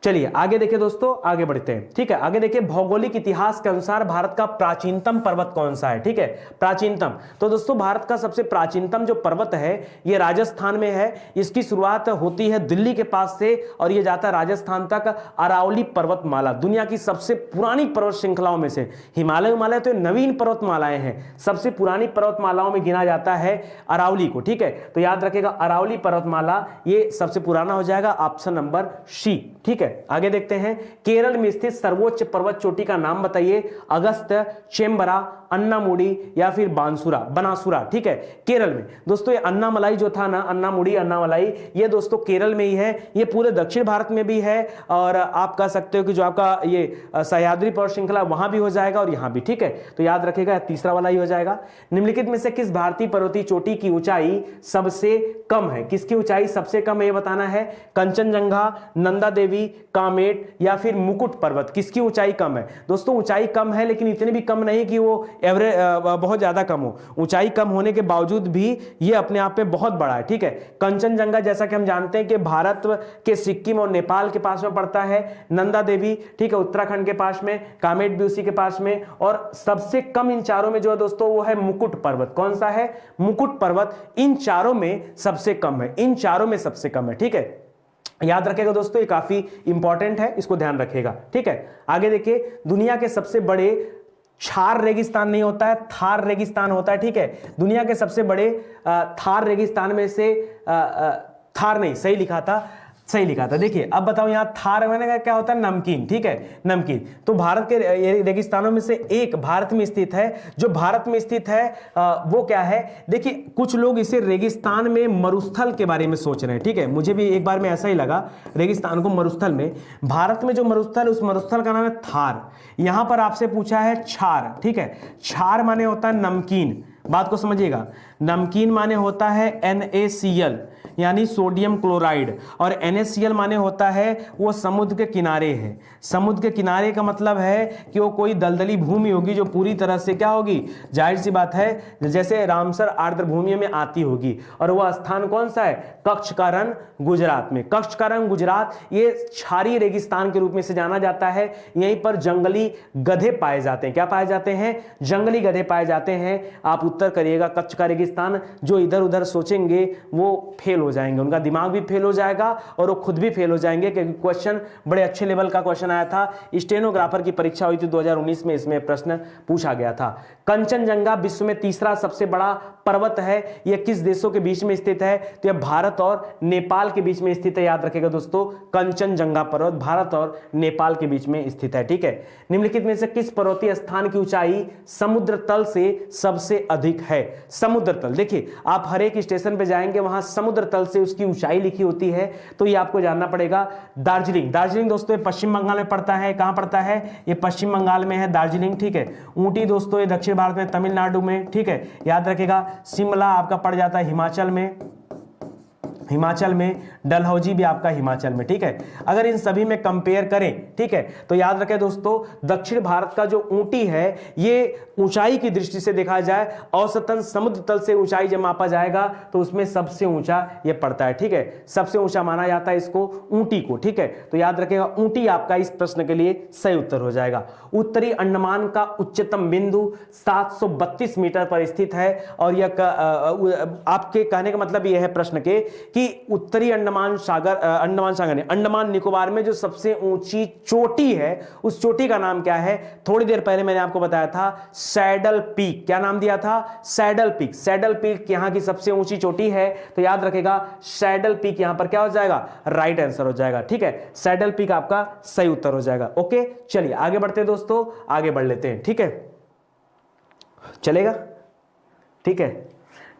चलिए आगे देखिए दोस्तों, आगे बढ़ते हैं। ठीक है, आगे देखिए भौगोलिक इतिहास के अनुसार भारत का प्राचीनतम पर्वत कौन सा है? ठीक है, प्राचीनतम, तो दोस्तों भारत का सबसे प्राचीनतम जो पर्वत है ये राजस्थान में है। इसकी शुरुआत होती है दिल्ली के पास से और ये जाता है राजस्थान तक। अरावली पर्वतमाला दुनिया की सबसे पुरानी पर्वत श्रृंखलाओं में से, हिमालय तो नवीन पर्वतमालाएं हैं, सबसे पुरानी पर्वतमालाओं में गिना जाता है अरावली को। ठीक है, तो याद रखेगा अरावली पर्वतमाला ये सबसे पुराना हो जाएगा, ऑप्शन नंबर सी। ठीक है, आगे देखते हैं। केरल में स्थित सर्वोच्च पर्वत चोटी का नाम बताइए। अगस्त, चेम्बरा, अन्नामुडी या फिर बनासुरा। ठीक है, केरल में दोस्तों ये अन्नामलाई जो था ना, अन्नामलाई ये दोस्तों केरल में ही है। ये पूरे दक्षिण भारत में भी है और आप कह सकते हो कि जो आपका ये सह्याद्री पर्वत श्रृंखला वहां भी हो जाएगा और यहां भी। ठीक है, तो याद रखेगा तीसरा वाला ही हो जाएगा। निम्नलिखित में से किस भारतीय पर्वतीय चोटी की ऊंचाई सबसे कम है? किसकी ऊंचाई सबसे कम है ये बताना है। कंचनजंगा, नंदा देवी, कामेट या फिर मुकुट पर्वत, किसकी ऊंचाई कम है? दोस्तों ऊंचाई कम है लेकिन इतनी भी कम नहीं कि वो एवरेज बहुत ज्यादा कम हो। ऊंचाई कम होने के बावजूद भी ये अपने आप में बहुत बड़ा है। ठीक है, कंचनजंगा जैसा कि हम जानते हैं कि भारत के सिक्किम और नेपाल के पास में पड़ता है। नंदा देवी ठीक है उत्तराखंड के पास में, कामेट भी उसी के पास में, और सबसे कम इन चारों में जो है दोस्तों वो है मुकुट पर्वत। कौन सा है? मुकुट पर्वत इन चारों में सबसे कम है, इन चारों में सबसे कम है। ठीक है, याद रखेगा दोस्तों, ये काफी इंपॉर्टेंट है, इसको ध्यान रखेगा। ठीक है, आगे देखिए दुनिया के सबसे बड़े थार रेगिस्तान नहीं होता है, थार रेगिस्तान होता है। ठीक है, दुनिया के सबसे बड़े थार रेगिस्तान में से थार नहीं, सही लिखा था। देखिए अब बताओ यहाँ थार मैंने कहा क्या होता है? नमकीन। ठीक है, नमकीन। तो भारत के रेगिस्तानों में से एक भारत में स्थित है। जो भारत में स्थित है वो क्या है? देखिए कुछ लोग इसे रेगिस्तान में मरुस्थल के बारे में सोच रहे हैं। ठीक है, मुझे भी एक बार में ऐसा ही लगा, रेगिस्तान को मरुस्थल में। भारत में जो मरुस्थल, उस मरुस्थल का नाम है थार। यहां पर आपसे पूछा है छार। ठीक है, छार माने होता है नमकीन, बात को समझिएगा। नमकीन माने होता है NaCl यानी सोडियम क्लोराइड, और NaCl माने होता है वो समुद्र के किनारे है। समुद्र के किनारे का मतलब है कि वो कोई दलदली भूमि होगी जो पूरी तरह से क्या होगी, जाहिर सी बात है जैसे रामसर आर्द्र भूमि में आती होगी। और वह स्थान कौन सा है? कच्छकारण गुजरात में। कच्छकारण गुजरात ये क्षारीय रेगिस्तान के रूप में से जाना जाता है। यहीं पर जंगली गधे पाए जाते हैं। क्या पाए जाते हैं? जंगली गधे पाए जाते हैं। आप उत्तर करिएगा कच्छ का रेगिस्तान किर्गिस्तान जो इधर उधर सोचेंगे वो फेल हो जाएंगे, उनका दिमाग भी फेल हो जाएगा और वो खुद भी फेल हो जाएंगे, क्योंकि क्वेश्चन बड़े अच्छे लेवल का क्वेश्चन आया था। स्टेनोग्राफर की परीक्षा हुई थी 2019 में, इसमें प्रश्न पूछा गया था। कंचनजंगा विश्व में तीसरा सबसे बड़ा पर्वत है, यह किस देशों के बीच में स्थित है? तो यह भारत और नेपाल के बीच में स्थित है। याद रखिएगा दोस्तों, कंचनजंगा पर्वत भारत और नेपाल के बीच में स्थित है। ठीक है, निम्नलिखित में से किस पर्वतीय स्थान की ऊंचाई समुद्र तल से सबसे अधिक है? समुद्र तल, देखिए आप हर एक स्टेशन पे जाएंगे वहां समुद्र तल से उसकी ऊंचाई लिखी होती है, तो ये आपको जानना पड़ेगा। दार्जिलिंग, दार्जिलिंग दोस्तों ये पश्चिम बंगाल में पड़ता है। कहां पड़ता है? ये पश्चिम बंगाल में है दार्जिलिंग। ठीक है, ऊटी दोस्तों ये दक्षिण भारत में तमिलनाडु में। ठीक है, याद रखिएगा। शिमला आपका पड़ जाता है हिमाचल में, हिमाचल में। डलहौजी भी आपका हिमाचल में। ठीक है, अगर इन सभी में कंपेयर करें, ठीक है, तो याद रखें दोस्तों, दक्षिण भारत का जो ऊंटी है ये ऊंचाई की दृष्टि से देखा जाए औसतन समुद्र तल से ऊंचाई जब मापा जाएगा तो उसमें सबसे ऊंचा ये पड़ता है। ठीक है, सबसे ऊंचा माना जाता है इसको, ऊंटी को। ठीक है, तो याद रखेगा ऊंटी आपका इस प्रश्न के लिए सही उत्तर हो जाएगा। उत्तरी अंडमान का उच्चतम बिंदु 732 मीटर पर स्थित है, और यह आपके कहने का मतलब यह है प्रश्न के कि उत्तरी अंडमान सागर ने अंडमान निकोबार में जो सबसे ऊंची चोटी है उस चोटी का नाम क्या है? थोड़ी देर पहले मैंने आपको बताया था सैडल पीक। क्या नाम दिया था? Saddle peak. सैडल पीक यहां की सबसे ऊंची चोटी है, तो याद रखेगा सैडल पीक यहां पर क्या हो जाएगा? राइट आंसर हो जाएगा। ठीक है, सैडल पीक आपका सही उत्तर हो जाएगा। ओके, चलिए आगे बढ़ते हैं दोस्तों, आगे बढ़ लेते हैं। ठीक है, चलेगा? ठीक है,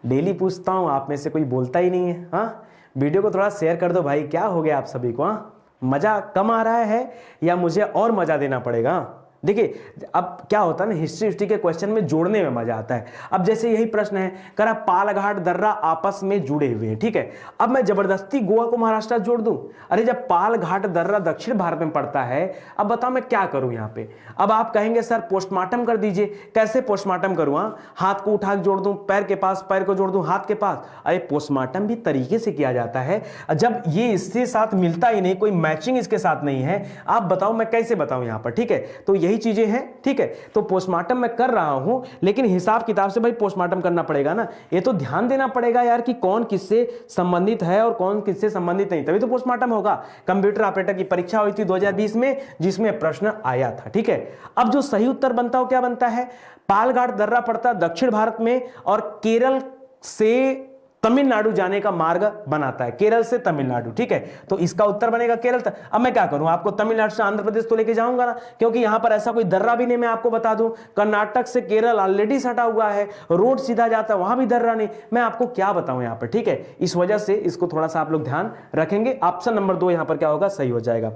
डेली पूछता हूं, आप में से कोई बोलता ही नहीं है। हाँ, वीडियो को थोड़ा शेयर कर दो भाई, क्या हो गया आप सभी को? हाँ, मजा कम आ रहा है या मुझे और मजा देना पड़ेगा? देखिए अब क्या होता है ना, हिस्ट्री के क्वेश्चन में जोड़ने में मजा आता है। अब जैसे यही प्रश्न है, करा पालघाट दर्रा आपस में जुड़े हुए हैं। ठीक है, अब मैं जबरदस्ती गोवा को महाराष्ट्र जोड़ दूं? अरे जब पालघाट दर्रा दक्षिण भारत में पड़ता है, अब बताओ मैं क्या करूं यहां पे? अब आप कहेंगे सर पोस्टमार्टम कर दीजिए। कैसे पोस्टमार्टम करूं? हाथ को उठा के जोड़ दूं, पैर के पास, पैर को जोड़ दूं हाथ के पास? अरे पोस्टमार्टम भी तरीके से किया जाता है, जब ये इसके साथ मिलता ही नहीं, कोई मैचिंग इसके साथ नहीं है, आप बताओ मैं कैसे बताऊं यहां पर? ठीक है, तो यही चीजें हैं। ठीक है, तो पोस्टमार्टम मैं कर रहा हूं, लेकिन हिसाब किताब से भाई पोस्टमार्टम करना पड़ेगा ना, ये तो ध्यान देना पड़ेगा यार कि कौन किससे संबंधित है और कौन किससे संबंधित नहीं, तभी तो पोस्टमार्टम होगा। कंप्यूटर ऑपरेटर की परीक्षा हुई थी 2020 में, जिसमें प्रश्न आया था। ठीक है, अब जो सही उत्तर बनता हो क्या बनता है? पालघाट दर्रा पड़ता दक्षिण भारत में और केरल से तमिलनाडु जाने का मार्ग बनाता है, केरल से तमिलनाडु। ठीक है, तो इसका उत्तर बनेगा केरल तक। अब मैं क्या करूं, आपको तमिलनाडु से आंध्र प्रदेश तो लेके जाऊंगा ना, क्योंकि यहां पर ऐसा कोई दर्रा भी नहीं। मैं आपको बता दूं, कर्नाटक से केरल ऑलरेडी सटा हुआ है, रोड सीधा जाता है, वहां भी दर्रा नहीं। मैं आपको क्या बताऊं यहां पर? ठीक है, इस वजह से इसको थोड़ा सा आप लोग ध्यान रखेंगे। ऑप्शन नंबर 2 यहां पर क्या होगा? सही हो जाएगा।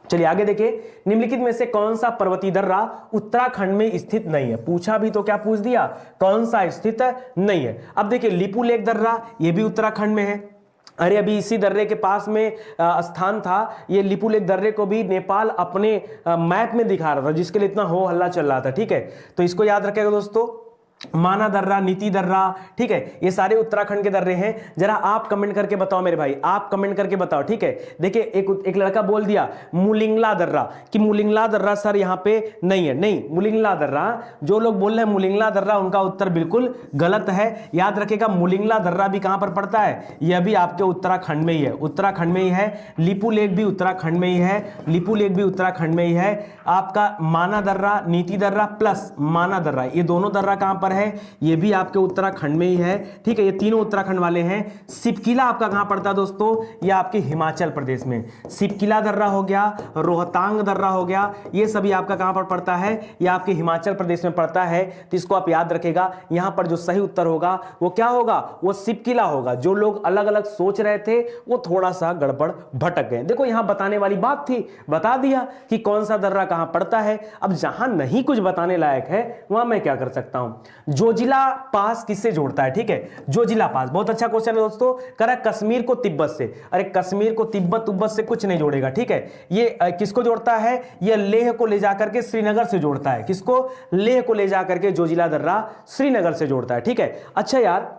चलिए आगे देखिए, निम्नलिखित में से कौन सा पर्वतीय दर्रा उत्तराखंड में स्थित नहीं है? पूछा भी तो क्या पूछ दिया, कौन सा स्थित नहीं है। अब देखिए लिपुलेख दर्रा, ये भी उत्तराखंड में है। अरे अभी इसी दर्रे के पास में स्थान था, ये लिपुलेख दर्रे को भी नेपाल अपने मैप में दिखा रहा था, जिसके लिए इतना हो हल्ला चल रहा था। ठीक है, तो इसको याद रखेगा दोस्तों, माना दर्रा, नीति दर्रा। ठीक है, ये सारे उत्तराखंड के दर्रे हैं। जरा आप कमेंट करके बताओ मेरे भाई, आप कमेंट करके बताओ। ठीक है, देखिए एक लड़का बोल दिया मुलिंगला दर्रा, कि मुलिंगला दर्रा सर यहाँ पे नहीं है। नहीं, मुलिंगला दर्रा, जो लोग बोल रहे हैं मुलिंगला दर्रा, उनका उत्तर बिल्कुल गलत है। याद रखेगा मुलिंगला दर्रा भी कहां पर पड़ता है? यह भी आपके उत्तराखंड में ही है, उत्तराखंड में ही है। लिपू लेक भी उत्तराखंड में ही है, लिपू लेक भी उत्तराखंड में ही है। आपका माना दर्रा, नीति दर्रा प्लस माना दर्रा, ये दोनों दर्रा कहां पर है? ये भी आपके उत्तराखंड में ही है। ठीक है, ये तीनों उत्तराखंड वाले हैं। सिपकिला आपका कहां पड़ता है दोस्तों? ये आपके हिमाचल प्रदेश में। सिपकिला दर्रा हो गया, रोहतांग दर्रा हो गया, ये सभी आपका कहां पर पड़ता है? ये आपके हिमाचल प्रदेश में पड़ता है। तो इसको आप याद रखेगा, यहां पर जो सही उत्तर होगा वो क्या होगा? वो सिपकिला होगा। जो लोग अलग अलग सोच रहे थे वो थोड़ा सा गड़बड़ भटक गए। देखो यहां बताने वाली बात थी, बता दिया कि कौन सा दर्रा कहां पड़ता है। अब जहां नहीं कुछ बताने लायक है वहां मैं क्या कर सकता हूं? जोजिला पास किससे जोड़ता है? ठीक है, जोजिला पास बहुत अच्छा क्वेश्चन है दोस्तों। करा कश्मीर को तिब्बत से। अरे कश्मीर को तिब्बत उब्बत से कुछ नहीं जोड़ेगा। ठीक है, ये किसको जोड़ता है? ये लेह को ले जाकर के श्रीनगर से जोड़ता है। किसको? लेह को ले जाकर के जोजिला दर्रा श्रीनगर से जोड़ता है। ठीक है, अच्छा यार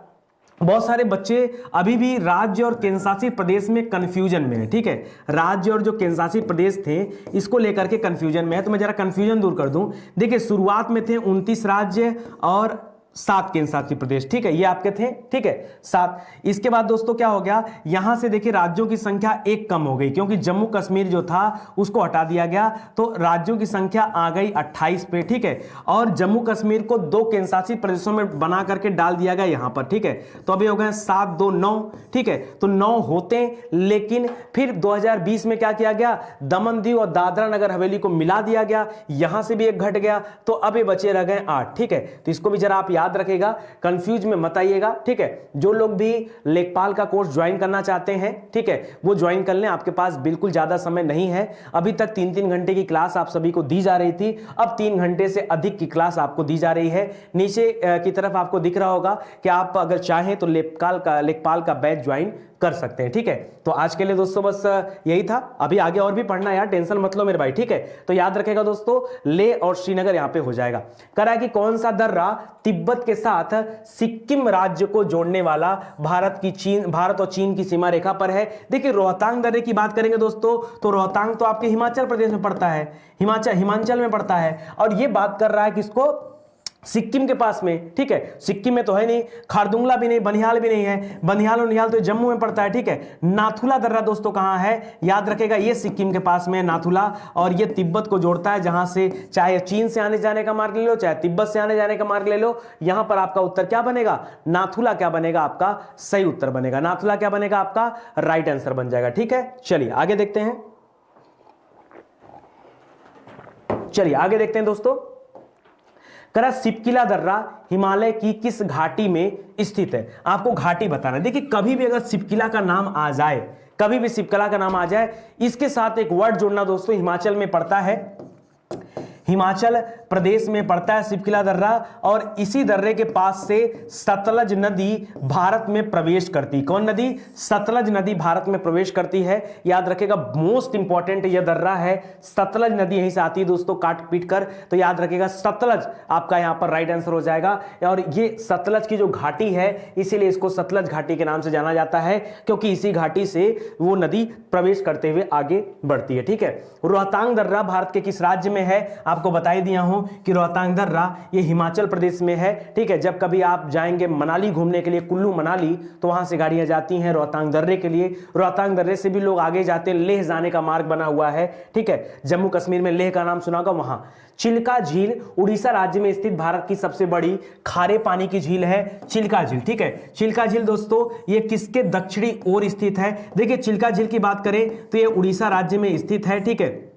बहुत सारे बच्चे अभी भी राज्य और केंद्रशासित प्रदेश में कंफ्यूजन में है, ठीक है। राज्य और जो केंद्रशासित प्रदेश थे इसको लेकर के कंफ्यूजन में है, तो मैं जरा कंफ्यूजन दूर कर दूं। देखिए शुरुआत में थे 29 राज्य और 7 केंद्र शासित प्रदेश, ठीक है, ये आपके थे, ठीक है 7। इसके बाद दोस्तों क्या हो गया, यहां से देखिए राज्यों की संख्या एक कम हो गई, क्योंकि जम्मू कश्मीर जो था उसको हटा दिया गया, तो राज्यों की संख्या आ गई 28 पे, ठीक है। और जम्मू कश्मीर को 2 केंद्र शासित प्रदेशों में बना करके डाल दिया गया यहां पर, ठीक है। तो अभी हो गए 7 2 9, ठीक है। तो 9 होते, लेकिन फिर 2020 में क्या किया गया, दमन दीव और दादरा नगर हवेली को मिला दिया गया, यहां से भी एक घट गया, तो अब ये बचे रह गए 8, ठीक है। तो इसको भी जरा आप याद रखेगा, कंफ्यूज में मत आइएगा, ठीक है। जो लोग भी लेखपाल का कोर्स ज्वाइन करना चाहते हैं, ठीक है, वो ज्वाइन कर लें, आपके पास बिल्कुल ज्यादा समय नहीं है। अभी तक 3-3 घंटे की क्लास आप सभी को दी जा रही थी, अब 3 घंटे से अधिक की क्लास आपको दी जा रही है। नीचे की तरफ आपको दिख रहा होगा कि आप अगर चाहें तो लेखपाल का बैच ज्वाइन कर सकते हैं, ठीक है। तो आज के लिए दोस्तों बस यही था, अभी आगे और भी पढ़ना यार, टेंशन मत लो मेरे भाई, ठीक है। तो याद रखेगा दोस्तों, लेह और श्रीनगर यहां पे हो जाएगा। करा कि कौन सा दर्रा तिब्बत के साथ सिक्किम राज्य को जोड़ने वाला भारत और चीन की सीमा रेखा पर है। देखिए रोहतांग दर्रे की बात करेंगे दोस्तों, तो रोहतांग तो आपके हिमाचल प्रदेश में पड़ता है, हिमाचल में पड़ता है, और ये बात कर रहा है किसको, सिक्किम के पास में, ठीक है। सिक्किम में तो है नहीं, खारदुंगला भी नहीं, बनिहाल भी नहीं है, बनिहाल तो जम्मू में पड़ता है, ठीक है। नाथुला दर्रा दोस्तों कहां है, याद रखेगा, ये सिक्किम के पास में नाथुला, और ये तिब्बत को जोड़ता है, जहां से चाहे चीन से आने जाने का मार्ग ले लो, चाहे तिब्बत से आने जाने का मार्ग ले लो, यहां पर आपका उत्तर क्या बनेगा, नाथुला क्या बनेगा, आपका सही उत्तर बनेगा, नाथुला क्या बनेगा, आपका राइट आंसर बन जाएगा, ठीक है। चलिए आगे देखते हैं, दोस्तों। करा सिपकिला दर्रा हिमालय की किस घाटी में स्थित है, आपको घाटी बताना है। देखिए कभी भी अगर सिपकिला का नाम आ जाए, इसके साथ एक वर्ड जोड़ना दोस्तों, हिमाचल में पड़ता है, हिमाचल प्रदेश में पड़ता है सिपकिला दर्रा, और इसी दर्रे के पास से सतलज नदी भारत में प्रवेश करती। कौन नदी, सतलज नदी भारत में प्रवेश करती है, याद रखेगा, मोस्ट इंपॉर्टेंट यह दर्रा है, सतलज नदी यहीं से आती है दोस्तों, काट पीट कर, तो याद रखेगा सतलज आपका यहां पर राइट आंसर हो जाएगा। और ये सतलज की जो घाटी है, इसीलिए इसको सतलज घाटी के नाम से जाना जाता है, क्योंकि इसी घाटी से वो नदी प्रवेश करते हुए आगे बढ़ती है, ठीक है। रोहतांग दर्रा भारत के किस राज्य में है, आपको बता ही दिया हूं कि रोहतांग दर्रा ये हिमाचल प्रदेश में है, ठीक है। जब कभी आप जाएंगे मनाली घूमने के लिए, कुल्लू मनाली, तो वहां से गाड़ियां जाती हैं रोहतांग दर्रे के लिए, रोहतांग दर्रे से भी लोग आगे जाते हैं, लेह जाने का मार्ग बना हुआ है, ठीक है। जम्मू कश्मीर में लेह का नाम सुना होगा, वहां चिल्का झील उड़ीसा राज्य में स्थित भारत की सबसे बड़ी खारे पानी की झील है, चिल्का झील, ठीक है। चिल्का झील दोस्तों ये किसके दक्षिणी ओर स्थित है, देखिए चिल्का झील की बात करें तो ये उड़ीसा राज्य में स्थित है, ठीक है,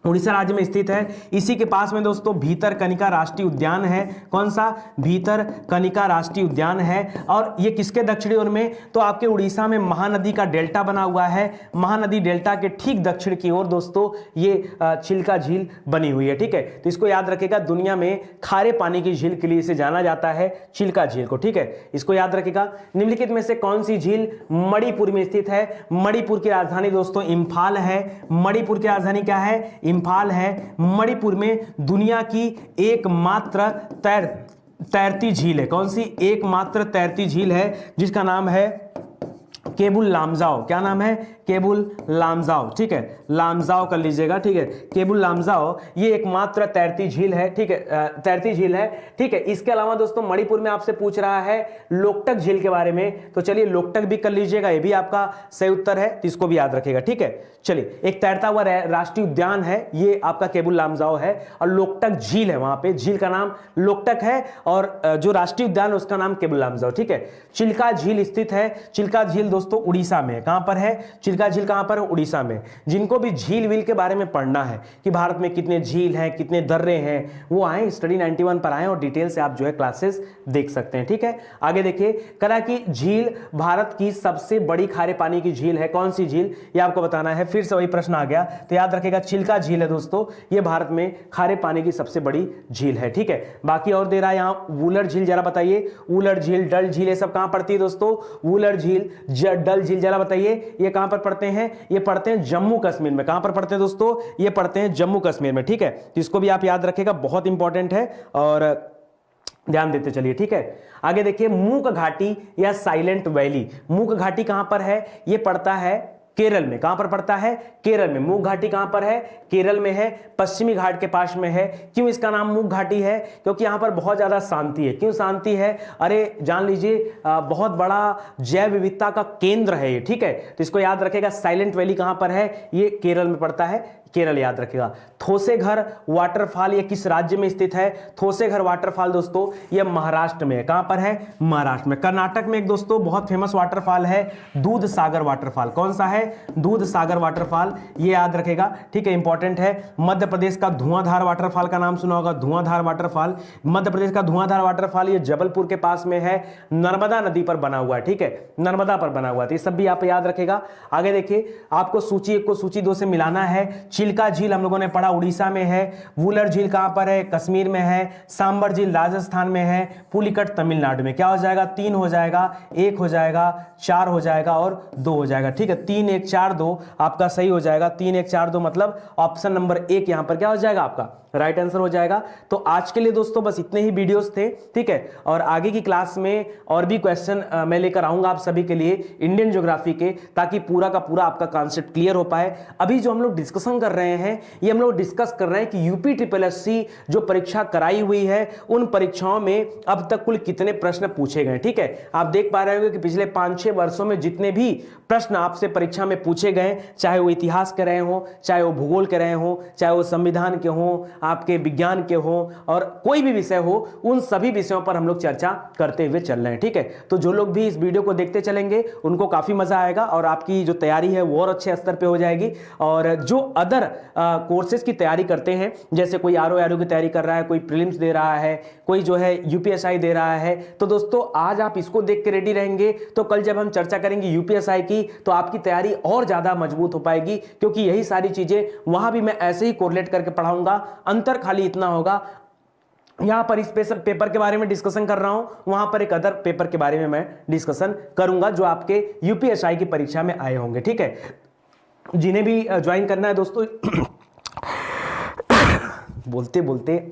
उड़ीसा राज्य में स्थित है। इसी के पास में दोस्तों भीतरकनिका राष्ट्रीय उद्यान है, कौन सा, भीतरकनिका राष्ट्रीय उद्यान है, और ये किसके दक्षिणी ओर में, तो आपके उड़ीसा में महानदी का डेल्टा बना हुआ है, महानदी डेल्टा के ठीक दक्षिण की ओर दोस्तों ये चिल्का झील बनी हुई है, ठीक है। तो इसको याद रखेगा, दुनिया में खारे पानी की झील के लिए इसे जाना जाता है, चिल्का झील को, ठीक है, इसको याद रखेगा। निम्नलिखित में से कौन सी झील मणिपुर में स्थित है, मणिपुर की राजधानी दोस्तों इम्फाल है, मणिपुर की राजधानी क्या है, इम्फाल है। मणिपुर में दुनिया की एकमात्र तैरती झील है, कौन सी, एकमात्र तैरती झील है, जिसका नाम है केबुल लामजाओ, क्या नाम है, केबुल लामजाओ, ठीक है, लामजाओ कर लीजिएगा, ठीक है, केबुल लामजाओ ये एकमात्र तैरती झील है, ठीक है, तैरती झील है, ठीक है। इसके अलावा दोस्तों मणिपुर में आपसे पूछ रहा है लोकटक झील के बारे में, तो चलिए लोकटक भी कर लीजिएगा, ये भी आपका सही उत्तर है, तो इसको भी याद रखिएगा, ठीक है। चलिए एक तैरता हुआ राष्ट्रीय उद्यान है, ये आपका केबुल लामजाओ है, और लोकटक झील है, वहां पे झील का नाम लोकटक है, और जो राष्ट्रीय उद्यान है उसका नाम केबुल लामजाओ, ठीक है। चिल्का झील स्थित है, चिल्का झील दोस्तों उड़ीसा में, कहां पर है, चिल्का झील कहां पर है, उड़ीसा में। जिनको भी झील व्हील के बारे में पढ़ना है कि भारत में कितने झील हैं, कितने दर्रे हैं, वो आए स्टडी 91 पर आए और डिटेल से आप जो है क्लासेस देख सकते हैं, ठीक है। आगे देखिए, करा की झील भारत की सबसे बड़ी खारे पानी की झील है, कौन सी झील, ये आपको बताना है। फिर से वही प्रश्न आ गया, तो याद रखेगा चिल्का झील है दोस्तों, ये भारत में खारे पानी की सबसे बड़ी झील है, ठीक है। बाकी और दे रहा है यहां, वुलर झील जरा बताइए, वुलर झील, डल झील, ये सब कहां पड़ती है दोस्तों, वुलर झील, डल झील जरा बताइए, ये कहां पर पड़ते हैं, ये पढ़ते हैं जम्मू कश्मीर में, कहां पर पढ़ते हैं दोस्तों, ये पढ़ते हैं जम्मू कश्मीर में, ठीक है। तो इसको भी आप याद रखेगा, बहुत इंपॉर्टेंट है। और ध्यान देते चलिए, ठीक है। आगे देखिए, मूक घाटी या साइलेंट वैली। मूक घाटी कहां पर है? ये पड़ता है केरल में। कहां पर पड़ता है? केरल में। मूक घाटी कहां पर है? केरल में है, पश्चिमी घाट के पास में है। क्यों इसका नाम मूक घाटी है? क्योंकि यहां पर बहुत ज्यादा शांति है। क्यों शांति है? अरे जान लीजिए, बहुत बड़ा जैव विविधता का केंद्र है ये, ठीक है। तो इसको याद रखेगा। साइलेंट वैली कहां पर है? ये केरल में पड़ता है, केरल याद रखेगा। थोसेघर वाटरफॉल ये किस राज्य में स्थित है? थोसेघर वाटरफॉल दोस्तों ये महाराष्ट्र में है। कहां पर है? महाराष्ट्र में। कर्नाटक में एक दोस्तों बहुत फेमस वाटरफॉल है, दूध सागर वाटरफॉल। कौन सा है? दूध सागर वाटरफॉल, ये याद रखेगा, ठीक है, इंपॉर्टेंट है। मध्य प्रदेश का धुआंधार वाटरफॉल का नाम सुना होगा, धुआंधार वाटरफॉल। मध्य प्रदेश का धुआंधार वाटरफॉल ये जबलपुर के पास में है, नर्मदा नदी पर बना हुआ है, ठीक है, नर्मदा पर बना हुआ है। ये सब भी आप याद रखेगा। आगे देखिए, आपको सूची 1 को सूची 2 से मिलाना है। चिल्का झील हम लोगों ने पढ़ा उड़ीसा में है। वुलर झील कहां पर है? कश्मीर में है। सांबर झील राजस्थान में है। पुलिकट तमिलनाडु में। क्या हो जाएगा? 3 हो जाएगा, 1 हो जाएगा, 4 हो जाएगा और 2 हो जाएगा, ठीक है। 3 1 4 2 आपका सही हो जाएगा। 3 1 4 2 मतलब ऑप्शन नंबर 1 यहां पर क्या हो जाएगा? आपका राइट आंसर हो जाएगा। तो आज के लिए दोस्तों बस इतने ही वीडियोस थे, ठीक है। और आगे की क्लास में और भी क्वेश्चन मैं लेकर आऊंगा आप सभी के लिए इंडियन ज्योग्राफी के, ताकि पूरा का पूरा आपका कॉन्सेप्ट क्लियर हो पाए। अभी जो हम लोग डिस्कशन कर रहे हैं, ये हम लोग डिस्कस कर रहे हैं कि यूपी SSSC जो परीक्षा कराई हुई है, उन परीक्षाओं में अब तक कुल कितने प्रश्न पूछे गए, ठीक है। आप देख पा रहे होंगे कि पिछले 5-6 वर्षों में जितने भी प्रश्न आपसे परीक्षा में पूछे गए, चाहे वो इतिहास के रहे हो, चाहे वो भूगोल के रहे हो, चाहे वो संविधान के हो, आपके विज्ञान के हो, और कोई भी विषय हो, उन सभी विषयों पर हम लोग चर्चा करते हुए चल रहे हैं, ठीक है। तो जो लोग भी इस वीडियो को देखते चलेंगे उनको काफी मजा आएगा और आपकी जो तैयारी है वो और अच्छे स्तर पे हो जाएगी। और जो अदर कोर्सेज की तैयारी करते हैं, जैसे कोई आरओ की तैयारी कर रहा है, कोई प्रीलिम्स दे रहा है, कोई जो है यूपीएसआई दे रहा है, तो दोस्तों आज आप इसको देख के रेडी रहेंगे तो कल जब हम चर्चा करेंगे यूपीएसआई की तो आपकी तैयारी और ज्यादा मजबूत हो पाएगी, क्योंकि यही सारी चीजें वहां भी मैं ऐसे ही कोरिलेट करके पढ़ाऊंगा। अंतर खाली इतना होगा, यहां पर इस पेपर के बारे में डिस्कशन कर रहा हूं, वहां पर एक अदर पेपर के बारे में मैं डिस्कशन करूंगा जो आपके यूपीएसआई की परीक्षा में आए होंगे, ठीक है। जिन्हें भी ज्वाइन करना है दोस्तों बोलते बोलते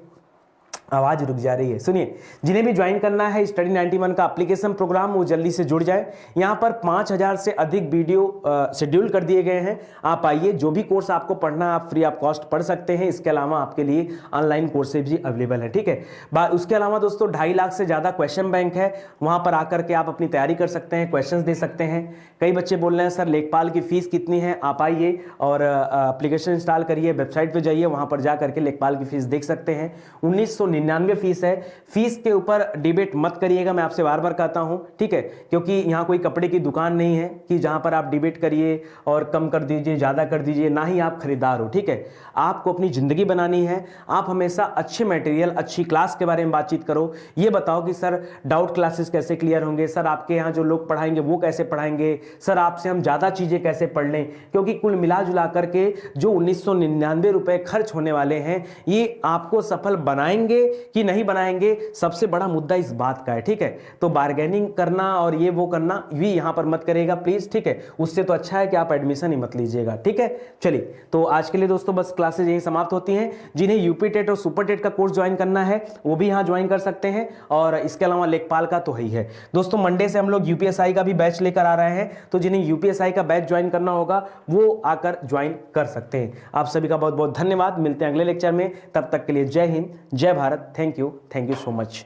आवाज रुक जा रही है, सुनिए। जिन्हें भी ज्वाइन करना है स्टडी 91 का एप्लीकेशन प्रोग्राम, वो जल्दी से जुड़ जाए। यहां पर 5000 से अधिक वीडियो शेड्यूल कर दिए गए हैं। आप आइए, जो भी कोर्स आपको पढ़ना है आप फ्री ऑफ कॉस्ट पढ़ सकते हैं। इसके अलावा आपके लिए ऑनलाइन कोर्सेज भी अवेलेबल है, ठीक है। उसके अलावा दोस्तों 2.5 लाख से ज्यादा क्वेश्चन बैंक है, वहां पर आकर के आप अपनी तैयारी कर सकते हैं, क्वेश्चन दे सकते हैं। कई बच्चे बोल रहे हैं सर लेखपाल की फीस कितनी है? आप आइए और एप्लीकेशन इंस्टॉल करिए, वेबसाइट पर जाइए, वहां पर जाकर के लेखपाल की फीस देख सकते हैं। 1999 फीस है। फीस के ऊपर डिबेट मत करिएगा, मैं आपसे बार बार कहता हूं, ठीक है, क्योंकि यहां कोई कपड़े की दुकान नहीं है कि जहां पर आप डिबेट करिए और कम कर दीजिए, ज्यादा कर दीजिए, ना ही आप खरीदार हो, ठीक है। आपको अपनी जिंदगी बनानी है। आप हमेशा अच्छे मटेरियल, अच्छी क्लास के बारे में बातचीत करो। ये बताओ कि सर डाउट क्लासेस कैसे क्लियर होंगे, सर आपके यहाँ जो लोग पढ़ाएंगे वो कैसे पढ़ाएंगे, सर आपसे हम ज्यादा चीजें कैसे पढ़ लें, क्योंकि कुल मिला जुला करके जो 1999 रुपए खर्च होने वाले हैं, ये आपको सफल बनाएंगे कि नहीं बनाएंगे, सबसे बड़ा मुद्दा इस बात का है, ठीक है। तो बार्गेनिंग करना और ये वो करना भी यहां पर मत करेगा प्लीज, ठीक है। उससे तो अच्छा है कि आप एडमिशन ही मत लीजिएगा, ठीक है। चलिए, तो आज के लिए दोस्तों बस क्लासेज यही समाप्त होती हैं। जिन्हें यूपी टेट और सुपर टेट का कोर्स ज्वाइन करना है वो भी यहां ज्वाइन कर सकते हैं, और इसके अलावा लेखपाल का तो ही है दोस्तों। मंडे से हम लोग यूपीएसआई का भी बैच लेकर आ रहे हैं, तो जिन्हें यूपीएसआई का बैच ज्वाइन करना होगा वो आकर ज्वाइन कर सकते हैं। आप सभी का बहुत बहुत धन्यवाद। मिलते हैं अगले लेक्चर में, तब तक के लिए जय हिंद, जय Bharat. Thank you so much.